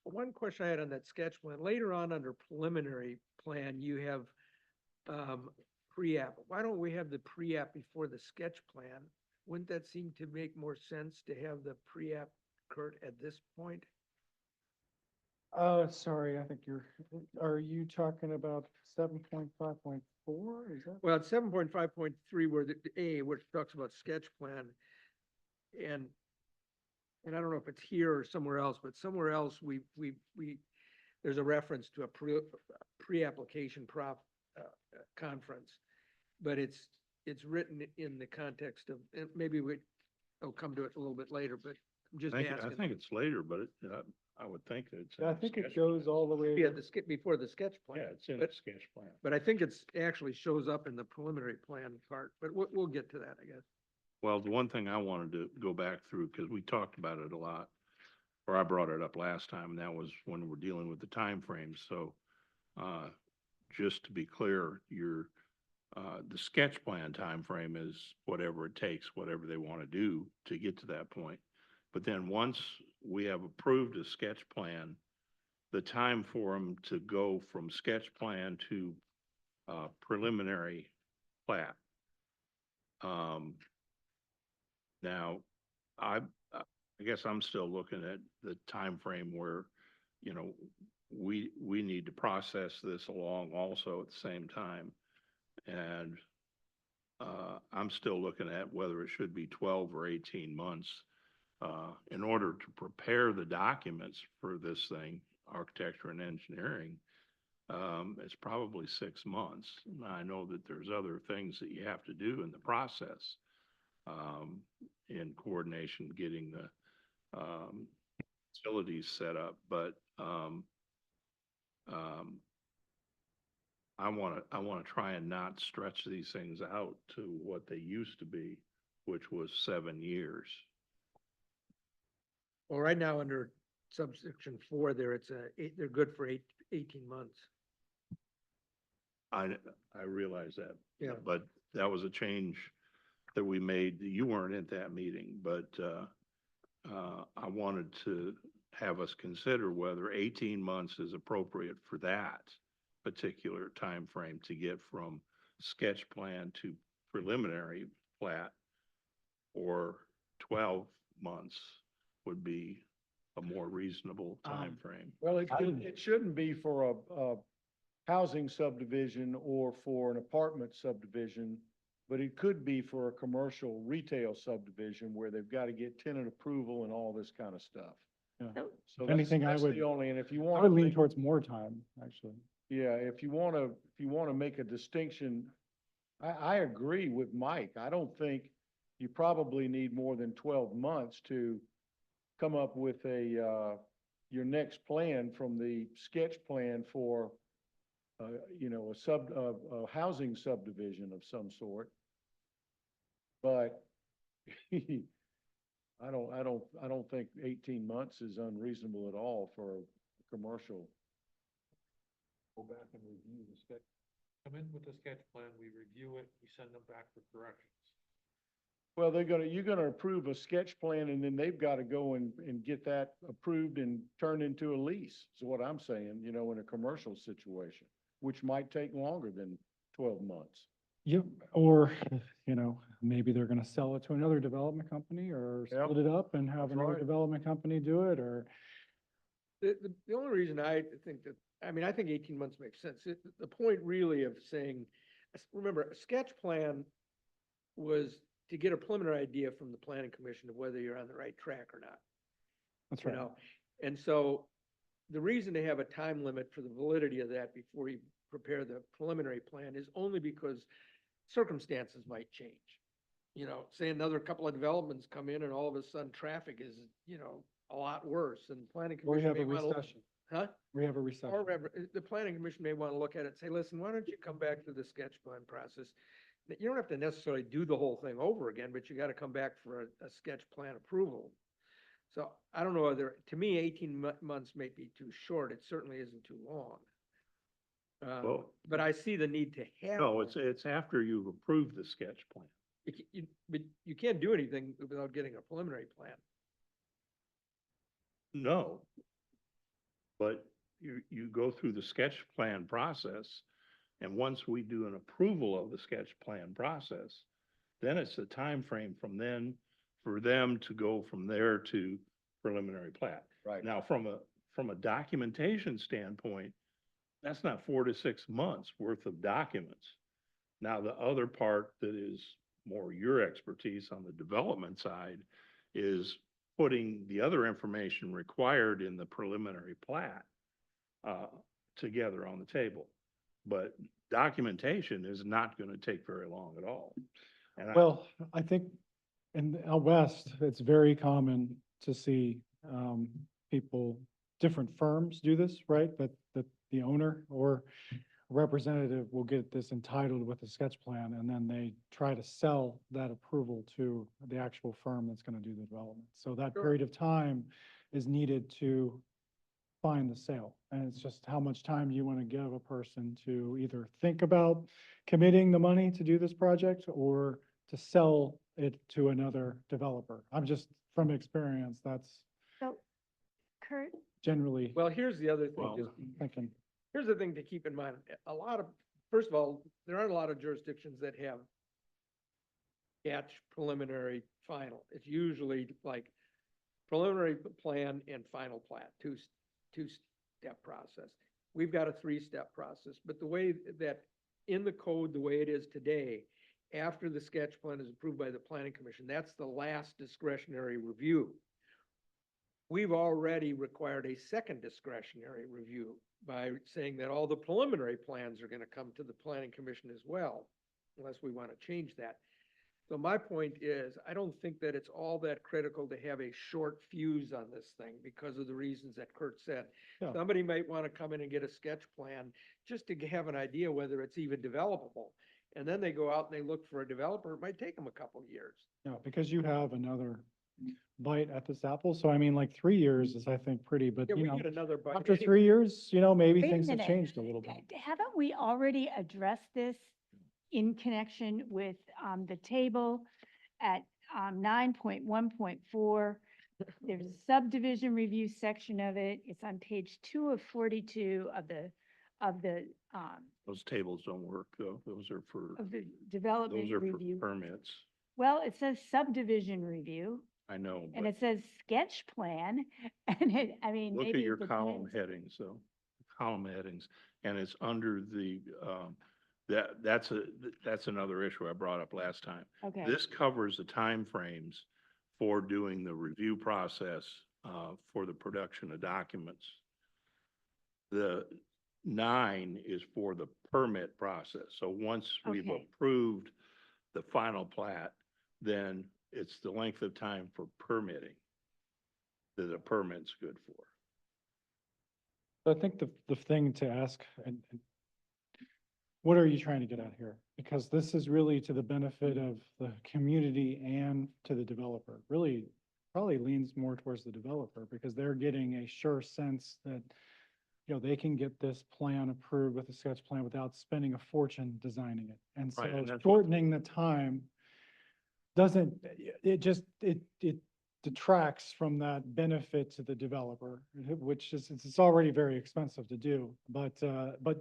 Speaker 10: One question I had on that sketch plan, later on under preliminary plan, you have pre-app. Why don't we have the pre-app before the sketch plan? Wouldn't that seem to make more sense to have the pre-app, Kurt, at this point?
Speaker 5: Sorry, I think are you talking about 7.5.4? Is that?
Speaker 10: Well, it's 7.5.3 where the A, which talks about sketch plan. And I don't know if it's here or somewhere else, but somewhere else, there's a reference to a pre-application conference. But it's written in the context of, and maybe I'll come to it a little bit later, but I'm just
Speaker 4: I
Speaker 10: asking.
Speaker 4: think it's later, but I would think that it's. in
Speaker 5: I
Speaker 4: the
Speaker 5: think it
Speaker 4: sketch
Speaker 5: goes
Speaker 4: plan.
Speaker 5: all the way.
Speaker 10: Yeah, the skip before the sketch plan.
Speaker 4: Yeah, it's in the
Speaker 10: But,
Speaker 4: sketch plan.
Speaker 10: but I think it's actually shows up in the preliminary plan part, but we'll get to that, I guess.
Speaker 4: Well, the one thing I wanted to go back through, because we talked about it a lot, or I brought it up last time, and that was when we're dealing with the timeframes. So, just to be clear, the sketch plan timeframe is whatever it takes, whatever they want to do to get to that point. But then once we have approved a sketch plan, the time for them to go from sketch plan to preliminary plat. Now, I guess I'm still looking at the time frame where, we need to process this along also at the same time. And I'm still looking at whether it should be 12 or 18 months in order to prepare the documents for this thing, architecture and engineering. It's probably 6 months. I know that there's other things that you have to do in the process in coordination, getting the facilities set up, but I want to try and not stretch these things out to what they used to be, which was 7 years.
Speaker 10: Well, right now, under subsection 4 there, they're good for 18 months.
Speaker 4: I realize that.
Speaker 10: Yeah.
Speaker 4: But that was a change that we made. You weren't at that meeting, but I wanted to have us consider whether 18 months is appropriate for that particular time frame to get from sketch plan to preliminary plat, or 12 months would be a more reasonable time frame.
Speaker 7: Well, it shouldn't be for a housing subdivision or for an apartment subdivision. but it could be for a commercial retail subdivision where they've got to get tenant approval and all this kind of stuff.
Speaker 5: Yeah.
Speaker 1: So
Speaker 7: So
Speaker 5: Anything I
Speaker 7: that's
Speaker 5: would-
Speaker 7: the only, and if you
Speaker 5: I
Speaker 7: want.
Speaker 5: would lean towards more time, actually.
Speaker 7: Yeah, if you want to make a distinction, I agree with Mike. I don't think you probably need more than 12 months to come up with your next plan from the sketch plan for, a housing subdivision of some sort. But I don't think 18 months is unreasonable at all for a commercial.
Speaker 8: Go back and review the sketch. Come in with the sketch plan, we review it, we send them back for corrections.
Speaker 7: Well, you're gonna approve a sketch plan and then they've got to go and get that approved and turned into a lease, is what I'm saying, in a commercial situation, which might take longer than 12 months.
Speaker 5: Yep, or, maybe they're gonna sell it to another development company or
Speaker 7: Yep,
Speaker 5: split it up and have
Speaker 7: that's
Speaker 5: another
Speaker 7: right.
Speaker 5: development company do it, or,
Speaker 10: The only reason I think that, I think 18 months makes sense. The point really of saying, remember, a sketch plan was to get a preliminary idea from the planning commission of whether you're on the right track or not.
Speaker 5: that's
Speaker 10: You
Speaker 5: right.
Speaker 10: know, and so the reason to have a time limit for the validity of that before you prepare the preliminary plan is only because circumstances might change. Say another couple of developments come in and all of a sudden traffic is, a lot worse and planning
Speaker 5: Or we
Speaker 10: commission
Speaker 5: have a
Speaker 10: may want to.
Speaker 5: recession,
Speaker 10: Huh?
Speaker 5: we have a recession.
Speaker 10: Or the planning commission may want to look at it and say, listen, why don't you come back to the sketch plan process? You don't have to necessarily do the whole thing over again, but you got to come back for a sketch plan approval. So I don't know whether, to me, 18 months may be too short. It certainly isn't too long.
Speaker 4: Well-
Speaker 10: But I see the need to have.
Speaker 4: No,
Speaker 10: one.
Speaker 4: it's after you've approved the sketch plan.
Speaker 10: But you can't do anything without getting a preliminary plan.
Speaker 4: No. But you go through the sketch plan process, and once we do an approval of the sketch plan process, then it's the time frame from then for them to go from there to preliminary plat.
Speaker 7: Right.
Speaker 4: Now, from a documentation standpoint, that's not 4 to 6 months worth of documents. Now, the other part that is more your expertise on the development side is putting the other information required in the preliminary plat together on the table. But documentation is not going to take very long at all. And
Speaker 5: Well, I think in out west, it's very common to see people, different firms do this, right? That the owner or representative will get this entitled with a sketch plan, and then they try to sell that approval to the actual firm that's gonna do the development. So that
Speaker 10: Sure.
Speaker 5: period of time is needed to find the sale. And it's just how much time you want to give a person to either think about committing the money to do this project or to sell it to another developer. I'm just, from experience, that's
Speaker 1: So, Kurt,
Speaker 5: generally
Speaker 10: Well, here's the other thing,
Speaker 4: Well-
Speaker 10: just
Speaker 5: thinking.
Speaker 10: here's the thing to keep in mind. First of all, there aren't a lot of jurisdictions that have sketch, preliminary, final. It's usually like preliminary plan and final plat, two-step process. We've got a three-step process, but the way that in the code, the way it is today, after the sketch plan is approved by the planning commission, that's the last discretionary review. We've already required a second discretionary review by saying that all the preliminary plans are gonna come to the planning commission as well, unless we want to change that. So my point is, I don't think that it's all that critical to have a short fuse on this thing because of the reasons that Kurt said.
Speaker 5: Yeah.
Speaker 10: Somebody might want to come in and get a sketch plan just to have an idea whether it's even developable. And then they go out and they look for a developer. It might take them a couple of years.
Speaker 5: Yeah, because you have another bite at this apple. So I mean, like 3 years is, I think, pretty, but
Speaker 10: Yeah,
Speaker 5: you
Speaker 10: we
Speaker 5: know,
Speaker 10: get another bite.
Speaker 5: after 3 years, maybe
Speaker 1: Wait a
Speaker 5: things have
Speaker 1: minute.
Speaker 5: changed a little bit.
Speaker 1: haven't we already addressed this in connection with the table at 9.1.4? There's a subdivision review section of it. It's on page 2 of 42 of the
Speaker 4: those tables don't work though. Those are for
Speaker 1: development review.
Speaker 4: permits.
Speaker 1: Well, it says subdivision review
Speaker 4: I know,
Speaker 1: and
Speaker 4: but
Speaker 1: it says sketch plan and
Speaker 4: look
Speaker 1: maybe
Speaker 4: at your
Speaker 1: it
Speaker 4: column
Speaker 1: depends.
Speaker 4: headings, though, column headings, and it's under the That's another issue I brought up last time.
Speaker 1: Okay.
Speaker 4: This covers the timeframes for doing the review process, for the production of documents. The 9 is for the permit process. So once we've
Speaker 1: Okay.
Speaker 4: approved the final plat, then it's the length of time for permitting that a permit's good for.
Speaker 5: I think the thing to ask, and what are you trying to get at here? Because this is really to the benefit of the community and to the developer. Really, probably leans more towards the developer because they're getting a sure sense that, you know, they can get this plan approved with a sketch plan without spending a fortune designing it. And
Speaker 4: Right, and
Speaker 5: so
Speaker 4: that's-
Speaker 5: shortening the time doesn't, it detracts from that benefit to the developer, which is, it's already very expensive to do, but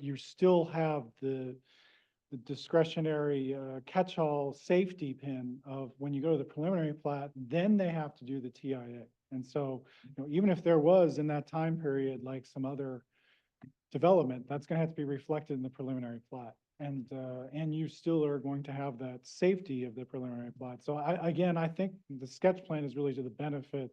Speaker 5: you still have the discretionary, catch-all safety pin of when you go to the preliminary plat, then they have to do the TIA. And so, you know, even if there was in that time period, like some other development, that's gonna have to be reflected in the preliminary plat. And you still are going to have that safety of the preliminary plat. So again, I think the sketch plan is really to the benefit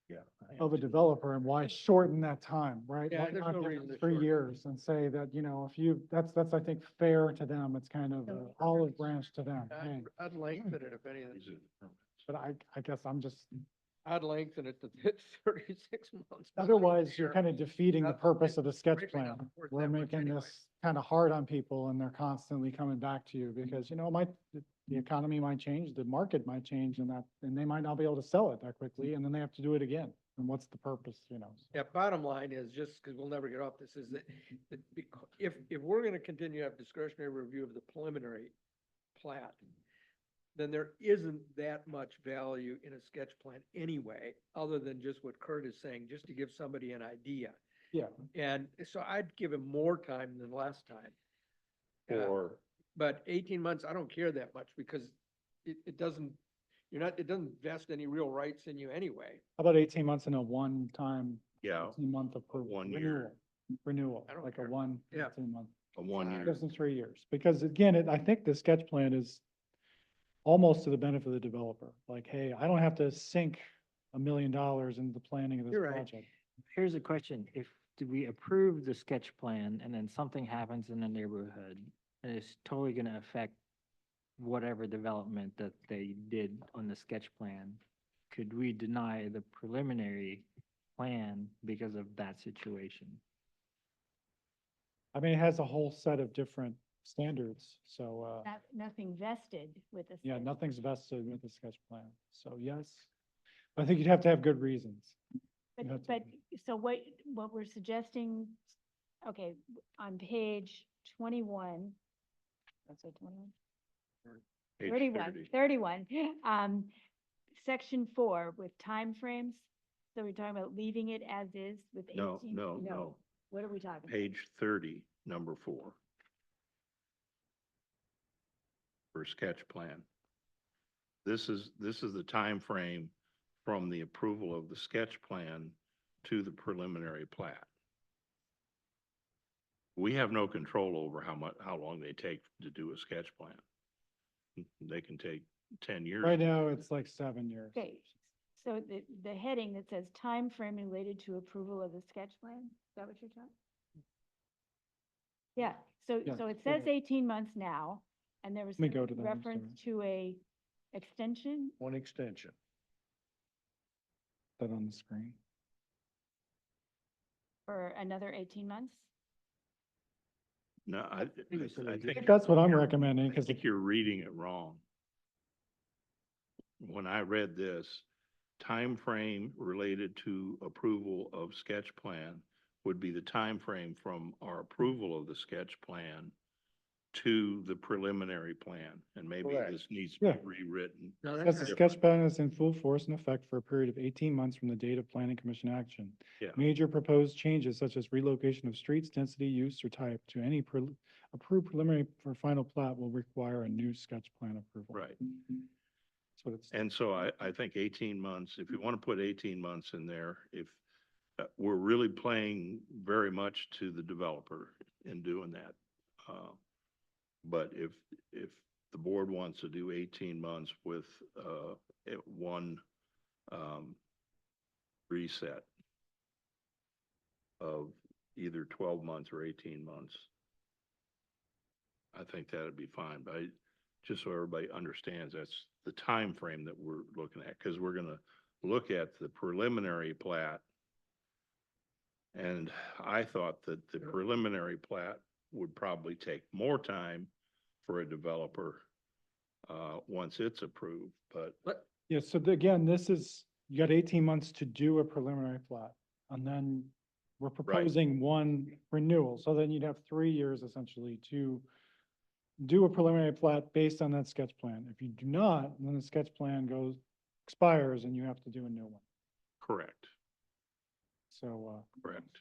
Speaker 4: Yeah.
Speaker 5: of a developer and why shorten that time, right?
Speaker 10: Yeah,
Speaker 5: Why
Speaker 10: there's
Speaker 5: not
Speaker 10: no
Speaker 5: give
Speaker 10: reason
Speaker 5: them
Speaker 10: to
Speaker 5: 3
Speaker 10: shorten it.
Speaker 5: years and say that, you know, if you, that's, I think, fair to them. It's kind of an olive branch to them. Hey,
Speaker 10: I'd lengthen it if anything.
Speaker 5: but I guess I'm just,
Speaker 10: I'd lengthen it to 36 months.
Speaker 5: otherwise you're kind of defeating the
Speaker 10: That's
Speaker 5: purpose of the sketch
Speaker 10: scraping
Speaker 5: plan.
Speaker 10: up worth
Speaker 5: We're
Speaker 10: that much
Speaker 5: making
Speaker 10: anyway.
Speaker 5: this kind of hard on people and they're constantly coming back to you because, you know, the economy might change, the market might change and they might not be able to sell it that quickly and then they have to do it again. And what's the purpose, you know?
Speaker 10: Yeah, bottom line is, just because we'll never get off this, is that if we're gonna continue to have discretionary review of the preliminary plat, then there isn't that much value in a sketch plan anyway, other than just what Kurt is saying, just to give somebody an idea.
Speaker 5: Yeah.
Speaker 10: And so I'd give him more time than last time.
Speaker 4: Or,
Speaker 10: But 18 months, I don't care that much because it doesn't, it doesn't vest any real rights in you anyway.
Speaker 5: How about 18 months in a one-time,
Speaker 4: yeah,
Speaker 5: 18-month approval?
Speaker 4: 1 year.
Speaker 5: Renewal,
Speaker 10: I don't
Speaker 5: like a
Speaker 10: care.
Speaker 5: one,
Speaker 10: Yeah.
Speaker 5: 18-month.
Speaker 4: a 1 year.
Speaker 5: Gives them 3 years, because again, I think the sketch plan is almost to the benefit of the developer. Like, hey, I don't have to sink $1 million into the planning of this
Speaker 10: You're right.
Speaker 5: project.
Speaker 3: Here's a question. If do we approve the sketch plan and then something happens in the neighborhood and it's totally gonna affect whatever development that they did on the sketch plan, could we deny the preliminary plan because of that situation?
Speaker 5: I mean, it has a whole set of different standards, so,
Speaker 1: Nothing vested with the.
Speaker 5: yeah,
Speaker 1: sketch.
Speaker 5: nothing's vested with the sketch plan, so yes. I think you'd have to have good reasons. you have
Speaker 1: But,
Speaker 5: to-
Speaker 1: so what we're suggesting, okay, on page 21, let's say 21,
Speaker 4: Page
Speaker 1: 31, section 4 with timeframes. So we're talking about leaving it as is with 18?
Speaker 4: No.
Speaker 1: What are we talking about?
Speaker 4: Page 30, number 4. For sketch plan. This is the time frame from the approval of the sketch plan to the preliminary plat. We have no control over how long they take to do a sketch plan. They can take 10 years.
Speaker 5: Right now, it's like 7 years.
Speaker 1: Okay, so the heading that says time frame related to approval of the sketch plan, is that what you're talking? Yeah, so
Speaker 5: Yeah,
Speaker 1: it
Speaker 5: so
Speaker 1: says 18 months now, and there was
Speaker 5: Let me
Speaker 1: some
Speaker 5: go to that, I'm
Speaker 1: reference to a extension.
Speaker 7: One extension.
Speaker 5: That on the screen.
Speaker 1: For another 18 months?
Speaker 4: No, I think.
Speaker 5: That's what I'm recommending,
Speaker 4: I
Speaker 5: because
Speaker 4: think you're reading it wrong. When I read this, time frame related to approval of sketch plan would be the time frame from our approval of the sketch plan to the preliminary plan, and maybe
Speaker 7: Correct.
Speaker 4: this needs to
Speaker 5: Yeah.
Speaker 4: be rewritten.
Speaker 10: No,
Speaker 5: Because the sketch plan is in full force and effect for a period of 18 months from the date of planning commission action.
Speaker 4: Yeah.
Speaker 5: Major proposed changes such as relocation of streets, density, use, or type to any approved preliminary or final plat will require a new sketch plan approval.
Speaker 4: Right.
Speaker 5: That's what it's.
Speaker 4: And so I think 18 months, if you want to put 18 months in there, if we're really playing very much to the developer in doing that. But if the board wants to do 18 months with, one, reset of either 12 months or 18 months, I think that'd be fine, but just so everybody understands, that's the time frame that we're looking at, because we're gonna look at the preliminary plat. And I thought that the preliminary plat would probably take more time for a developer, once it's approved, but
Speaker 5: Yeah, so again, this is, you got 18 months to do a preliminary plat. And then we're proposing one renewal. So then you'd have 3 years essentially to do a preliminary plat based on that sketch plan. If you do not, then the sketch plan expires and you have to do a new one.
Speaker 4: correct,
Speaker 5: So,
Speaker 4: correct.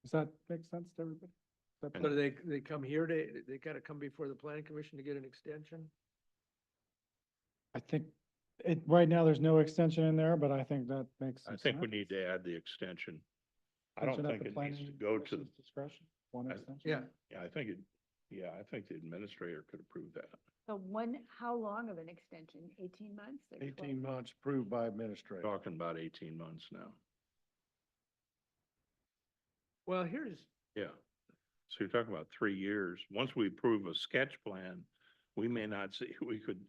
Speaker 5: does that make sense to everybody? Is that-
Speaker 10: So do they come here, they gotta come before the planning commission to get an extension?
Speaker 5: I think right now, there's no extension in there, but I think that makes
Speaker 4: I
Speaker 5: some
Speaker 4: think we
Speaker 5: sense.
Speaker 4: need to add the extension. I don't
Speaker 5: Extension at
Speaker 4: think
Speaker 5: the
Speaker 4: it needs to
Speaker 5: planning
Speaker 4: go to,
Speaker 5: commission's Discretion, one
Speaker 4: I-
Speaker 5: extension.
Speaker 10: Yeah.
Speaker 4: yeah, I think the administrator could approve that.
Speaker 1: So how long of an extension? 18 months or 12?
Speaker 7: 18 months approved by administrator.
Speaker 4: Talking about 18 months now.
Speaker 10: Well, here's,
Speaker 4: Yeah. So you're talking about 3 years. Once we approve a sketch plan, we may not see, we could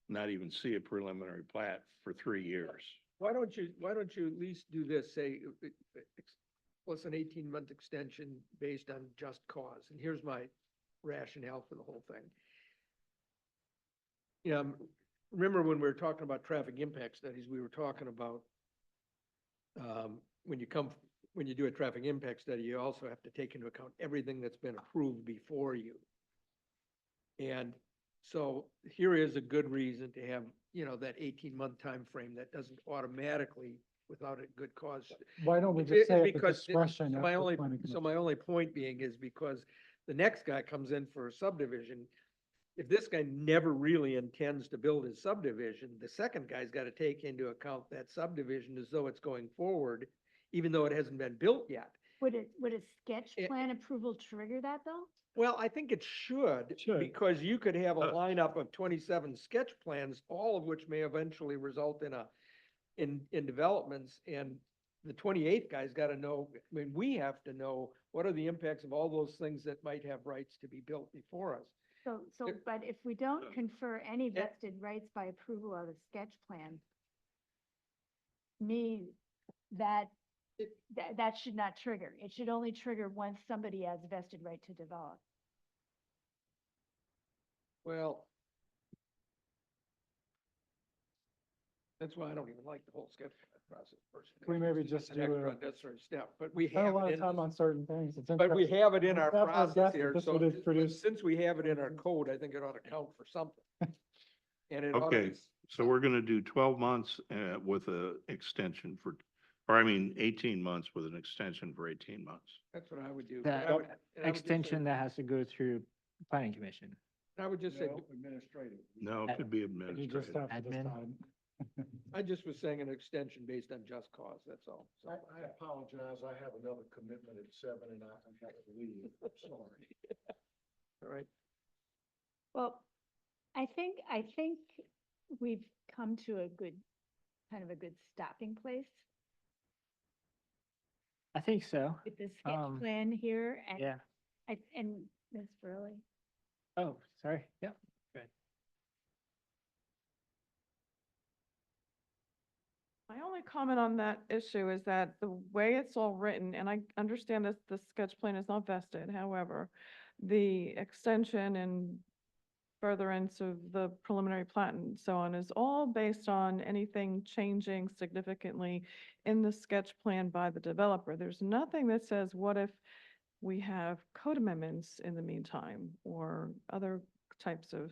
Speaker 4: not even see a preliminary plat for 3 years.
Speaker 10: why don't you at least do this, say, plus an 18-month extension based on just cause? And here's my rationale for the whole thing. Yeah, remember when we were talking about traffic impact studies, we were talking about when you do a traffic impact study, you also have to take into account everything that's been approved before you. And so here is a good reason to have, that 18-month time frame that doesn't automatically, without a good cause.
Speaker 5: Why don't we just say at the
Speaker 10: Because
Speaker 5: discretion
Speaker 10: so
Speaker 5: of
Speaker 10: my
Speaker 5: the
Speaker 10: only,
Speaker 5: planning
Speaker 10: so
Speaker 5: commission?
Speaker 10: my only point being is because the next guy comes in for a subdivision, if this guy never really intends to build his subdivision, the second guy's got to take into account that subdivision as though it's going forward, even though it hasn't been built yet.
Speaker 1: Would a sketch
Speaker 10: It-
Speaker 1: plan approval trigger that though?
Speaker 10: Well, I think it should,
Speaker 5: Should.
Speaker 10: because you could have a
Speaker 4: Uh.
Speaker 10: lineup of 27 sketch plans, all of which may eventually result in developments, and the 28th guy's gotta know, I mean, we have to know what are the impacts of all those things that might have rights to be built before us.
Speaker 1: So,
Speaker 10: It-
Speaker 1: but if we don't confer any
Speaker 10: it-
Speaker 1: vested rights by approval of a sketch plan, me, that should not trigger. It should only trigger once somebody has a vested right to develop.
Speaker 10: Well, that's why I don't even like the whole sketch plan process personally.
Speaker 5: Can we maybe
Speaker 10: It's
Speaker 5: just
Speaker 10: an
Speaker 5: do
Speaker 10: extra
Speaker 5: a-
Speaker 10: unnecessary step, but we
Speaker 5: Spent a
Speaker 10: have
Speaker 5: lot
Speaker 10: it
Speaker 5: of time
Speaker 10: in,
Speaker 5: on certain things. It's
Speaker 10: but we
Speaker 5: interesting.
Speaker 10: have it in our
Speaker 5: It's not
Speaker 10: process
Speaker 5: forget that
Speaker 10: here,
Speaker 5: this
Speaker 10: so
Speaker 5: would have
Speaker 10: but
Speaker 5: produced-
Speaker 10: since we have it in our code, I think it ought to count for something. And it ought to
Speaker 4: Okay,
Speaker 10: be-
Speaker 4: so we're gonna do 12 months, with a extension for, or I mean, 18 months with an extension for 18 months.
Speaker 10: That's what I would do.
Speaker 3: That
Speaker 10: but I would- and I would just say-
Speaker 3: extension that has to go through planning commission.
Speaker 10: I would just say,
Speaker 7: No, administrative.
Speaker 4: No, it could be
Speaker 5: You just
Speaker 4: administrative.
Speaker 5: have to
Speaker 3: Admin.
Speaker 5: decide.
Speaker 10: I just was saying an extension based on just cause, that's all. So-
Speaker 7: I apologize, I have another commitment at 7 and I have to leave, sorry.
Speaker 10: All right,
Speaker 1: Well, I think we've come to a good, kind of a good stopping place
Speaker 3: I think so.
Speaker 1: with the sketch
Speaker 3: Um,
Speaker 1: plan here and
Speaker 3: Yeah.
Speaker 1: and Ms. Burley.
Speaker 3: Oh, sorry. Yeah.
Speaker 6: My only comment on that issue is that the way it's all written, and I understand that the sketch plan is not vested, however, the extension and furtherance of the preliminary plat and so on is all based on anything changing significantly in the sketch plan by the developer. There's nothing that says, what if we have code amendments in the meantime, or other types of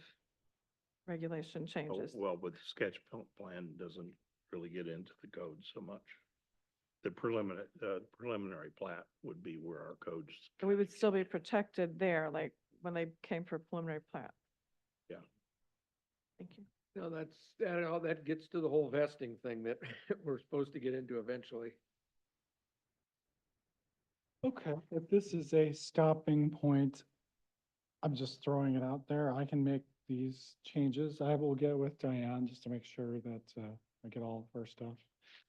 Speaker 6: regulation
Speaker 4: Oh,
Speaker 6: changes?
Speaker 4: well, but the sketch plan doesn't really get into the code so much. The preliminary plat would be where our codes.
Speaker 6: And we would still be protected there, like when they came for preliminary plat.
Speaker 4: Yeah.
Speaker 6: Thank you.
Speaker 10: no, that gets to the whole vesting thing that we're supposed to get into eventually.
Speaker 5: Okay, if this is a stopping point, I'm just throwing it out there. I can make these changes. I will get with Diane just to make sure that I get all of her stuff.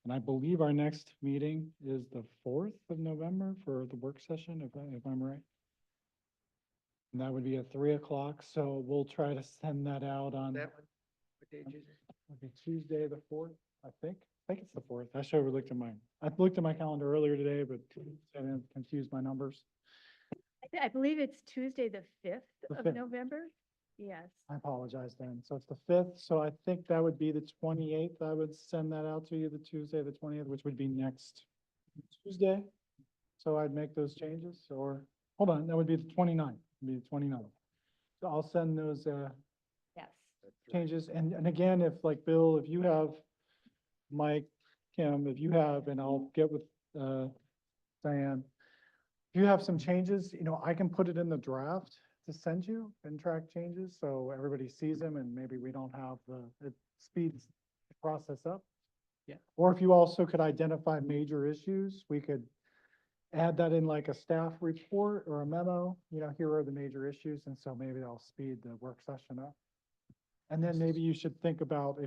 Speaker 5: And I believe our next meeting is the 4th of November for the work session, if I'm right. And that would be at 3 o'clock, so we'll try to send that out on,
Speaker 2: That one, what day is it?
Speaker 5: it'll be Tuesday, the 4th, I think. I think it's the 4th. I should have looked at I looked at my calendar earlier today, but I didn't confuse my numbers.
Speaker 1: I believe it's Tuesday, the fifth
Speaker 5: The
Speaker 1: of
Speaker 5: 5th.
Speaker 1: November. Yes.
Speaker 5: I apologize then. So it's the 5th, so I think that would be the 28th. I would send that out to you, the Tuesday, the 20th, which would be next Tuesday. So I'd make those changes, or, hold on, that would be the 29th, be the 29th. So I'll send those,
Speaker 1: Yes.
Speaker 5: changes, and again, if like Bill, if you have, Mike, Kim, if you have, and I'll get with, Diane. If you have some changes, I can put it in the draft to send you and track changes, so everybody sees them, and maybe we don't have it speeds the process up.
Speaker 2: Yeah.
Speaker 5: Or if you also could identify major issues, we could add that in like a staff report or a memo, here are the major issues, and so maybe that'll speed the work session up. And then maybe you should think about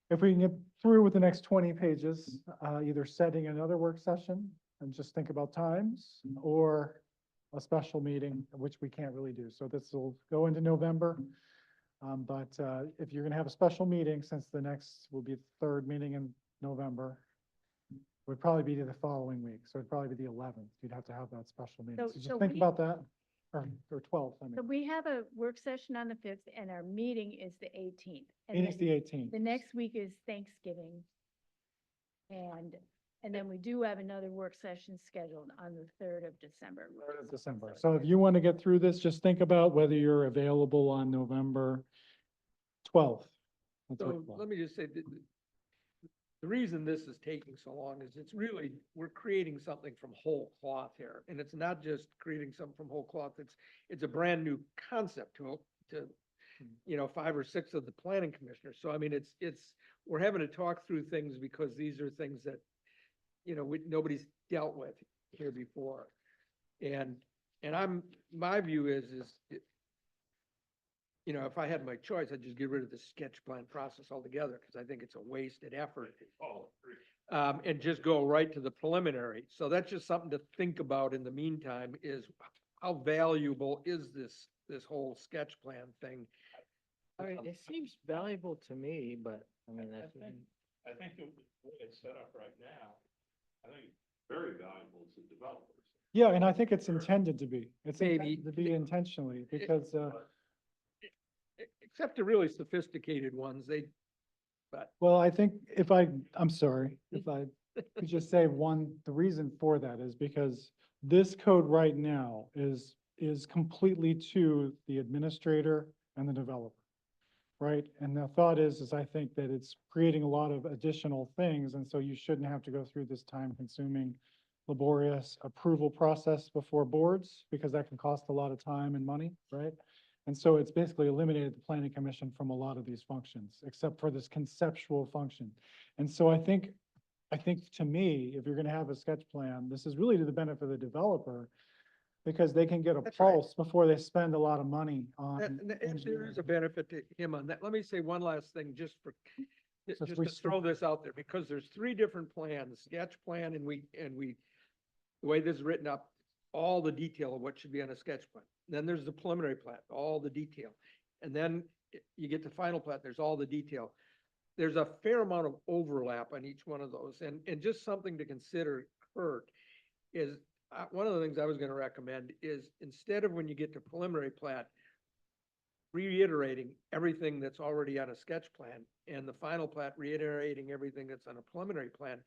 Speaker 5: if we can get through with the next 20 pages, either setting another work session and just think about times, or a special meeting, which we can't really do. So this will go into November. But if you're gonna have a special meeting, since the next will be the 3rd meeting in November, would probably be the following week. So it'd probably be the 11th. You'd have to have that special meeting.
Speaker 1: So-
Speaker 5: So just
Speaker 1: so
Speaker 5: think
Speaker 1: we-
Speaker 5: about that, or 12th, I
Speaker 1: So
Speaker 5: mean.
Speaker 1: we have a work session on the fifth and our meeting is the 18th. And
Speaker 5: Meeting's
Speaker 1: then
Speaker 5: the 18th.
Speaker 1: the next week is Thanksgiving. And then we do have another work session scheduled on the 3rd of December.
Speaker 5: 3rd of December. So if you want to get through this, just think about whether you're available on November 12th. That's what
Speaker 10: So
Speaker 5: it's
Speaker 10: let me just say that the reason this is taking so long is it's really, we're creating something from whole cloth here. And it's not just creating something from whole cloth, it's a brand new concept to 5 or 6 of the planning commissioners. So I mean, we're having to talk through things because these are things that, nobody's dealt with here before. And my view is, if I had my choice, I'd just get rid of the sketch plan process altogether, because I think it's a wasted effort. And just go right to the preliminary. So that's just something to think about in the meantime, is how valuable is this whole sketch plan thing?
Speaker 9: I mean, it seems valuable to me, but I mean, that's.
Speaker 4: I think the way it's set up right now, I think it's very valuable to developers.
Speaker 5: Yeah, and I think it's intended to be. It's
Speaker 10: Maybe.
Speaker 5: intended to be intentionally, because,
Speaker 10: Except the really sophisticated ones,
Speaker 5: well, I think I'm sorry, if I could just say the reason for that is because this code right now is completely to the administrator and the developer. Right? And the thought is I think that it's creating a lot of additional things, and so you shouldn't have to go through this time-consuming, laborious approval process before boards, because that can cost a lot of time and money, right? And so it's basically eliminated the planning commission from a lot of these functions, except for this conceptual function. And so I think to me, if you're gonna have a sketch plan, this is really to the benefit of the developer, because they can get a
Speaker 10: That's right.
Speaker 5: pulse before they spend a lot of money on.
Speaker 10: there
Speaker 5: engineering.
Speaker 10: is a benefit to him on that. Let me say one last thing, just
Speaker 5: Since
Speaker 10: just
Speaker 5: we
Speaker 10: to throw this out there, because there's 3 different plans, sketch plan, and the way this is written up, all the detail of what should be on a sketch plan. Then there's the preliminary plat, all the detail. And then you get to final plat, there's all the detail. There's a fair amount of overlap on each one of those. And just something to consider, Kurt, is one of the things I was gonna recommend is, instead of when you get to preliminary plat, reiterating everything that's already on a sketch plan, and the final plat reiterating everything that's on a preliminary plan,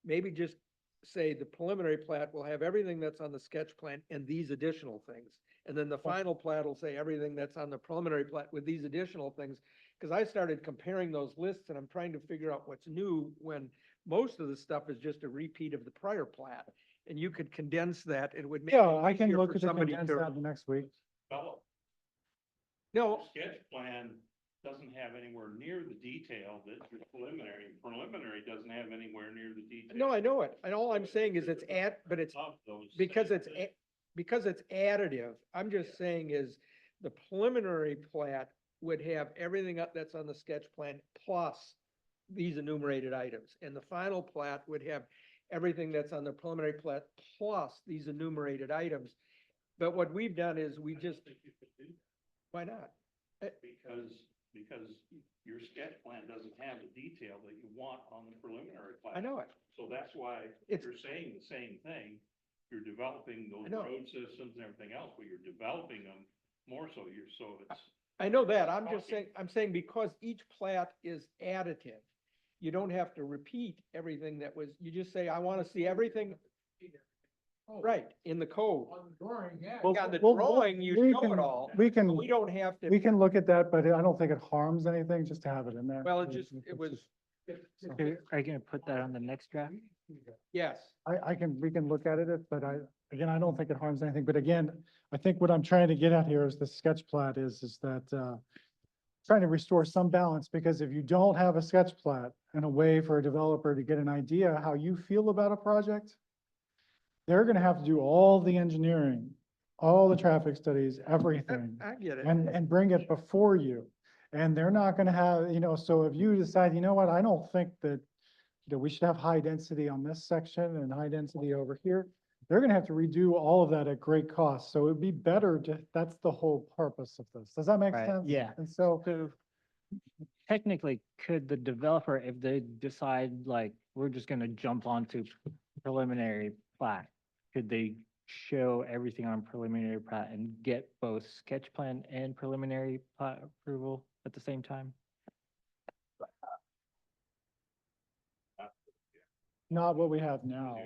Speaker 10: maybe just say the preliminary plat will have everything that's on the sketch plan and these additional things. And then the final plat will say everything that's on the preliminary plat with these additional things. Because I started comparing those lists, and I'm trying to figure out what's new, when most of the stuff is just a repeat of the prior plat. And you could condense that, it would make it
Speaker 5: Yeah, I can
Speaker 10: easier
Speaker 5: look
Speaker 10: for
Speaker 5: at the
Speaker 10: somebody
Speaker 5: condensed
Speaker 10: to.
Speaker 5: out the next week.
Speaker 4: Develop.
Speaker 10: No,
Speaker 4: Sketch plan doesn't have anywhere near the detail that your preliminary doesn't have anywhere near the detail.
Speaker 2: No, I know it. And all I'm saying is it's but it's, because it's, because it's additive, I'm just saying is the preliminary plat would have everything that's on the sketch plan plus these enumerated items. And the final plat would have everything that's on the preliminary plat plus these enumerated items. But what we've done is we just, why not?
Speaker 4: Because your sketch plan doesn't have the detail that you want on the preliminary
Speaker 2: I
Speaker 4: plan.
Speaker 2: know it.
Speaker 4: So that's why
Speaker 2: It's-
Speaker 4: you're saying the same thing. You're developing those
Speaker 2: I know.
Speaker 4: road systems and everything else, but you're developing them more so it's.
Speaker 2: I know that. I'm just saying, I'm saying because each plat is additive, you don't have to repeat everything that was, you just say, I want to see everything. Right, in the code.
Speaker 10: On the drawing, yeah.
Speaker 5: Well,
Speaker 2: Yeah, the
Speaker 5: we'll-
Speaker 2: drawing, you
Speaker 5: we
Speaker 2: show
Speaker 5: can-
Speaker 2: it all.
Speaker 5: We
Speaker 2: but
Speaker 5: can,
Speaker 2: We don't have to.
Speaker 5: we can look at that, but I don't think it harms anything just to have it in there.
Speaker 2: Well, it just, it
Speaker 5: It's
Speaker 2: was,
Speaker 5: just-
Speaker 3: Okay, are you gonna put that on the next draft?
Speaker 2: yes.
Speaker 5: we can look at it, but again, I don't think it harms anything, but again, I think what I'm trying to get at here is the sketch plat is that, trying to restore some balance, because if you don't have a sketch plat and a way for a developer to get an idea how you feel about a project, they're gonna have to do all the engineering, all the traffic studies, everything,
Speaker 2: I get it.
Speaker 5: and bring it before you. And they're not gonna have, so if you decide, you know what, I don't think that we should have high density on this section and high density over here, they're gonna have to redo all of that at great cost. So it'd be better that's the whole purpose of this. Does that make
Speaker 3: Right,
Speaker 5: sense?
Speaker 3: yeah.
Speaker 5: And so,
Speaker 3: So technically, could the developer, if they decide like, we're just gonna jump onto preliminary plat, could they show everything on preliminary plat and get both sketch plan and preliminary plat approval at the same time?
Speaker 5: not what we have now,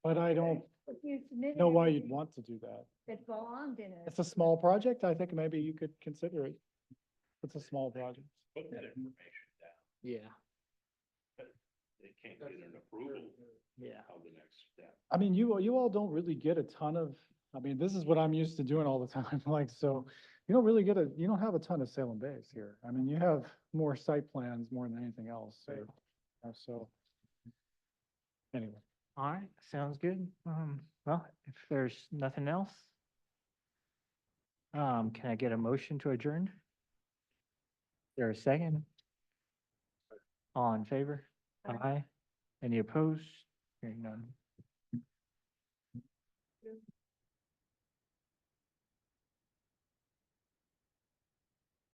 Speaker 5: but I don't
Speaker 1: If you submitted
Speaker 5: know why
Speaker 1: everything
Speaker 5: you'd want to do that.
Speaker 1: that belonged in it.
Speaker 5: It's a small project. I think maybe you could consider it. It's a small project.
Speaker 4: Put that information down.
Speaker 3: Yeah,
Speaker 4: They can't get an approval
Speaker 3: yeah.
Speaker 4: of the next step.
Speaker 5: I mean, you all don't really get a ton of, I mean, this is what I'm used to doing all the time, like, so you don't really you don't have a ton of Salem Bays here. I mean, you have more site plans more than anything else, so. Anyway,
Speaker 3: All right, sounds good. Well, if there's nothing else, can I get a motion to adjourn? There a second? All in favor? Aye. Any opposed? Hearing none.